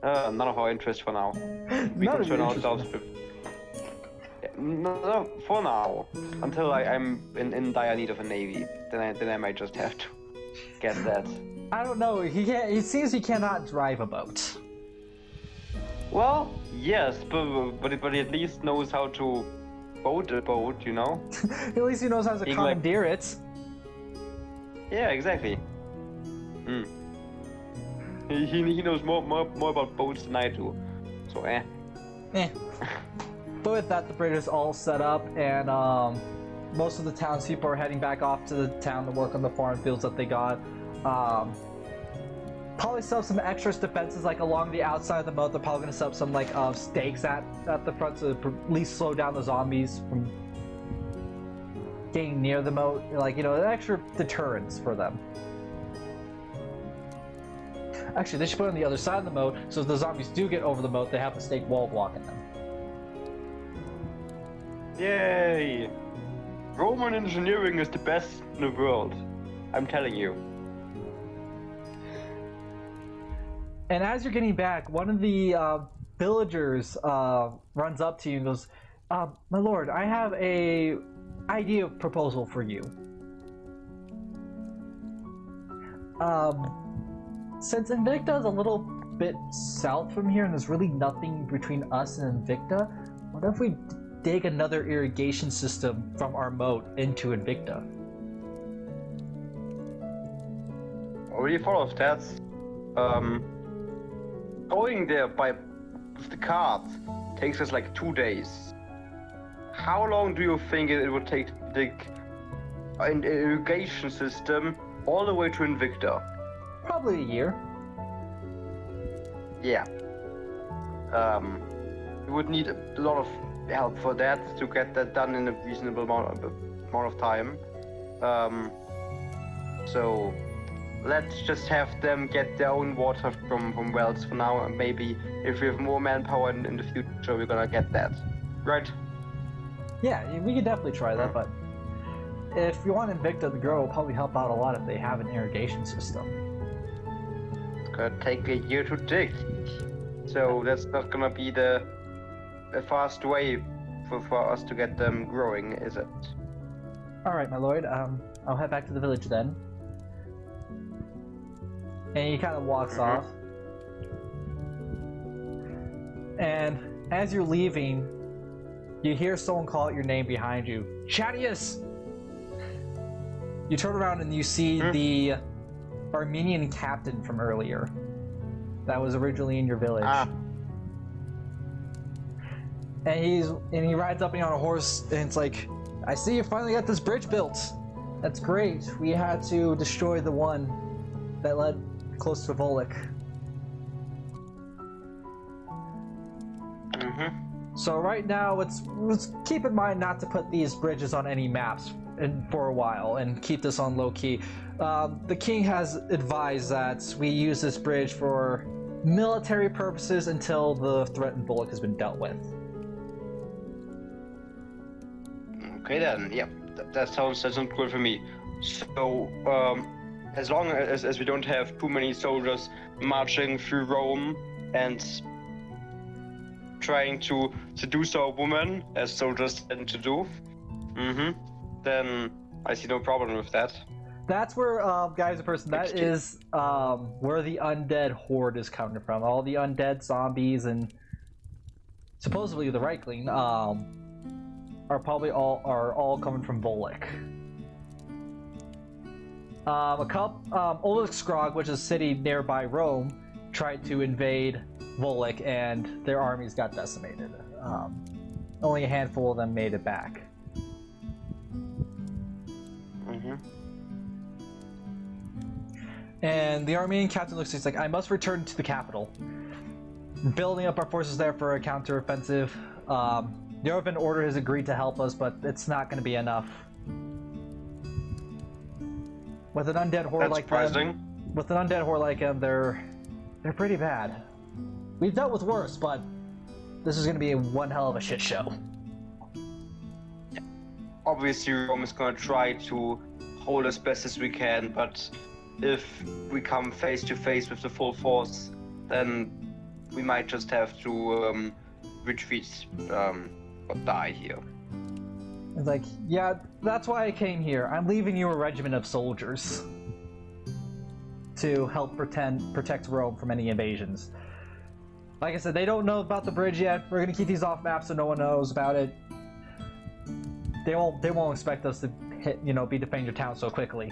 None of our interest for now. We None can of turn your ourselves interest. No, for now. Until I'm in dire need of a navy. Then I might just have to get that. I don't know, he seems he cannot drive a boat. Well, yes, but he at least knows how to boat a boat, you know? At least he knows how to He, like- commandeer it. Yeah, exactly. He knows more about boats than I do. So Eh. But with that, the bridge is all set up, and most of the townspeople are heading back off to the town to work on the farm fields that they got. Probably set up some extra defenses, like along the outside of the moat. They're probably going to set up some like stakes at the front to at least slow down the zombies from getting near the moat. Like, you know, extra deterrence for them. Actually, they should put it on the other side of the moat, so if the zombies do get over the moat, they have a stake wall blocking them. yay! Roman engineering is the best in the world. I'm telling you. And as you're getting back, one of the villagers runs up to you and goes, "My lord, I have a idea proposal for you. Since Invicta is a little bit south from here and there's really nothing between us and Invicta, what if we dig another irrigation system from our moat into Invicta?" Already thought of that. Going there by the cart takes us like 2 days. How long do you think it would take to dig an irrigation system all the way to Invicta? Probably a year. Yeah. We would need a lot of help for that to get that done in a reasonable amount of time. So let's just have them get their own water from wells for now, and maybe if we have more manpower in the future, we're gonna get that. Right? Yeah, we could definitely try that, but if you want Invicta to grow, it'll probably help out a lot if they have an irrigation system. It's gonna take a year to dig. So that's not gonna be a fast way for us to get them growing, is it? Alright, my lord, I'll head back to the village then. And he kind of walks off. And as you're leaving, you hear someone call out your name behind you. Chadius! You turn around and you see the Armenian captain from earlier. That was originally in your village. And he rides up on a horse and it's like, "I see you finally got this bridge built. That's great. We had to destroy the one that led close to Volek. So right now, let's keep in mind not to put these bridges on any maps for a while and keep this on low key. The king has advised that we use this bridge for military purposes until the threat in Volek has been dealt with." Okay then, yeah, that sounds good for me. So, as long as we don't have too many soldiers marching through Rome and trying to seduce our woman, as soldiers tend to do, then I see no problem with that. That's where, guys, that is where the undead horde is coming from. All the undead zombies and supposedly the Reichling are probably all coming from Volek. Oleg Skrog, which is a city nearby Rome, tried to invade Volek and their armies got decimated. Only a handful of them made it back. And the Armenian captain looks, he's like, "I must return to the capital. Building up our forces there for a counteroffensive. The Urban Order has agreed to help us, but it's not going to be enough." With an undead horde That's like surprising. them, with an undead horde like them, they're pretty bad. We've dealt with worse, but this is going to be one hell of a shit show. Obviously, Rome is gonna try to hold as best as we can, but if we come face to face with the full force, then we might just have to retreat or die here. It's like, yeah, that's why I came here. I'm leaving you a regiment of soldiers to help protect Rome from any invasions. Like I said, they don't know about the bridge yet. We're gonna keep these off map so no one knows about it. They won't expect us to be defending your town so quickly.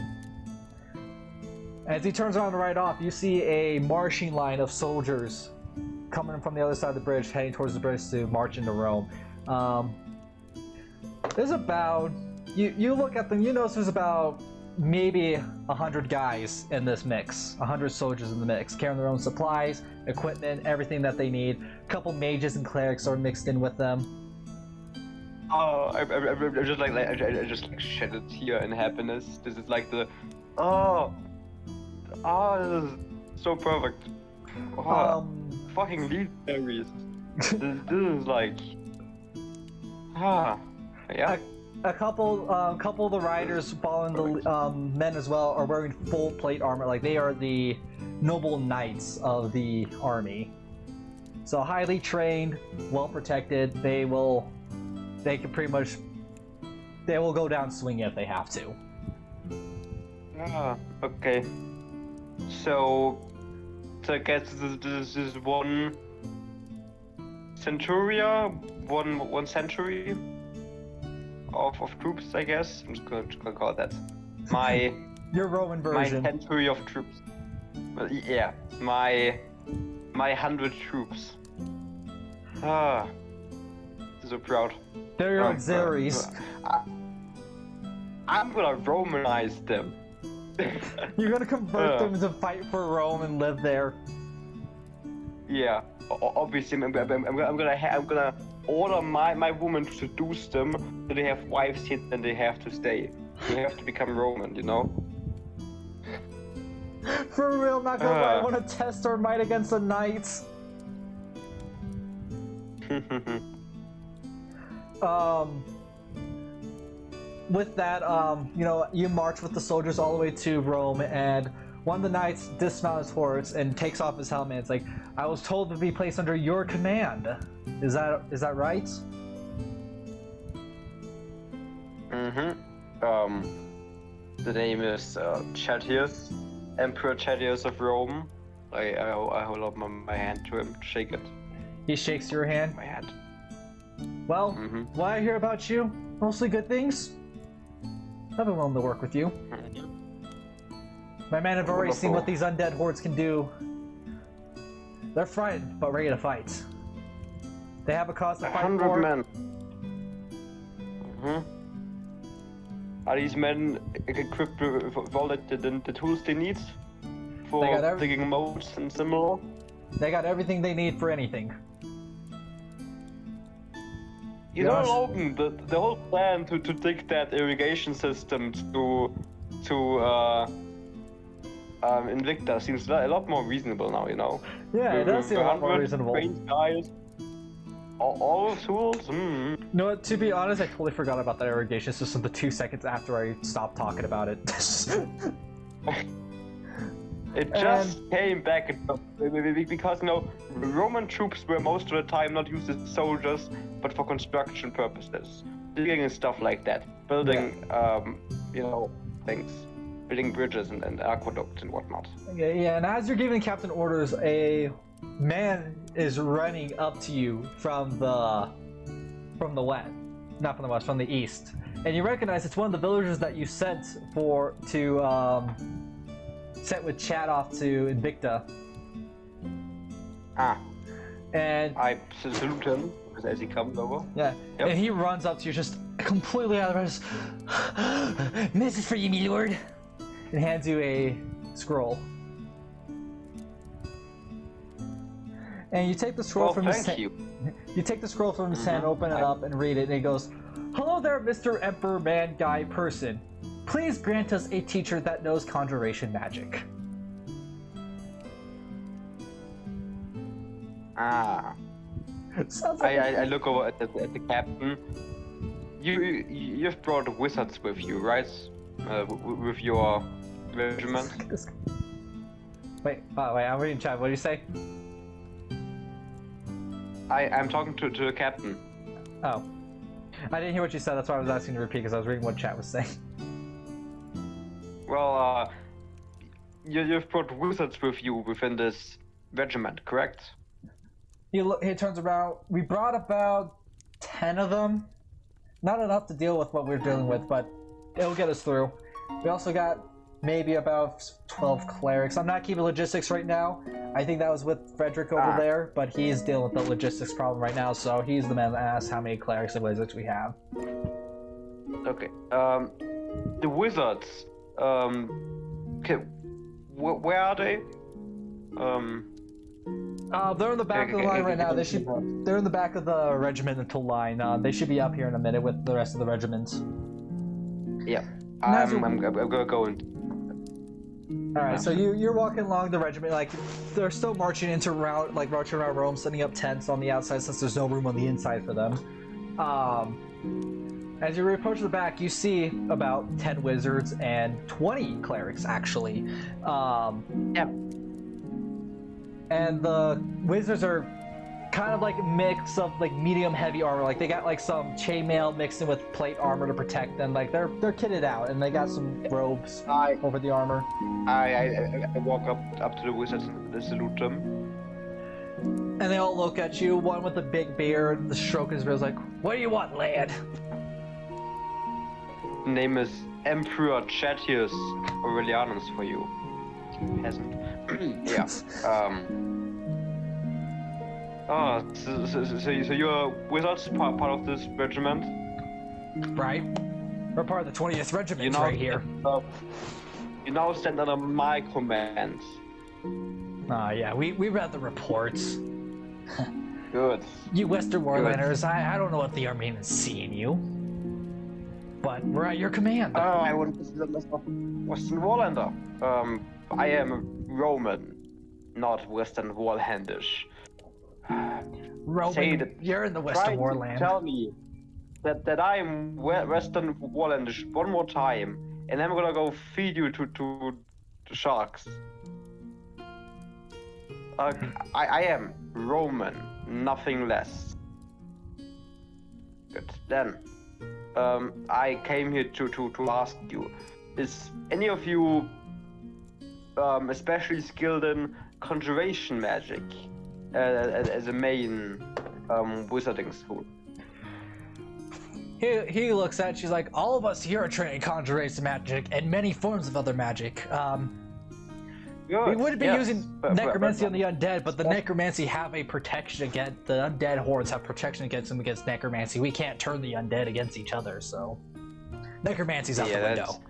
As he turns around to ride off, you see a marching line of soldiers coming from the other side of the bridge, heading towards the bridge to march into Rome. There's about, you look at them, you notice there's about maybe 100 guys in this mix, 100 soldiers in the mix, carrying their own supplies, equipment, everything that they need. A couple mages and clerics are mixed in with them. Oh, I just like I just like shed a tear in happiness. This is like the, this is so perfect. Fucking legionaries. this is like, yeah. A couple of the riders following the men as well are wearing full plate armor, like they are the noble knights of the army. So highly trained, well protected. They will go down swinging if they have to. Okay. So I guess this is one centuria, one century of troops, I guess. I'm just gonna call it that. My Your Roman version. My century of troops. Well, yeah, my 100 troops. So proud. They're your auxiliaries. I'm gonna Romanize them. You're gonna convert them to fight for Rome and live there. Yeah, obviously I'm gonna order my woman to seduce them, so they have wives here and they have to stay. They have to become Roman, you know? For real, not gonna lie, I want to test our might against the knights. With that, you march with the soldiers all the way to Rome, and one of the knights dismounts his horse and takes off his helmet. It's like, I was told to be placed under your command. Is that right? The name is Chatius, Emperor Chatius of Rome. I hold up my hand to him, shake it. He shakes your hand. My hand. Well, what I hear about you, mostly good things. I've been willing to work with you. My men have already seen what these undead hordes can do. They're frightened, but ready to fight. They have a cause to fight for. 100 men. Are these men equipped with all the tools they need for digging moats and similar? They got everything they need for anything. You know, Logan, the whole plan to dig that irrigation system to Invicta seems a lot more reasonable now, you know? Yeah, it does seem a lot more reasonable. Trained guys, all tools? No, to be honest, I totally forgot about that irrigation system the 2 seconds after I stopped talking about it. It just came back because, you know, Roman troops were most of the time not used as soldiers, but for construction purposes. Digging and stuff like that. Building, things. Building bridges and aqueducts and whatnot. Yeah, and as you're giving captain orders, a man is running up to you from the west. Not from the west, from the east. And you recognize it's one of the villagers that you sent sent with Chad off to Invicta. And I salute him as he comes over. Yeah, yep. And he runs up to you just completely out of his message for you, my lord, and hands you a scroll. And you take the scroll from his hand. You take the scroll from his hand, open it up, and read it. And he goes, "Hello there, Mr. Emperor Man Guy Person. please grant us a teacher that knows conjuration magic. Ah. Sounds like I look over at the captain. You've brought wizards with you, right? With your regiment. Wait, I'm reading chat. What do you say? I'm talking to the captain. Oh. I didn't hear what you said, that's why I was asking you to repeat, because I was reading what chat was saying. Well, you've brought wizards with you within this regiment, correct? He turns around. We brought about 10 of them. Not enough to deal with what we're dealing with, but it'll get us through. We also got maybe about 12 clerics. I'm not keeping logistics right now. I think that was with Frederick over there, but he's dealing with the logistics problem right now, so he's the man that asked how many clerics and wizards we have. Okay. The wizards. Okay. Where are they? They're in the back of the line right now. They're in the back of the regimental line. They should be up here in a minute with the rest of the regiments. Yeah. I'm gonna go in. Alright, so you're walking along the regiment, like, they're still marching around Rome, setting up tents on the outside since there's no room on the inside for them. As you approach the back, you see about 10 wizards and 20 clerics, actually. Yeah. And the wizards are kind of like a mix of like medium heavy armor. Like they got like some chainmail mixed in with plate armor to protect them. Like they're kitted out and they got some robes over the armor. I walk up to the wizards and salute them. And they all look at you. One with the big beard, the stroke in his beard is like, "What do you want, lad?" Name is Emperor Chatius Aurelianus for you, peasant. Yeah. So you're wizards, part of this regiment? Right. We're part of the 20th Regiment right here. You now stand under my command. Yeah, we read the reports. Good. You Western Warlanders, I don't know what the Armenians see in you. But we're at your command. I wouldn't consider myself Western Warlander. I am Roman, not Western Warlandish. Roman, you're in the Western Warland. Tell me that I'm Western Warlandish one more time, and I'm gonna go feed you to sharks. I am Roman, nothing less. Good. Then, I came here to ask you: is any of you especially skilled in conjuration magic as a main wizarding school? He looks at it, she's like, all of us here are trained in conjuration magic and many forms of other magic. We wouldn't be using necromancy on the undead, but the necromancy have a protection against, the undead hordes have protection against them against necromancy. We can't turn the undead against each other, so necromancy's out the window.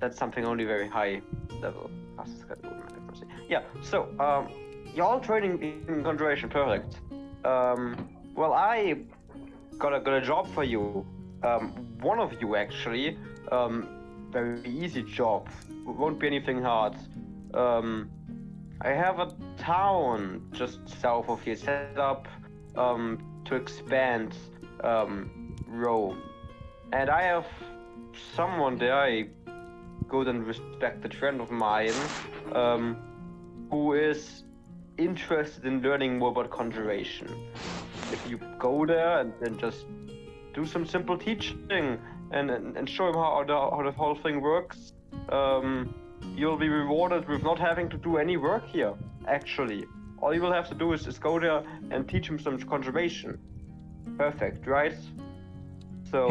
That's something only very high level classes can do. Yeah, so you're all training in conjuration, perfect. Well, I got a job for you. One of you actually, very easy job. It won't be anything hard. I have a town just south of here set up to expand Rome, and I have someone there, a good and respected friend of mine, who is interested in learning more about conjuration. If you go there and just do some simple teaching and show him how the whole thing works, you'll be rewarded with not having to do any work here, actually. All you will have to do is go there and teach him some conjuration. Perfect, right? So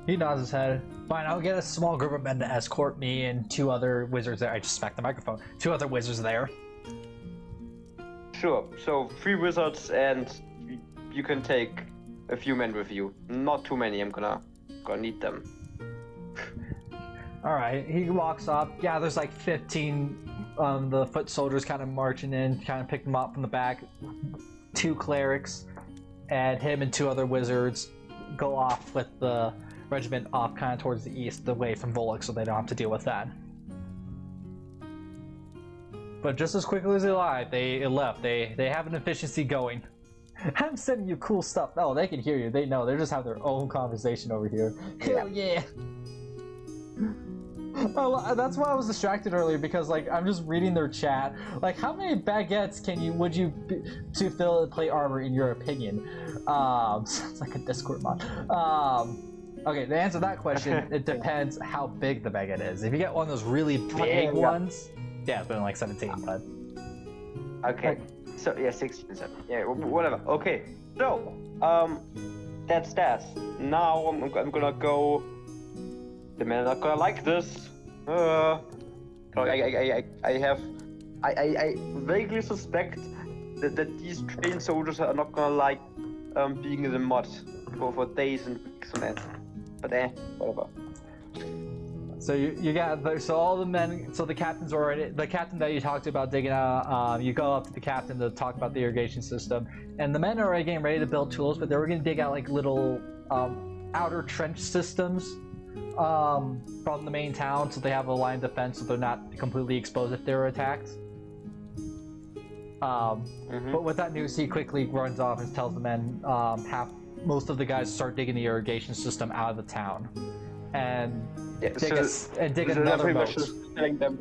he nods his head. Fine, I'll get a small group of men to escort me and 2 other wizards there. I just smacked the microphone. 2 other wizards there. Sure, so 3 wizards, and you can take a few men with you. Not too many, I'm gonna need them. Alright, he walks up. Yeah, there's like 15 the foot soldiers kind of marching in, kind of pick them up from the back. 2 clerics, and him and 2 other wizards go off with the regiment off kind of towards the east, away from Volok, so they don't have to deal with that. But just as quickly as they left. They have an efficiency going. I'm sending you cool stuff. Oh, they can hear you. They know. They just have their own conversation over here. Hell yeah. Oh, that's why I was distracted earlier, because like I'm just reading their chat. Like, how many baguettes would you to fill plate armor in your opinion? Sounds like a Discord mod. Okay, to answer that question, it depends how big the baguette is. If you get one of those really big ones, yeah, it's been like 17, but okay. So yeah, 16, 7. Yeah, whatever. Okay, so that's that. Now I'm gonna go. The men are not gonna like this. I vaguely suspect that these trained soldiers are not gonna like being in the mud for days and weeks on end. But whatever. So you got so all the men. So the captain's already the captain that you talked about digging out. You go up to the captain to talk about the irrigation system, and the men are already getting ready to build tools, but they were going to dig out like little outer trench systems from the main town, so they have a line of defense, so they're not completely exposed if they're attacked. But with that news, he quickly runs off and tells the men most of the guys start digging the irrigation system out of the town, and dig another moat. Just telling them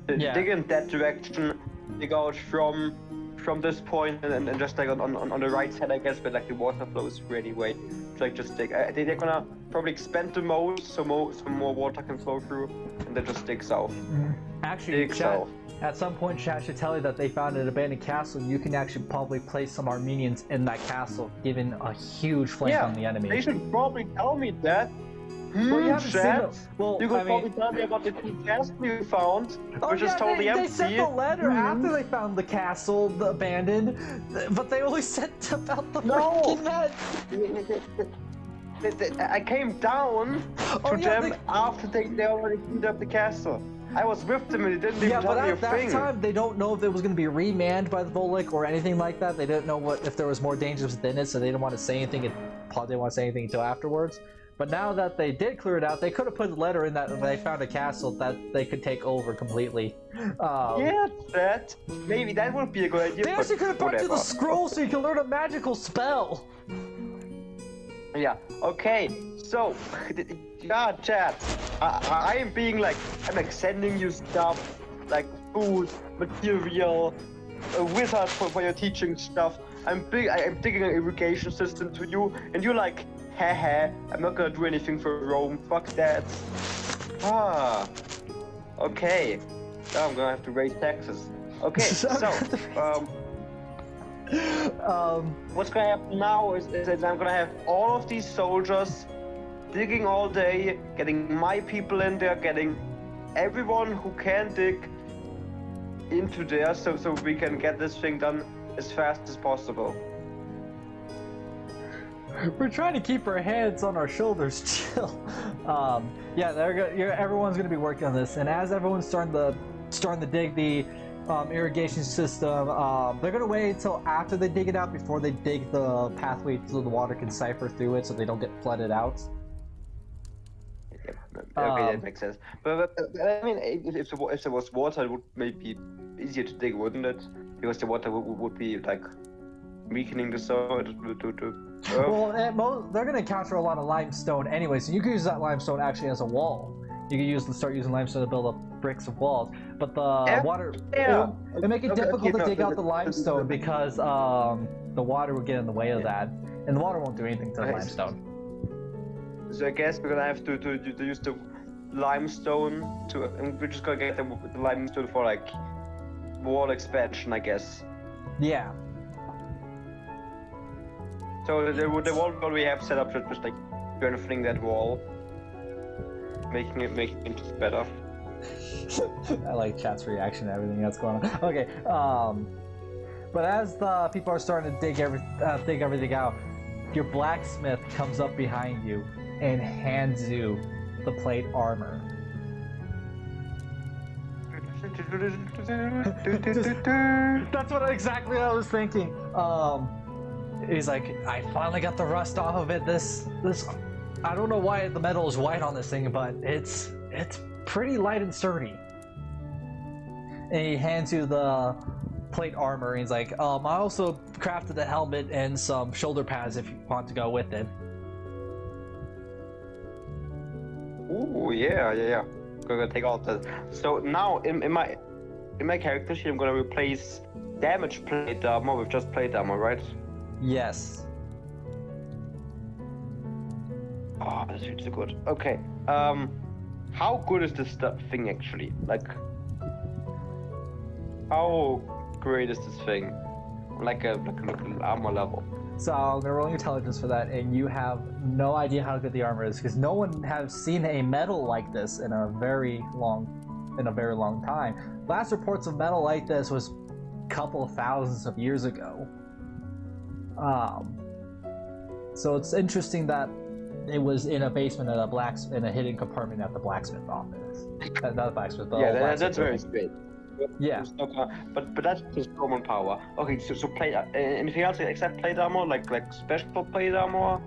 to dig in that direction, dig out from this point, and just like on the right side, I guess, but like the water flows through anyway. So like just dig. They're gonna probably expand the moat so more water can flow through, and then just dig south. Actually, at some point, chat should tell you that they found an abandoned castle, and you can actually probably place some Armenians in that castle, giving a huge flank on the enemy. They should probably tell me that. Well, you haven't seen it. Well, you could probably tell me about the castle you found, which is totally empty. They sent the letter after they found the castle, abandoned, but they only sent about the freaking net. I came down to them after they already cleaned up the castle. I was with them and they didn't even tell me a thing. But at that time, they don't know if it was going to be remanned by the Volok or anything like that. They didn't know if there was more dangers within it, so they didn't want to say anything. Probably didn't want to say anything until afterwards. But now that they did clear it out, they could have put a letter in that they found a castle that they could take over completely. Maybe that would be a good idea. They actually could have brought you the scroll so you can learn a magical spell. Yeah. Okay. So, chat. I am being like, I'm like sending you stuff, like food, material, a wizard for your teaching stuff. I'm digging an irrigation system to you, and you're like, haha, I'm not gonna do anything for Rome. Fuck that. Okay. Now I'm gonna have to raise taxes. Okay. So, what's gonna happen now is that I'm gonna have all of these soldiers digging all day, getting my people in there, getting everyone who can dig into there, so we can get this thing done as fast as possible. We're trying to keep our heads on our shoulders, chill. Everyone's gonna be working on this, and as everyone's starting to dig the irrigation system, they're gonna wait until after they dig it out before they dig the pathway so the water can siphon through it, so they don't get flooded out. Okay, that makes sense. But I mean, if there was water, it would maybe be easier to dig, wouldn't it? Because the water would be like weakening the soil to Well, they're going to encounter a lot of limestone anyway, so you can use that limestone actually as a wall. You can start using limestone to build up bricks of walls, but the water it'll make it difficult to dig out the limestone because the water would get in the way of that, and the water won't do anything to the limestone. So I guess we're gonna have to use the limestone and we're just gonna get the limestone for like wall expansion, I guess. Yeah. So the wall we have set up should just like strengthening that wall, making it just better. I like chat's reaction to everything that's going on. Okay, but as the people are starting to dig everything out, your blacksmith comes up behind you and hands you the plate armor. That's exactly what I was thinking. He's like, I finally got the rust off of it. This I don't know why the metal is white on this thing, but it's pretty light and sturdy. And he hands you the plate armor, and he's like, I also crafted a helmet and some shoulder pads if you want to go with it. Ooh, yeah. Gonna take all that. So now in my character sheet, I'm gonna replace damage plate armor with just plate armor, right? Yes. Oh, this feels so good. Okay. How good is this thing actually? Like, how great is this thing? Like an armor level. So I'm gonna roll your intelligence for that, and you have no idea how good the armor is, because no one has seen a metal like this in a very long time. Last reports of metal like this was a couple of thousands of years ago. So it's interesting that it was in a basement at in a hidden compartment at the blacksmith office. Not the blacksmith, the that's very great. Yeah. But that's just common power. Okay, so plate. Anything else except plate armor? Like special plate armor,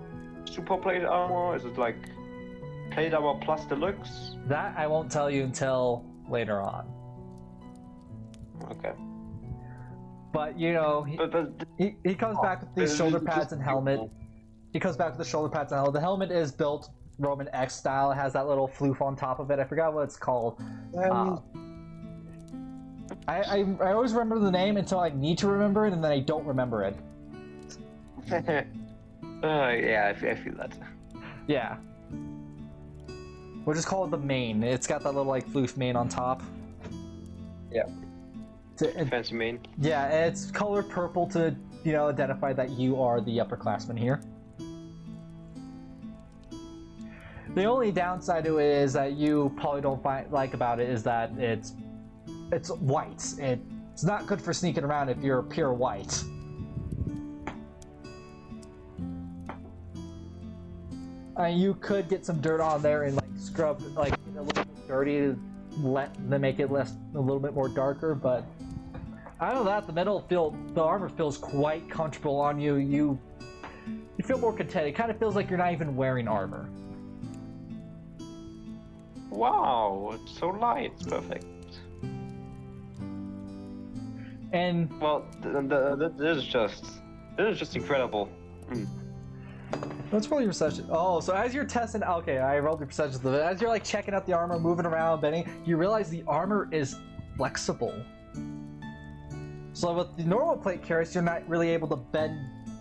super plate armor? Is it like plate armor plus deluxe? That I won't tell you until later on. Okay. But you know, he comes back with these shoulder pads and helmet. He comes back with the shoulder pads and helmet. The helmet is built Roman X style. It has that little floof on top of it. I forgot what it's called. I always remember the name until I need to remember it, and then I don't remember it. Yeah, I feel that. Yeah. We'll just call it the mane. It's got that little like floof mane on top. Yeah. Fancy mane. Yeah, it's colored purple to, you know, identify that you are the upperclassman here. The only downside to it is that you probably don't like about it is that it's white. It's not good for sneaking around if you're pure white. You could get some dirt on there and like scrub, like a little bit dirty to make it a little bit more darker. But I know that the armor feels quite comfortable on you. You feel more content. It kind of feels like you're not even wearing armor. Wow, it's so light. It's perfect. And well, this is just incredible. Let's roll your perception. Oh, so as you're testing, okay, I rolled your perception. As you're like checking out the armor, moving around, bending, you realize the armor is flexible. So with the normal plate carrots, you're not really able to bend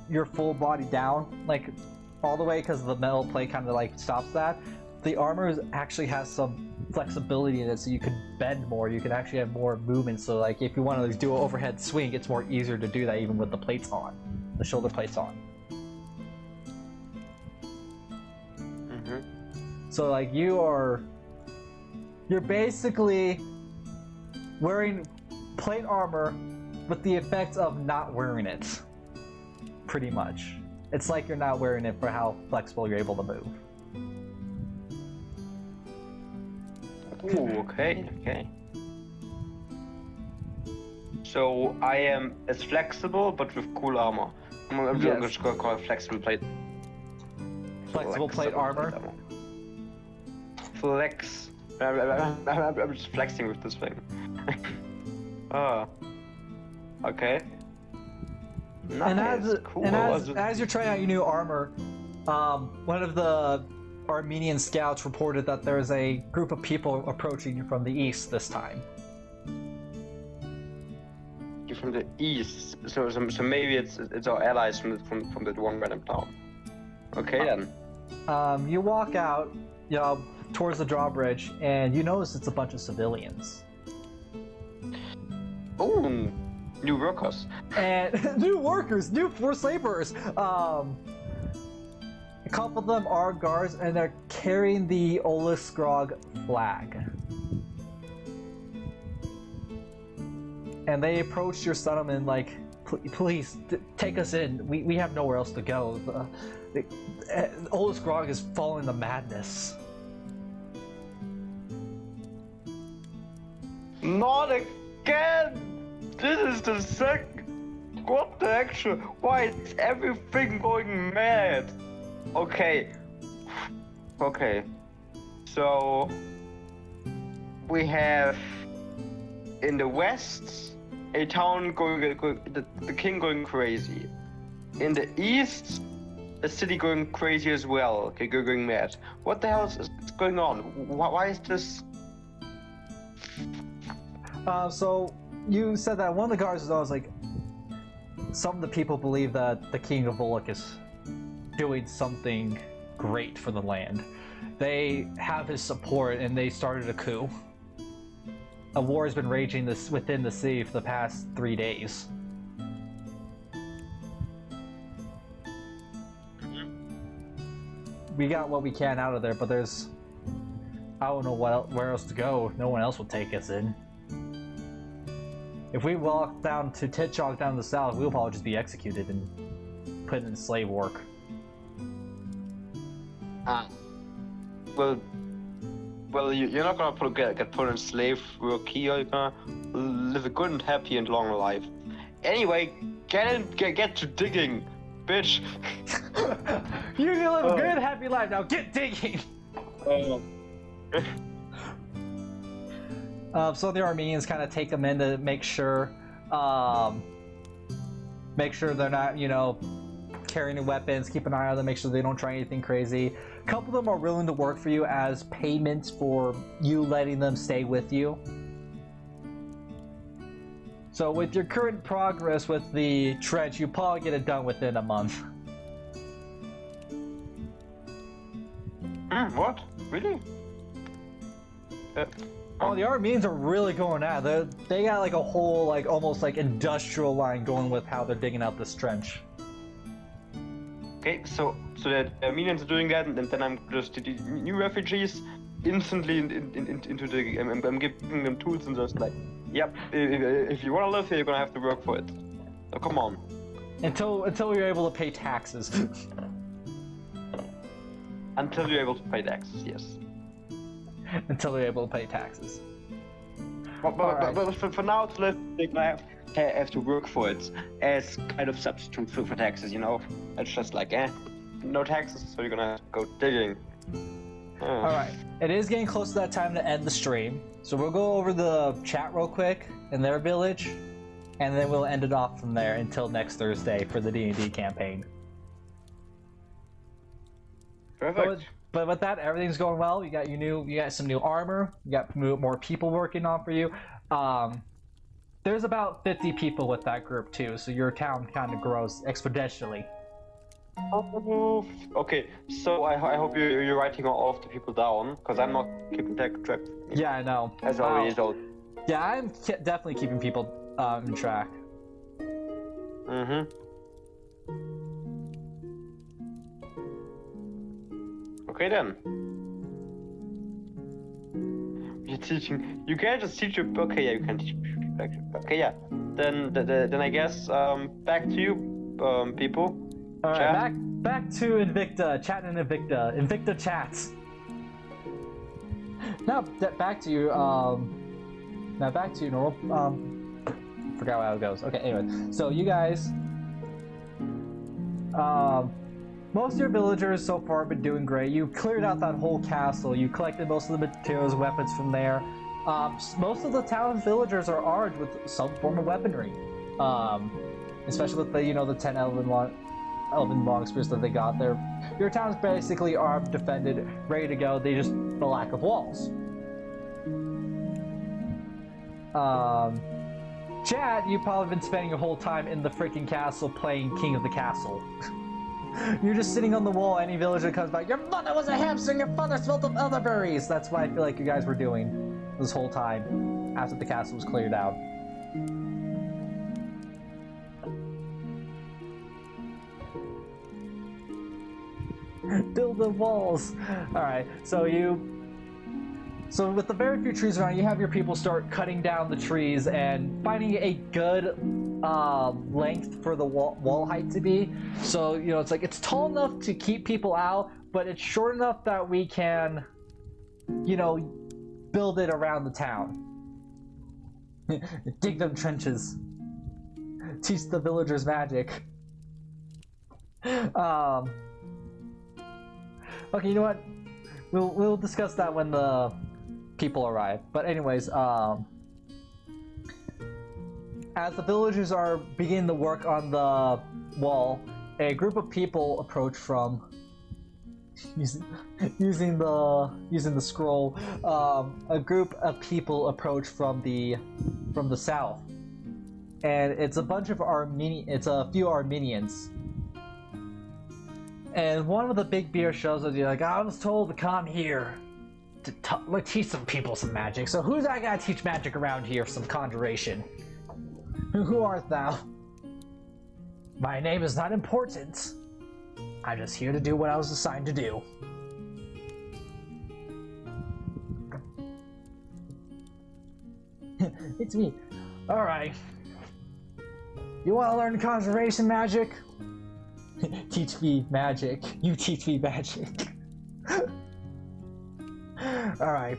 your full body down like all the way because the metal plate kind of like stops that. The armor actually has some flexibility in it, so you can bend more. You can actually have more movement. So like if you want to do an overhead swing, it's more easier to do that even with the plates on, the shoulder plates on. So like you're basically wearing plate armor with the effect of not wearing it, pretty much. It's like you're not wearing it for how flexible you're able to move. Ooh, okay. So I am as flexible, but with cool armor. I'm just gonna call it flexible plate. Flexible plate armor. Flex. I'm just flexing with this thing. Okay. Nice. Cool. As you're trying out your new armor, one of the Armenian scouts reported that there's a group of people approaching you from the east this time. You're from the east, so maybe it's our allies from the one random town. Okay then. You walk out, towards the drawbridge, and you notice it's a bunch of civilians. Oh, new workers. And new workers, new forced laborers. A couple of them are guards, and they're carrying the Oliskrog flag. And they approach your settlement like, please, take us in. We have nowhere else to go. Oliskrog is following the madness. Not again! This is the second. What the actual? Why is everything going mad? Okay. Okay. So we have in the west a town the king going crazy. In the east, a city going crazy as well. Okay, going mad. What the hell is going on? Why is this? So you said that one of the guards was always like, some of the people believe that the king of Volok is doing something great for the land. They have his support, and they started a coup. A war has been raging within the city for the past 3 days. We got what we can out of there, but there's... I don't know where else to go. No one else will take us in. If we walk down to Titchog down the south, we'll probably just be executed and put in slave work. Well, you're not gonna get put in slave work here. You're gonna live a good and happy and long life. Anyway, get to digging, bitch. You can live a good, happy life. Now get digging. So the Armenians kind of take them in to make sure they're not, you know, carrying weapons, keep an eye on them, make sure they don't try anything crazy. A couple of them are willing to work for you as payments for you letting them stay with you. So with your current progress with the trench, you probably get it done within a month. What? Really? Oh, the Armenians are really going at it. They got like a whole, like, almost like industrial line going with how they're digging out this trench. Okay, so the Armenians are doing that, and then I'm just the new refugees instantly into the. I'm giving them tools and just like, yep. If you want to live here, you're gonna have to work for it. So come on. Until you're able to pay taxes. Until you're able to pay taxes, yes. Until you're able to pay taxes. But for now to live, they're gonna have to work for it as kind of substitute for taxes, you know? It's just like, no taxes, so you're gonna have to go digging. Alright, it is getting close to that time to end the stream, so we'll go over the chat real quick in their village, and then we'll end it off from there until next Thursday for the D&D campaign. Perfect. But with that, everything's going well. You got some new armor. You got more people working on for you. There's about 50 people with that group too, so your town kind of grows exponentially. Oh, okay, so I hope you're writing all of the people down, because I'm not keeping track. Yeah, I know. As always, yeah, I'm definitely keeping people in track. Okay then. You're teaching. You can't just teach your. Okay, yeah, you can teach. Okay, yeah. Then I guess back to you, people. All right, back to Invicta, chatting in Invicta chats. Now back to you. Now back to you, Normal. Forgot how it goes. Okay, anyway, so you guys. Most of your villagers so far have been doing great. You cleared out that whole castle. You collected most of the materials, weapons from there. Most of the town's villagers are armed with some form of weaponry, especially with the 10 elven long spears that they got there. Your town's basically armed, defended, ready to go. They just the lack of walls. Chad, you've probably been spending your whole time in the freaking castle playing King of the Castle. You're just sitting on the wall. Any villager comes by, your mother was a hamster and your father smelled of elderberries. That's what I feel like you guys were doing this whole time after the castle was cleared out. Build the walls. Alright, so with the very few trees around, you have your people start cutting down the trees and finding a good length for the wall height to be. So, it's like it's tall enough to keep people out, but it's short enough that we can, build it around the town. Dig them trenches. Teach the villagers magic. Okay, you know what? we'll discuss that when the people arrive. But anyways, as the villagers are beginning to work on the wall, a group of people approach from using the scroll. A group of people approach from the south, and it's a bunch of It's a few Armenians. And one of the big beer shows up. You're like, I was told to come here to teach some people some magic. So who's I gotta teach magic around here? Some conjuration. Who art thou? My name is not important. I'm just here to do what I was assigned to do. It's me. Alright. You want to learn conjuration magic? Teach me magic. You teach me magic. Alright.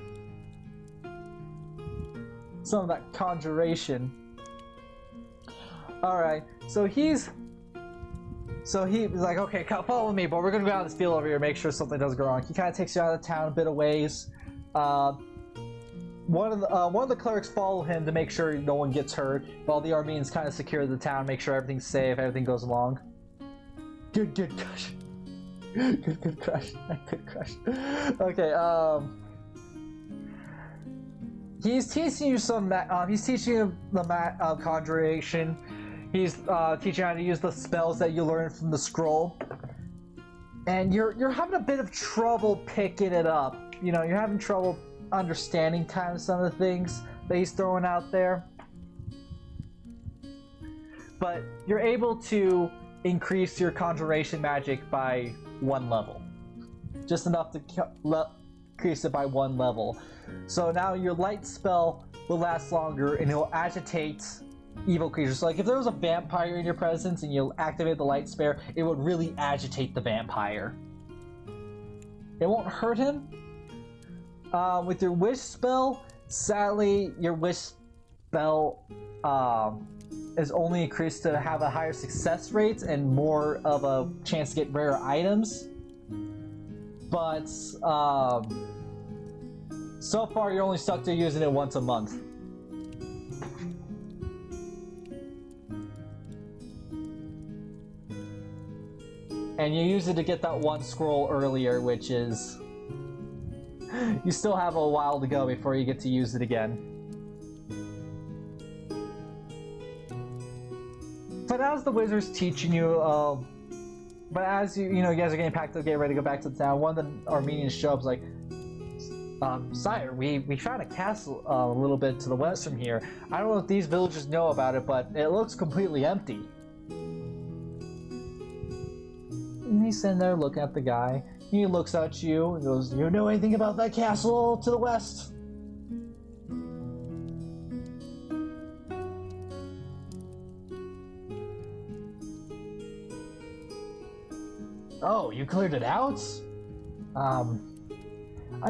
Some of that conjuration. Alright, so he's like, okay, follow me, but we're gonna go out in this field over here, make sure something doesn't go wrong. He kind of takes you out of town a bit of ways. One of the clerics follow him to make sure no one gets hurt, while the Armenians kind of secure the town, make sure everything's safe, everything goes along. Good crush. Good crush. Good crush. Okay, he's teaching you some. He's teaching you the conjuration. He's teaching you how to use the spells that you learned from the scroll. And you're having a bit of trouble picking it up. You know, you're having trouble understanding kind of some of the things that he's throwing out there. But you're able to increase your conjuration magic by 1 level. Just enough to increase it by 1 level. So now your light spell will last longer and it will agitate evil creatures. So like if there was a vampire in your presence and you activate the light spell, it would really agitate the vampire. It won't hurt him. With your wish spell, sadly your wish spell is only increased to have a higher success rate and more of a chance to get rare items. But so far you're only stuck to using it once a month. And you use it to get that 1 scroll earlier, which is... You still have a while to go before you get to use it again. But as the wizard's teaching you, but as you guys are getting packed up, getting ready to go back to the town, one of the Armenians shows up like, sire, we found a castle a little bit to the west from here. I don't know if these villagers know about it, but it looks completely empty. And he's sitting there looking at the guy. He looks at you and goes, "You know anything about that castle to the west?" Oh, you cleared it out? I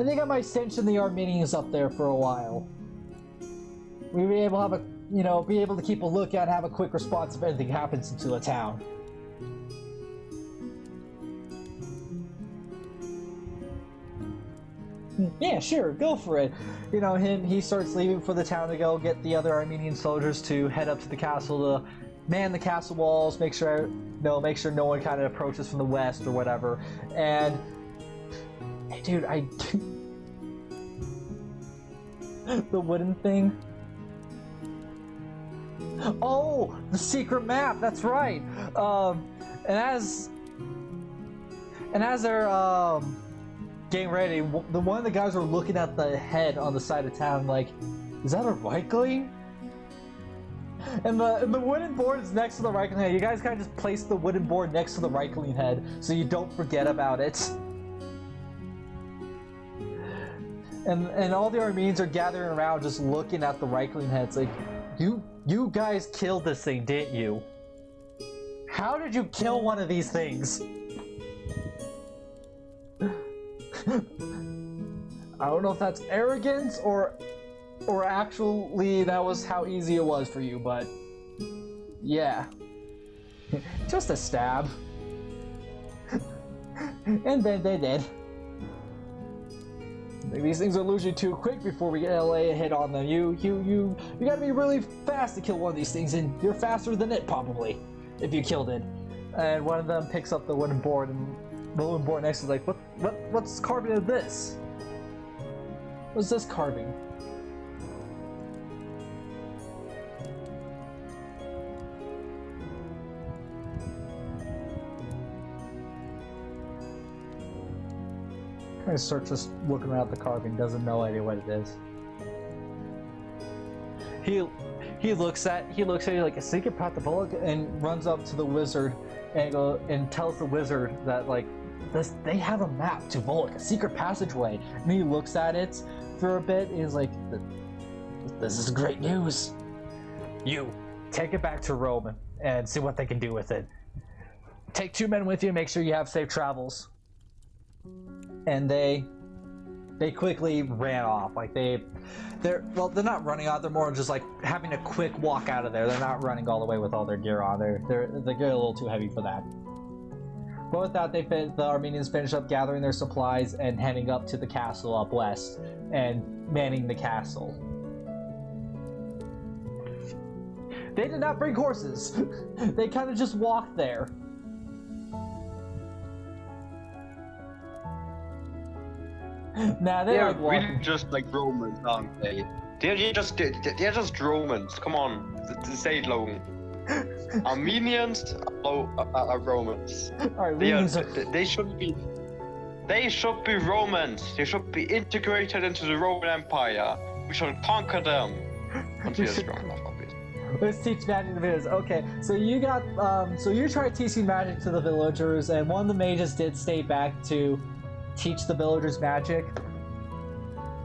think I might station the Armenians up there for a while. We'll be able to have be able to keep a lookout and have a quick response if anything happens into the town. Yeah, sure, go for it. He starts leaving for the town to go get the other Armenian soldiers to head up to the castle to man the castle walls, make sure no one kind of approaches from the west or whatever. And hey, dude, the wooden thing. Oh, the secret map. That's right. And as they're getting ready, one of the guys were looking at the head on the side of town like, is that a Reichling? And the wooden board is next to the Reichling head. You guys kind of just place the wooden board next to the Reichling head so you don't forget about it. And all the Armenians are gathering around just looking at the Reichling head. It's like, you guys killed this thing, didn't you? How did you kill one of these things? I don't know if that's arrogance or actually that was how easy it was for you, but yeah. Just a stab. And then they did. These things are losing too quick before we lay a hit on them. You gotta be really fast to kill one of these things, and you're faster than it probably, if you killed it. And one of them picks up the wooden board, and the wooden board next is like, what's carving of this? What's this carving? Search, just looking around the carving, doesn't know idea what it is. He looks at you like a secret path to Volok, and runs up to the wizard and tells the wizard that like they have a map to Volok, a secret passageway. And he looks at it for a bit and he's like, "This is great news. You take it back to Rome and see what they can do with it. Take 2 men with you, make sure you have safe travels." And they quickly ran off. Like they're not running out. They're more just like having a quick walk out of there. They're not running all the way with all their gear on. They're getting a little too heavy for that. But with that, the Armenians finish up gathering their supplies and heading up to the castle up west and manning the castle. They did not bring horses. They kind of just walked there. Nah, they're really just like Romans, aren't they? They're just Romans. Come on, say it, Logan. Armenians are Romans. They should be Romans. They should be integrated into the Roman Empire. We should conquer them until they're strong enough, obviously. Let's teach magic to villagers. Okay, so you got so you tried teaching magic to the villagers, and one of the mages did stay back to teach the villagers magic,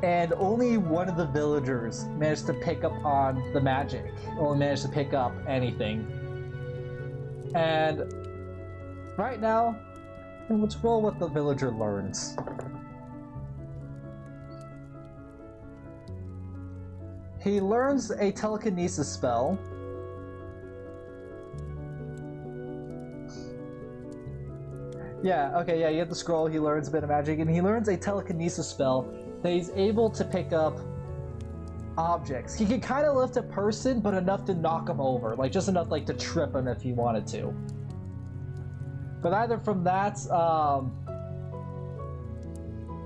and only one of the villagers managed to pick up on the magic, or managed to pick up anything. And right now, let's roll what the villager learns. He learns a telekinesis spell. Yeah, okay, yeah, you get the scroll, he learns a bit of magic, and he learns a telekinesis spell that he's able to pick up objects. He can kind of lift a person, but enough to knock him over, like just enough like to trip him if he wanted to. But either from that,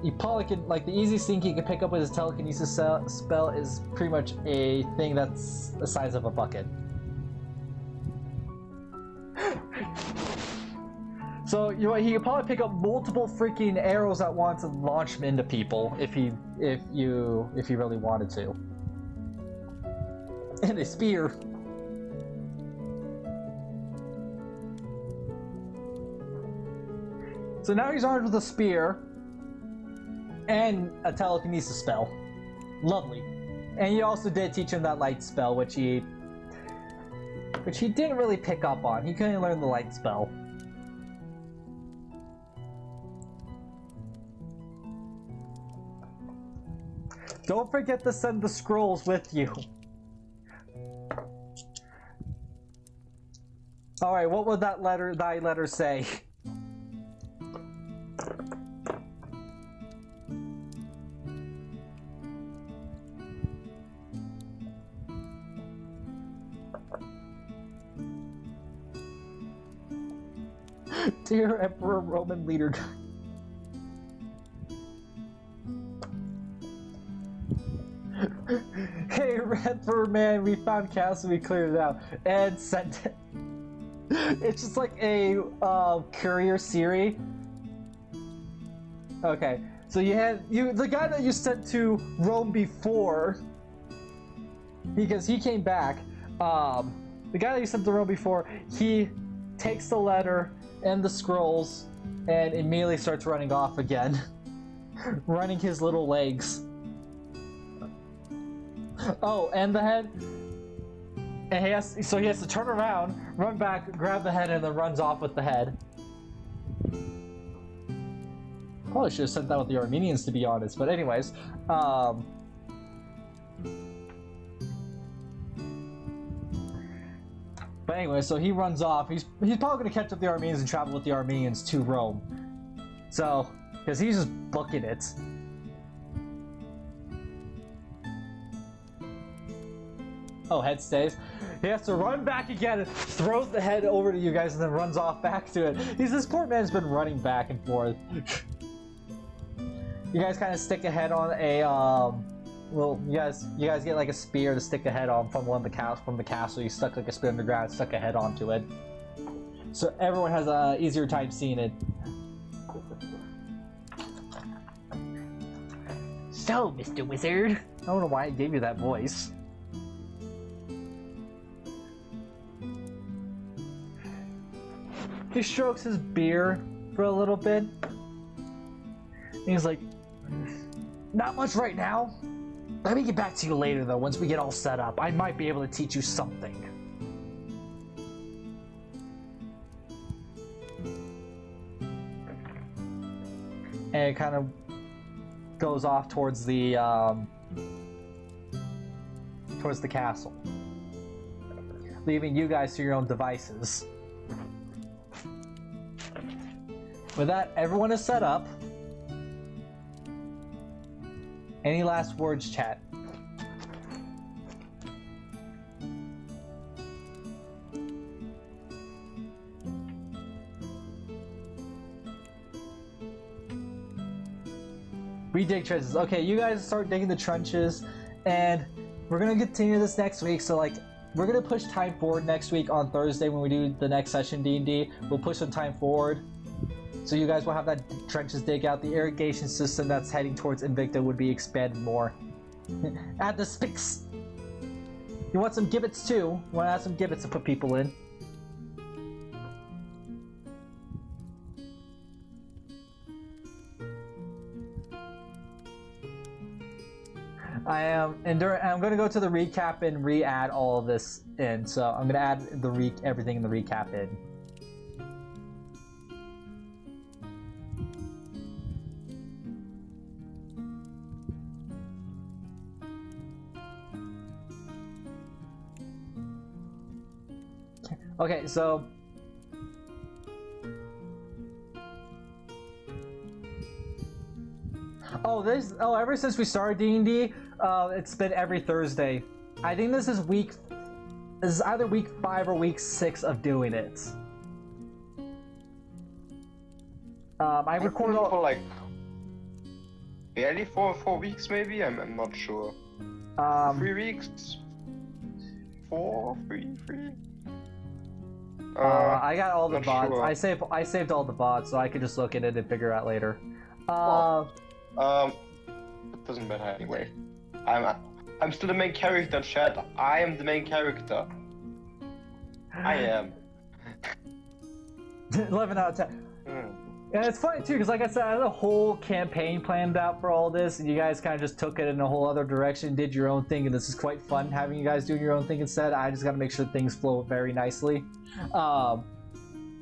he probably can, like the easiest thing he can pick up with his telekinesis spell is pretty much a thing that's the size of a bucket. So he could probably pick up multiple freaking arrows at once and launch them into people if he really wanted to. And a spear. So now he's armed with a spear and a telekinesis spell. Lovely. And you also did teach him that light spell, which he didn't really pick up on. He couldn't learn the light spell. Don't forget to send the scrolls with you. Alright, what would thy letter say? Dear Emperor Roman leader. Hey, Emperor man, we found castle, we cleared it out. And sent it. It's just like a courier Siri. Okay, so the guy that you sent to Rome before, because he came back. The guy that you sent to Rome before, he takes the letter and the scrolls and immediately starts running off again, running his little legs. Oh, and the head. And he has to turn around, run back, grab the head, and then runs off with the head. Probably should have sent that with the Armenians, to be honest. But anyways, but anyway, so he runs off. He's probably gonna catch up the Armenians and travel with the Armenians to Rome. So, because he's just booking it. Oh, head stays. He has to run back again and throws the head over to you guys and then runs off back to it. This poor man's been running back and forth. You guys kind of stick a head on a well, you guys get like a spear to stick a head on from one of the castle. You stuck like a spear on the ground, stuck a head onto it. So everyone has a easier time seeing it. So, Mr. Wizard. I don't know why I gave you that voice. He strokes his beard for a little bit. And he's like, not much right now. Let me get back to you later though, once we get all set up. I might be able to teach you something. And it kind of goes off towards the castle, leaving you guys to your own devices. With that, everyone is set up. Any last words, chat? We dig trenches. Okay, you guys start digging the trenches, and we're gonna continue this next week. So like, we're gonna push time forward next week on Thursday when we do the next session D&D. We'll push some time forward, so you guys will have that trenches dig out. The irrigation system that's heading towards Invicta would be expanded more. Add the spics. You want some gibbets too? You want to add some gibbets to put people in? I'm going to go to the recap and re-add all of this in. So I'm going to add everything in the recap in. Okay, so ever since we started D&D, it's been every Thursday. I think this is either week 5 or week 6 of doing it. I recorded all for like barely 4 weeks maybe. I'm not sure. 3 weeks. 3. I got all the bots. Sure. I saved all the bots, so I could just look at it and figure out later. It doesn't matter anyway. I'm still the main character, chat. I am the main character. I am. 11 out of 10. And it's funny too, because like I said, I had a whole campaign planned out for all this, and you guys kind of just took it in a whole other direction, did your own thing, and this is quite fun having you guys doing your own thing instead. I just got to make sure things flow very nicely.